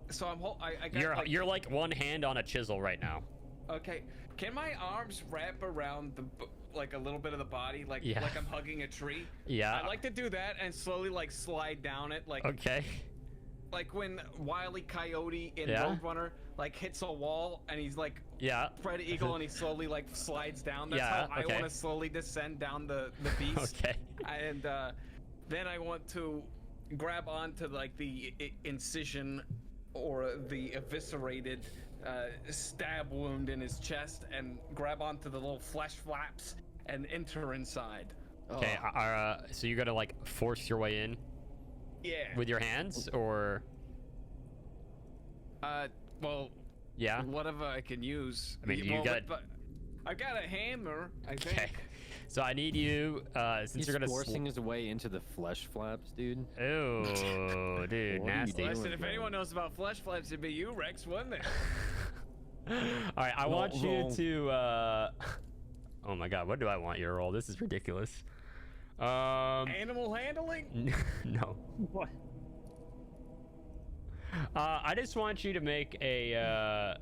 So I got. You're like one hand on a chisel right now. Okay, can my arms wrap around like a little bit of the body, like Yeah. like I'm hugging a tree? Yeah. I like to do that and slowly like slide down it, like Okay. like when Wile E. Coyote in Yeah. Roadrunner like hits a wall and he's like Yeah. Fred Eagle and he slowly like slides down. That's Yeah, how I okay. want to slowly descend down the beast. Okay. And then I want to grab onto like the incision or the eviscerated stab wound in his chest and grab onto the little flesh flaps and enter inside. Okay. So you're gonna like force your way in Yeah. with your hands, or Well, yeah. whatever I can use. I mean, you Well, got- but I got a hammer, I Okay. think. So I need you, since He's you're gonna. forcing his way into the flesh flaps, dude. Oh, dude, What are you nasty. doing? Listen, if anyone knows about flesh flaps, it'd be you, Rex, wouldn't it? All right, I want you roll. to. Oh my God, what do I want you to roll? This is ridiculous. Animal handling? No. What? I just want you to make a.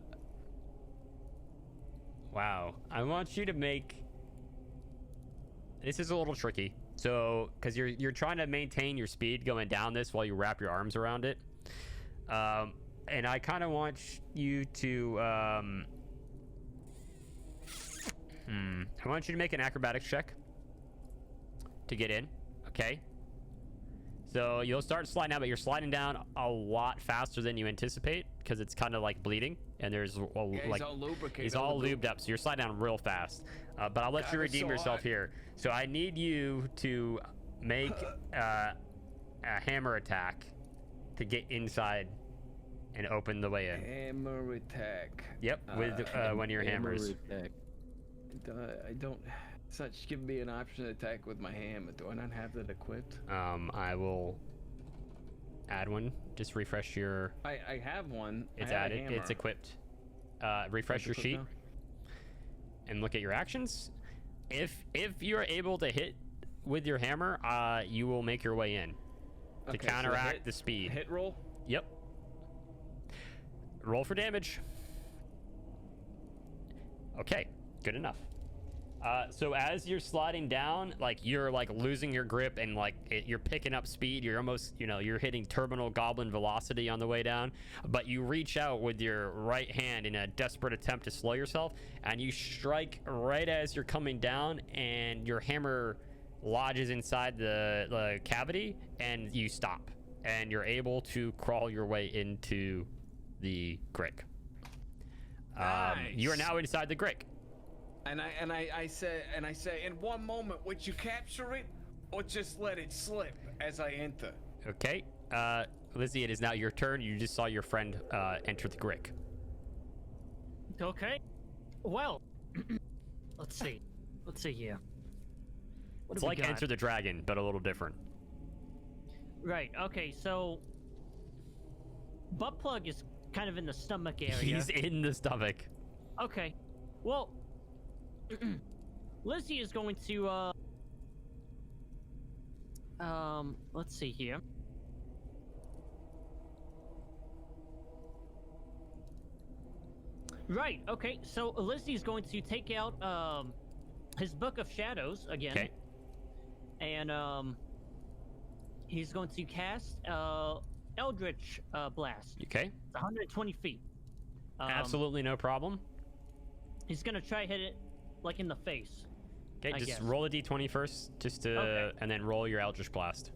Wow, I want you to make. This is a little tricky. So, because you're trying to maintain your speed going down this while you wrap your arms around it. And I kind of want you to I want you to make an acrobatics check to get in. Okay. So you'll start sliding out, but you're sliding down a lot faster than you anticipate because it's kind of like bleeding, and there's He's all lubricated. he's all lubed up, so you're sliding down real fast. But I'll let you redeem yourself here. So I need you to make a hammer attack to get inside and open the way in. Hammer attack. Yep, with one of your hammers. Attack. I don't. Such give me an option to attack with my hammer. Do I not have that equipped? I will add one. Just refresh your. I have one. It's I have a added. hammer. It's equipped. Refresh your sheet and look at your actions. If you're able to hit with your hammer, you will make your way in to counteract the speed. Hit roll. Yep. Roll for damage. Okay, good enough. So as you're sliding down, like you're like losing your grip and like you're picking up speed. You're almost, you're hitting terminal goblin velocity on the way down. But you reach out with your right hand in a desperate attempt to slow yourself, and you strike right as you're coming down, and your hammer lodges inside the cavity, and you stop, and you're able to crawl your way into the crick. Nice. You are now inside the crick. And I say, in one moment, would you capture it, or just let it slip as I enter? Okay, Lizzie, it is now your turn. You just saw your friend enter the crick. Okay. Well, let's see here. What It's do we like got? Enter the Dragon, but a little different. Right. Okay. So, Buttplug is kind of in the stomach area. He's in the stomach. Okay. Well, Lizzie is going to let's see here. Right, okay, so Lizzie's going to take out his Book of Shadows again. Okay. And he's going to cast Eldritch Blast. Okay. It's 120 feet. Absolutely no problem. He's gonna try hit it like in the face. Okay, I just guess. roll a d20 first, just to, Okay. and then roll your Eldritch Blast.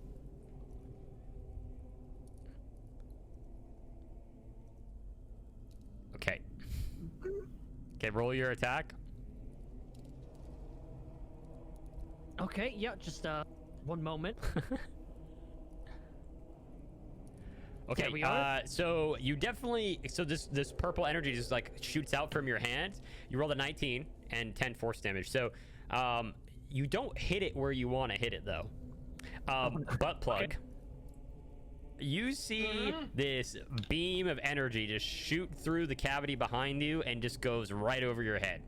Okay. Okay, roll your attack. Okay, yeah, just one moment. Okay, There we are. so you definitely, this purple energy just like shoots out from your hand. You rolled a 19 and 10 force damage. So you don't hit it where you want to hit it though. Buttplug. Okay. You see this beam of energy just shoot through the cavity behind you and just goes right over your head.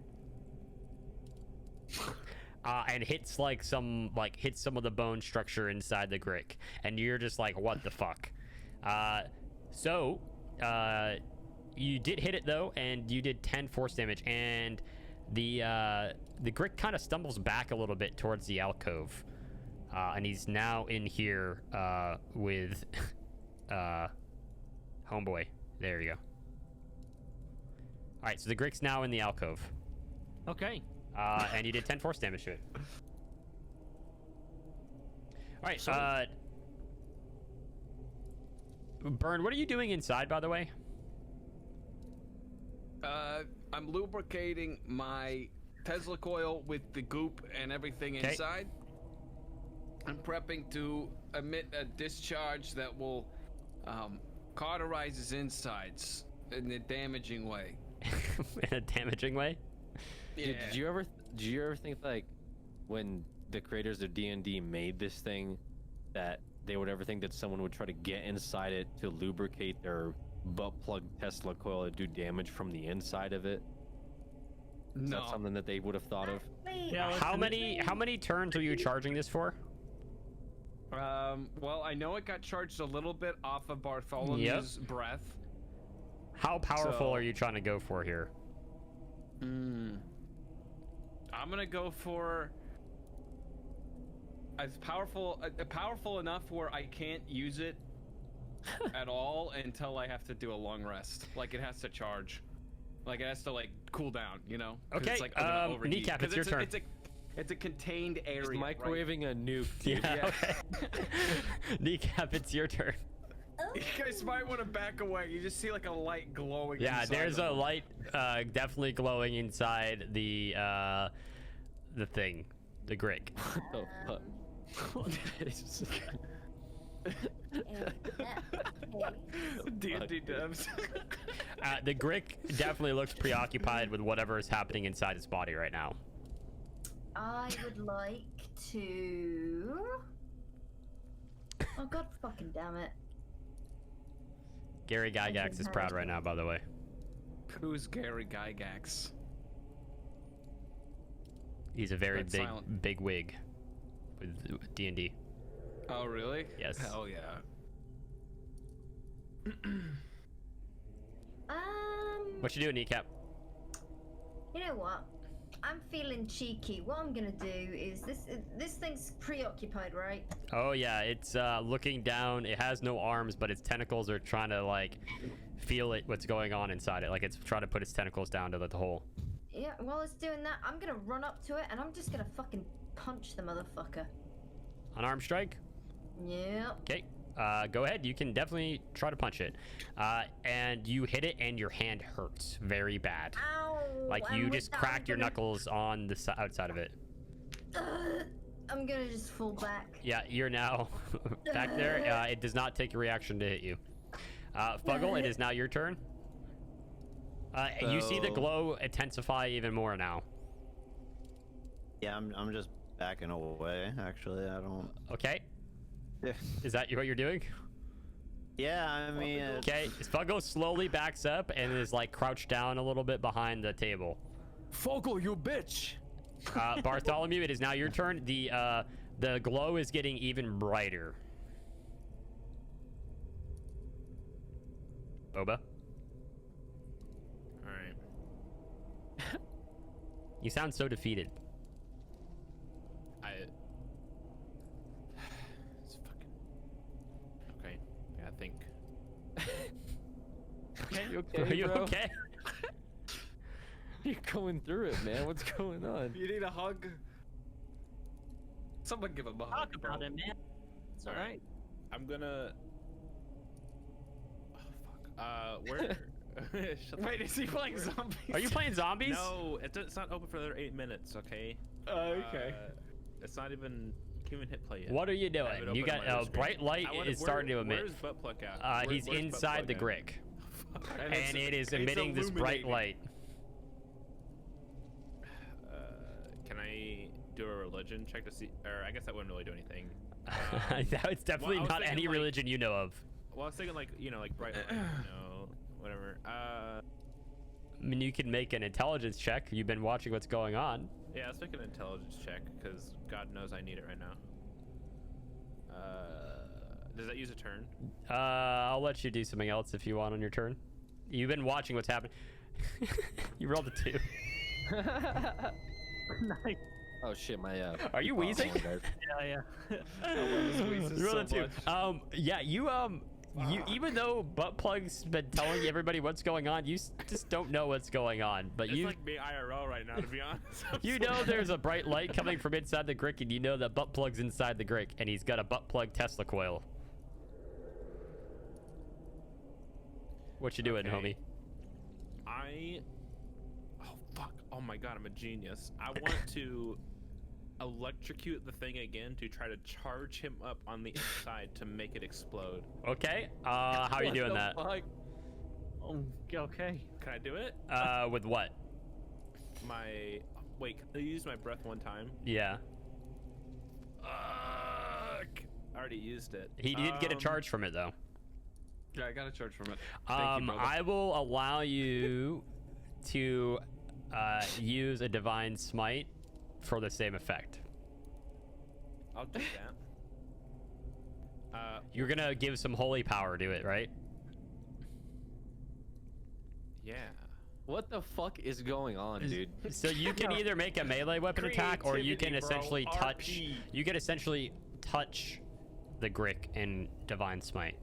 And hits some of the bone structure inside the grick, and you're just like, what the fuck? You did hit it though, and you did 10 force damage, and the grick kind of stumbles back a little bit towards the alcove, and he's now in here with homeboy. There you go. All right, so the grick's now in the alcove. Okay. And you did 10 force damage to it. All right, So- Burn, what are you doing inside, by the way? I'm lubricating my Tesla coil with the goop and everything Okay. inside. I'm prepping to emit a discharge that will cauterize his insides in a damaging way. In a damaging way? Did you ever think, like, when the creators of D&D made this thing, that they would ever think that someone would try to get inside it to lubricate their butt plug Tesla coil to do damage from the inside of it? Is that something that they would have thought of? Yeah, How many turns are you charging this for? Well, I know it got charged a little bit off of Bartholomew's breath. How powerful So- are you trying to go for here? I'm gonna go for It's powerful enough where I can't use it at all until I have to do a long rest. Like it has to charge. Like it has to like cool down, you know? 'Cause Okay, it's, like, gonna overheat. Kneecap, 'Cause it's your turn. It's a contained area. He's microwaving a nuke. Yeah. Okay. Kneecap, it's your turn. You guys might want to back away. You just see like a light glowing. Yeah, inside there's of a them. light definitely glowing inside the thing, the Grick. What the fuck? D&D devs. The Grick definitely looks preoccupied with whatever is happening inside his body right now. I would like to. Oh god, fucking damn it! Gary Gygax is proud right now, by the way. Who's Gary Gygax? He's a very That's big, silent. big wig with D&D. Oh really? Yes. Hell yeah. What you doing, Kneecap? You know what? I'm feeling cheeky. What I'm gonna do is this thing's preoccupied, right? Oh yeah, it's looking down. It has no arms, but its tentacles are trying to like feel what's going on inside it. Like it's trying to put its tentacles down to the hole. Yeah, while it's doing that, I'm gonna run up to it and I'm just gonna fucking punch the motherfucker. Unarmed strike? Yep. Okay. Go ahead. You can definitely try to punch it. And you hit it and your hand hurts very bad. Ow! Like and you with just that, cracked your I'm gonna- knuckles on the outside of it. I'm gonna just fall back. Yeah, you're now back there. It does not take a reaction to hit you. Fuggle, it is now your turn. You see the So- glow intensify even more now. Yeah, I'm just backing away. Actually, I don't. Okay. Yeah. Is that what you're doing? Yeah, I mean. Okay. Fuggle slowly backs up and is like crouched down a little bit behind the table. Fuggle, you bitch! Bartholomew, it is now your turn. The glow is getting even brighter. Boba, All right. you sound so defeated. It's fucking. Okay. Yeah, I think. Okay, you okay, Are you bro? okay? You're going through it, man. What's going on? You need a hug? Someone give him a hug. Talk about it, man. It's all right. I'm gonna. Oh fuck. Where? Shut the Wait, is he playing zombies? Are you playing zombies? No, it's not open for another 8 minutes. Okay. Okay. It's not even human hit play yet. What are you I have it doing? You open got on my other a screen. bright light I wanna- is starting to emit. Where's Buttplug at? He's Where's inside the Buttplug at? Grick, And and it is emitting this bright light. Can I do a religion check to see? Or I guess that wouldn't really do anything. It's definitely I was not thinking, any like- religion you know of. Well, I was thinking like like bright light, whatever. I mean, you can make an intelligence check. You've been watching what's going on. Yeah, let's make an intelligence check because God knows I need it right now. Does that use a turn? I'll let you do something else if you want on your turn. You've been watching what's happening. You rolled a 2. Nice. Oh shit, my Are you wheezing? Yeah. You rolled a 2. Yeah, you even though Buttplug's been telling everybody what's going on, you just don't know what's going on. But It's you like me IRL right now, to be honest. you know there's a bright light coming from inside the Grick, and you know that Buttplug's inside the Grick, and he's got a Buttplug Tesla coil. What you doing, homie? Oh fuck! Oh my god, I'm a genius. I want to electrocute the thing again to try to charge him up on the inside to make it explode. Okay. How are you doing that? Oh, okay. Can I do it? With what? Wait, can I use my breath one time? Yeah. I already used it. He did get a charge from it though. Yeah, I got a charge from it. Thank you, brother. I will allow you to use a divine smite for the same effect. I'll do that. You're gonna give some holy power to it, right? Yeah. What the fuck is going on, dude? So you can either make a melee weapon attack, or you can Creativity, bro. essentially touch. RP. You can essentially touch the Grick in Divine Smite.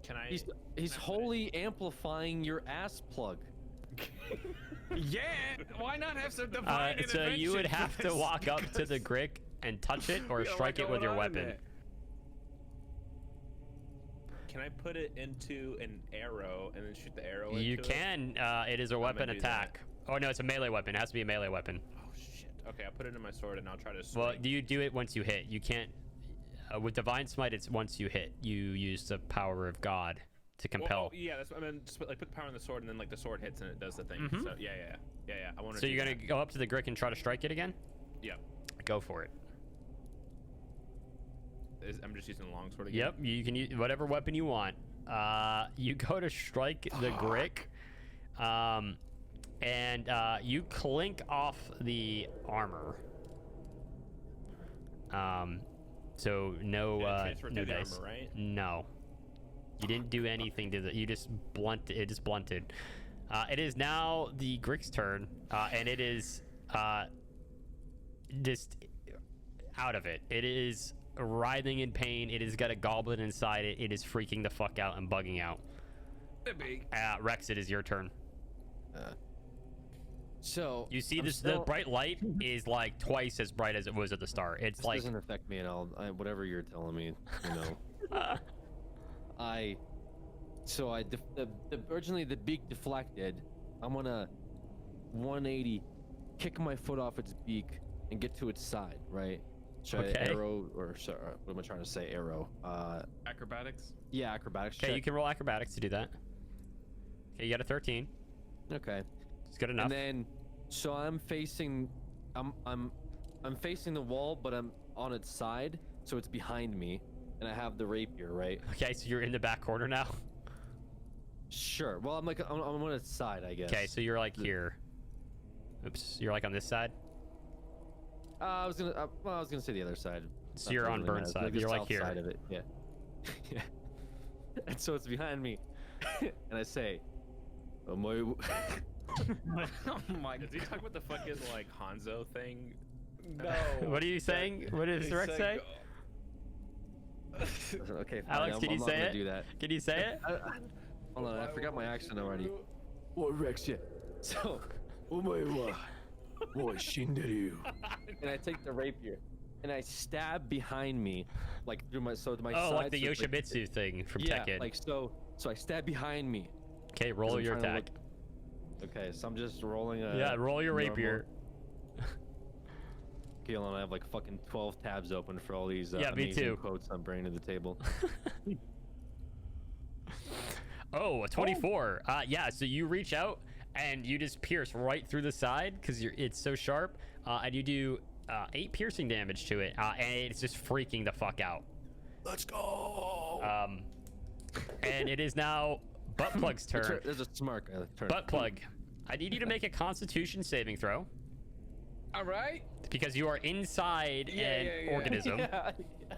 Can I? He's wholly amplifying your ass plug. Yeah, why not have some divine So you would intervention for have to this? walk up to the Grick and touch it, or We got a lot strike it with your going on in weapon. there. Can I put it into an arrow and then shoot the arrow? You into can. It is a gonna weapon do that. attack. Oh no, it's a melee weapon. It has to be a melee weapon. It? Oh shit. Okay, I'll put it in my sword and I'll try to. Swing. Well, you do it once you hit. You can't. With Divine Smite, it's once you hit. You use the power of God to compel. Well, yeah, that's. I mean, just like put the power on the sword and then like the sword hits and it does the thing. Mhm. So yeah. I want to. So you're gonna go up to the Grick and try to strike it again? Yeah. Go for it. I'm just using the long sword again. Yep, you can use whatever weapon you want. You go to strike the Grick, and you clink off the armor. So no, transfer no through the dice. armor, right? No, you didn't do anything to the. You just blunted. It just blunted. It is now the Grick's turn, and it is just out of it. It is writhing in pain. It has got a goblin inside it. It is freaking the fuck out and bugging out. Rex, it is your turn. So You see I'm this? still- The bright light is like twice as bright as it was at the start. It's This like doesn't affect me at all. Whatever you're telling me, you know. Originally the beak deflected. I'm gonna 180, kick my foot off its beak and get to its side, right? Should I Okay. arrow or sorry, what am I trying to say? Arrow. Acrobatics. Yeah, acrobatics. okay. check. You can roll acrobatics to do that. Okay, you got a 13. Okay. It's good enough. And then, so I'm facing the wall, but I'm on its side, so it's behind me, and I have the rapier, right? Okay, so you're in the back corner now. Sure. Well, I'm on its side, I guess. Okay, so you're like here. Oops, you're like on this side. I was gonna say the other side. So you're on Burn's side. The You're like south here. Side of it. Yeah. Yeah. And so it's behind me, and I say, "Oh my." Oh my Is he talking about the fucking like Hanzo thing? No. What are you saying? What does Rex say? Okay, fine. Alex, can I'm you not say gonna it? do that. Can you say it? Hold on, I forgot my accent already. What Rex? Yeah. So, お前はもう死んでるよ。 and I take the rapier, and I stab behind me, like through my my Oh, side. like the so it's Yoshimitsu thing from yeah, Tekken. like so. So I stab behind me. Okay, roll 'cause I'm your trying to attack. Okay, so I'm just rolling a. Yeah, roll your normal- rapier. Okay, hold on, I have like fucking 12 tabs open for all these Yeah, me amazing too. quotes I'm bringing to the table. Oh, a 24. Yeah, so you reach out and you just pierce right through the side because it's so sharp, and you do 8 piercing damage to it, and it's just freaking the fuck out. Let's go. And it is now Buttplug's turn. There's a smart turn. Buttplug, I need you to make a Constitution saving throw All right. because you are inside an yeah. organism.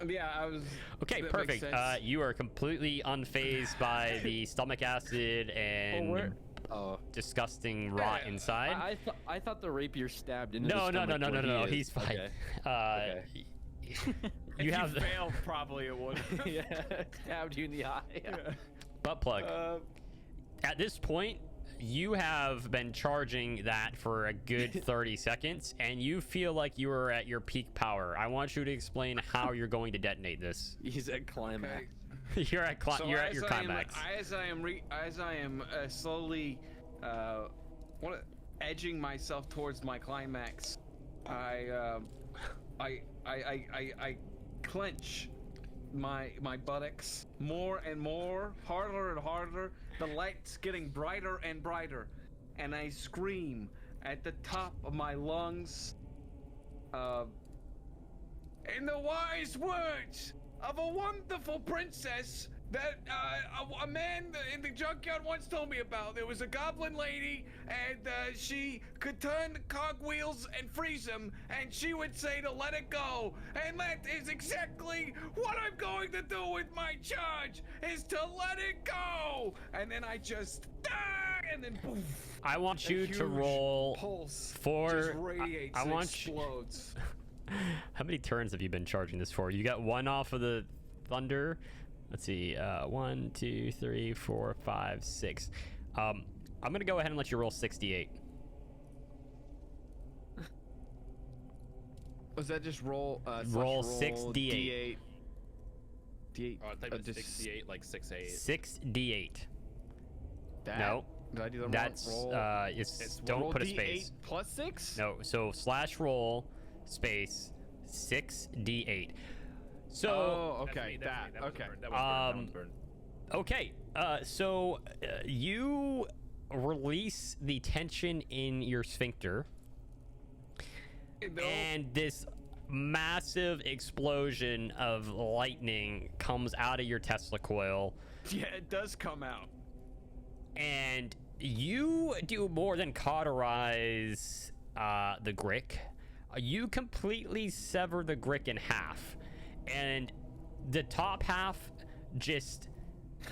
Yeah, I was. Okay, that makes perfect. sense. You are completely unfazed by the stomach acid and Oh. disgusting rot inside. I thought the rapier stabbed into No, the no, no, stomach no, no, where no, he he's is. fine. Okay. You If have you failed, probably it would. Yeah, stabbed you in the eye. butt plug. At this point, you have been charging that for a good 30 seconds, and you feel like you are at your peak power. I want you to explain how you're going to detonate this. He's at climax. You're at you're at your climax. As I am slowly edging myself towards my climax, I clench my buttocks more and more, harder and harder. The light's getting brighter and brighter, and I scream at the top of my lungs. In the wise words of a wonderful princess that a man in the junkyard once told me about. There was a goblin lady, and she could turn the cogwheels and freeze them, and she would say to let it go. And that is exactly what I'm going to do with my charge, is to let it go. And then I just and then boom. I want A you to huge roll pulse for. just radiates I and want you. explodes. How many turns have you been charging this for? You got one off of the thunder. Let's see. 1, 2, 3, 4, 5, 6. I'm gonna go ahead and let you roll 68. Was that just roll? Roll 6d8. D8. Oh, I thought it was 68, like 6-8. 6d8. That? No. Did I do the That's roll? don't roll put a D8 space. plus 6? No. So slash roll space 6d8. So. Oh, That's okay. me, that's me. That was Okay. burned. That was burned. Okay, so you release the tension in your sphincter, No. and this massive explosion of lightning comes out of your Tesla coil, Yeah, it does come out. and you do more than cauterize the Grick. You completely sever the Grick in half, and the top half just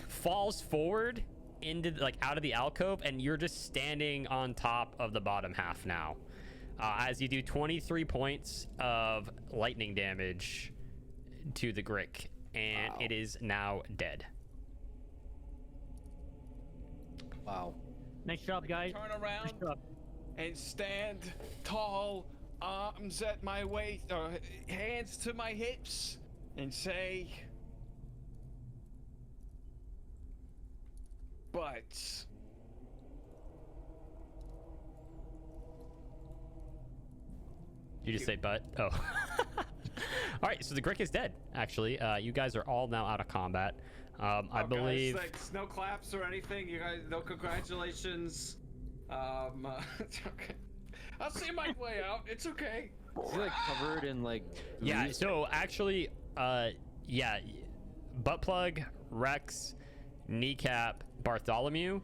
falls forward into out of the alcove, and you're just standing on top of the bottom half now, as you do 23 points of lightning damage to the Grick, and it is now dead. Wow. Nice job, guys. Turn Nice around job. and stand tall, arms at my waist, or hands to my hips, and say, "But You just say but? Oh. All right, so the Grick is dead, actually. You guys are all now out of combat. I believe... Guys, like, no claps or anything. You guys, no congratulations. Okay. I'll see my way out. It's okay. Is he like covered in like? Yeah, grease? so actually, yeah, Buttplug, Rex, Kneecap, Bartholomew,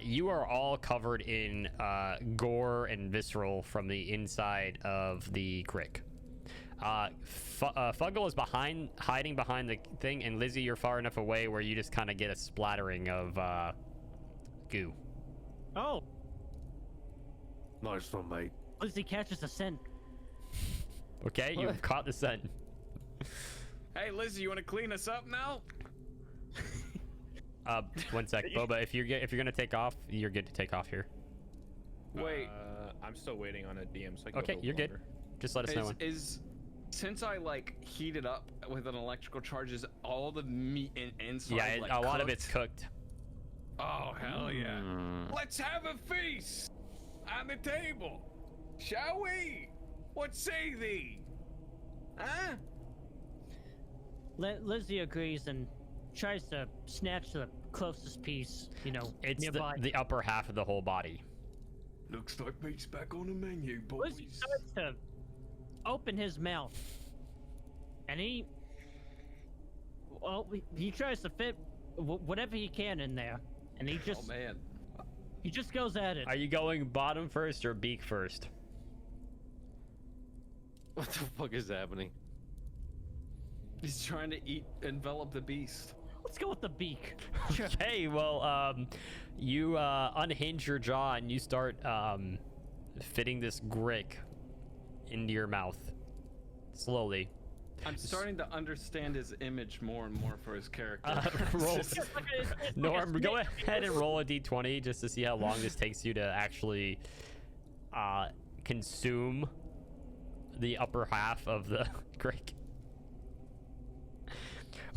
you are all covered in gore and visceral from the inside of the Grick. Fuggle is hiding behind the thing, and Lizzie, you're far enough away where you just kind of get a splattering of goo. Oh, Nice one, mate. Lizzie catches a scent. Okay, you've caught the scent. hey, Lizzie, you want to clean us up now?" 1 sec, Boba. If you're gonna take off, you're good to take off here. Wait, I'm still waiting on a DM, so I can Okay, you're good. Just let us know. Since I like heated up with an electrical charge, is all the meat inside? Yeah, like, a lot of cooked? it's cooked. Oh hell yeah! Let's have a feast on the table, shall we? What say thee? Huh? Lizzie agrees and tries to snatch the closest piece, It's nearby. the upper half of the whole body. Looks like meat's back on the menu, Lizzie boys. starts to open his mouth, and he tries to fit whatever he can in there, and he Oh man. just goes at it. Are you going bottom first or beak first? What the fuck is happening? He's trying to envelop the beast. Let's go with the beak. Okay, well, you unhinge your jaw and you start fitting this Grick into your mouth slowly. I'm starting to understand his image more and more for his character. Roll. It's like a Norm, go snake. ahead and roll a d20 just to see how long this takes you to actually consume the upper half of the Grick.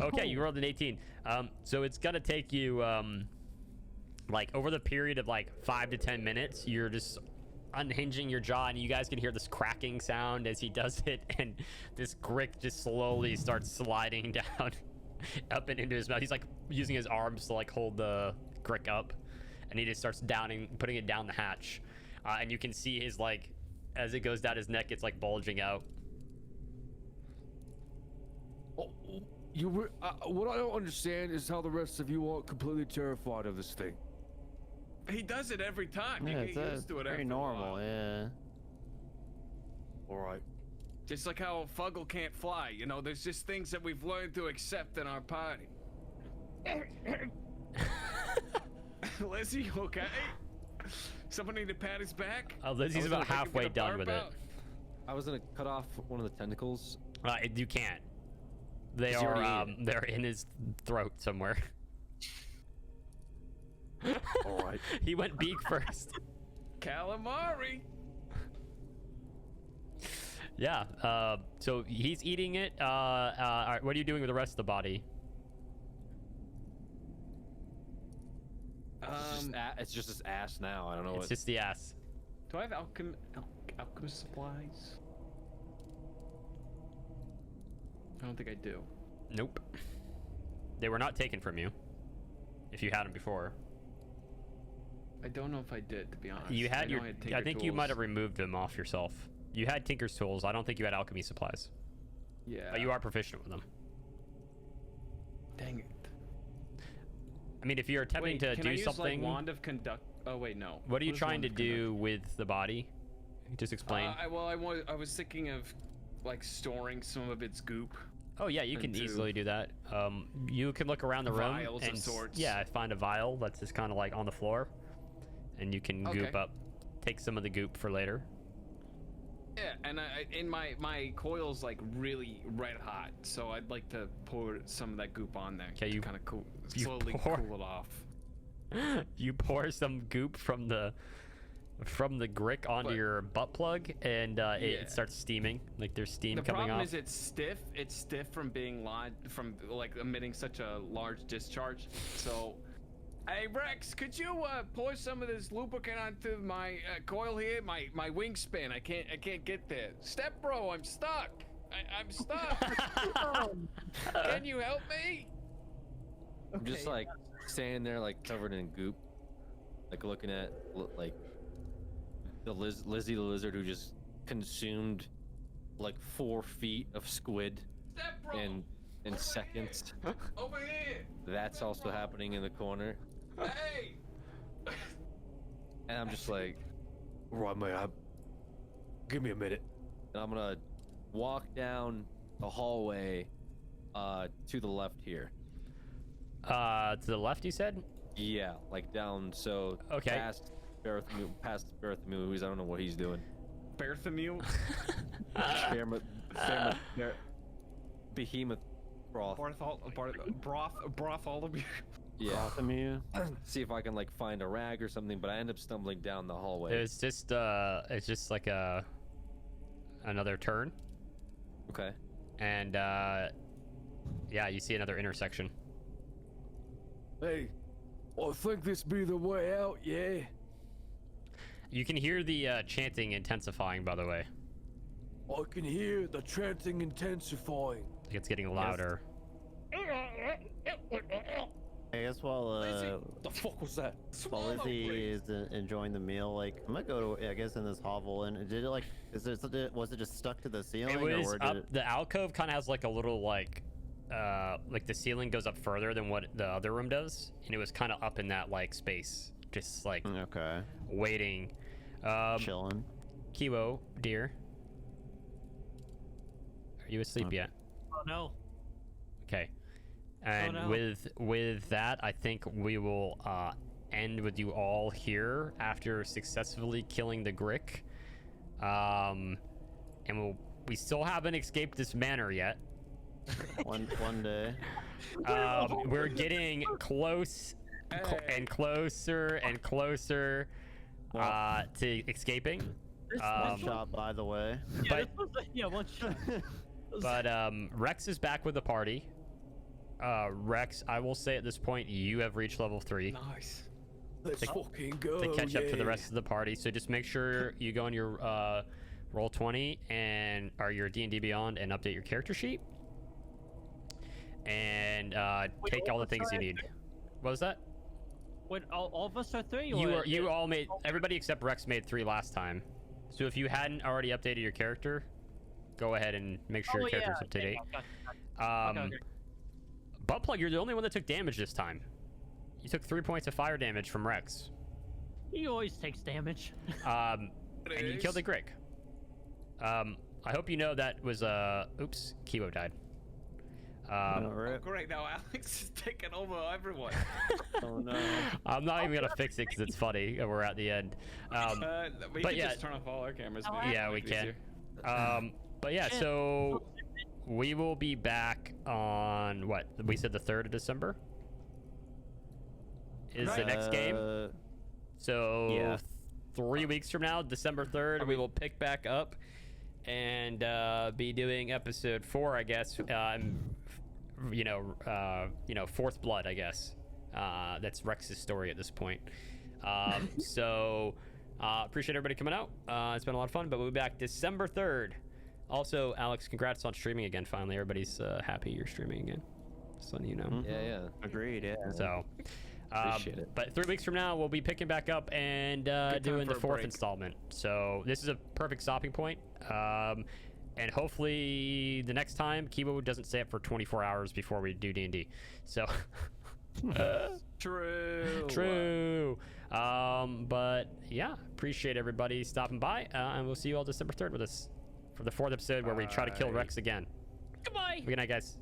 Okay, you rolled an 18. So it's gonna take you like over the period of like 5 to 10 minutes. You're just unhinging your jaw, and you guys can hear this cracking sound as he does it, and this Grick just slowly starts sliding down up and into his mouth. He's like using his arms to like hold the Grick up, and he just starts putting it down the hatch, and you can see his like as it goes down his neck, it's like bulging out. Oh, what I don't understand is how the rest of you aren't completely terrified of this thing. He does it every time. Yeah, You it's get used to it very after a normal. while. Yeah. All right. Just like how Fuggle can't fly. There's just things that we've learned to accept in our party. Lizzie, okay? Someone need to pat his back? Lizzie's about halfway done with it. I was gonna cut off one of the tentacles. You can't. They Is he are already they're in his throat somewhere. All right. He went beak first. Calamari. Yeah. So he's eating it. All right, what are you doing with the rest of the body? It's just his ass now. I don't know. It's just the ass. Do I have alchemist supplies? I don't think I do. Nope. They were not taken from you. If you had them before. I don't know if I did, to be honest. You had I your. know had I Tinker think you tools. might have removed them off yourself. You had Tinker's tools. I don't think you had alchemy supplies. Yeah. But you are proficient with them. Dang it. I mean, if you're attempting to can do I use, something. Like, wand of conduct. Oh wait, no. What are you is trying wand to of do with the body? Just explain. I was thinking of like storing some of its goop. Oh yeah, you can into easily do that. You can look around the room vials of and sorts. yeah, find a vial that's just kind of like on the floor, and you can goop Okay. up. Take some of the goop for later. Yeah, and in my coil's like really red hot, so I'd like to pour some of that goop on there. Okay, you kind of you slowly pour- cool it off. You pour some goop from the grick onto But- your butt plug, and Yeah. it starts steaming. Like there's steam The coming problem off. is it's stiff. It's stiff from being from like emitting such a large discharge. So, hey Rex, could you pour some of this lubricant onto my coil here? My wingspan. I can't get there. Step bro, I'm stuck. I'm stuck. Can you help me? I'm just like standing there, like covered in goop, like looking at like the Lizzie the lizard who just consumed like 4 feet of squid Step bro. in seconds. Over here. That's also happening in the corner, Hey. and I'm just like, Right, mate. Give me a minute. and I'm gonna walk down the hallway to the left here. To the left, you said. Yeah, like down, so Okay. past Bartholomew, who's I don't know what he's doing. Bartholomew. Behemoth broth. Bartholomew. Yeah. Bartholomew. See if I can like find a rag or something, but I end up stumbling down the hallway. It's just like another turn, Okay. and yeah, you see another intersection. Hey, I think this be the way out, yeah? You can hear the chanting intensifying, by the way. I can hear the chanting intensifying. Like it's getting louder. I guess while The fuck was that? Lizzie is enjoying the meal, like I might go to, I guess, in this hovel, and did it like, was it just stuck to the ceiling, It or was where up. did it? The alcove kind of has like a little like the ceiling goes up further than what the other room does, and it was kind of up in that like space, just like Okay, waiting. chilling. Kiwo, dear, are you asleep yet? Oh no. Okay. And no. with that, I think we will end with you all here after successfully killing the Grick. And we still haven't escaped this manor yet. One day. We're getting close and closer and closer to escaping. One shot, by the way. Yeah, but- yeah, one shot. But Rex is back with the party. Rex, I will say at this point, you have reached level 3 Nice. Let's To- fucking go, to catch up to the yeah. rest of the party. So just make sure you go on your roll 20 or your D&D Beyond and update your character sheet, and take all the things you need. What was that? Wait, all of us are 3? You all made, everybody except Rex made 3 last time. So if you hadn't already updated your character, go ahead and make sure your character's up to date. Okay. Buttplug, you're the only one that took damage this time. You took 3 points of fire damage from Rex. He always takes damage. And you killed the Grick. I hope you know that was oops, Kiwo died. All Oh, right. great. Now Alex is taking over everyone. Oh no. I'm not even gonna fix it because it's funny. And we're at the end. We but can yeah. just turn off all our cameras. Oh, maybe. Yeah, we It's can. easier. But yeah, so we will be back on what we said, the 3rd of December is the next game. So yeah. 3 weeks from now, December 3rd, we will pick back up and be doing episode 4, I guess. Fourth Blood, I guess. That's Rex's story at this point. So appreciate everybody coming out. It's been a lot of fun, but we'll be back December 3rd. Also, Alex, congrats on streaming again. Finally, everybody's happy you're streaming again. Just letting you know. Yeah. Agreed. Yeah. So, Appreciate it. but 3 weeks from now, we'll be picking back up and doing the 4th installment. So this is a perfect stopping point. And hopefully the next time Kibo doesn't stay up for 24 hours before we do D&D. So true. But yeah, appreciate everybody stopping by, and we'll see you all December 3rd with us for the 4th episode where we try to kill Rex again. Goodbye. Good night, guys.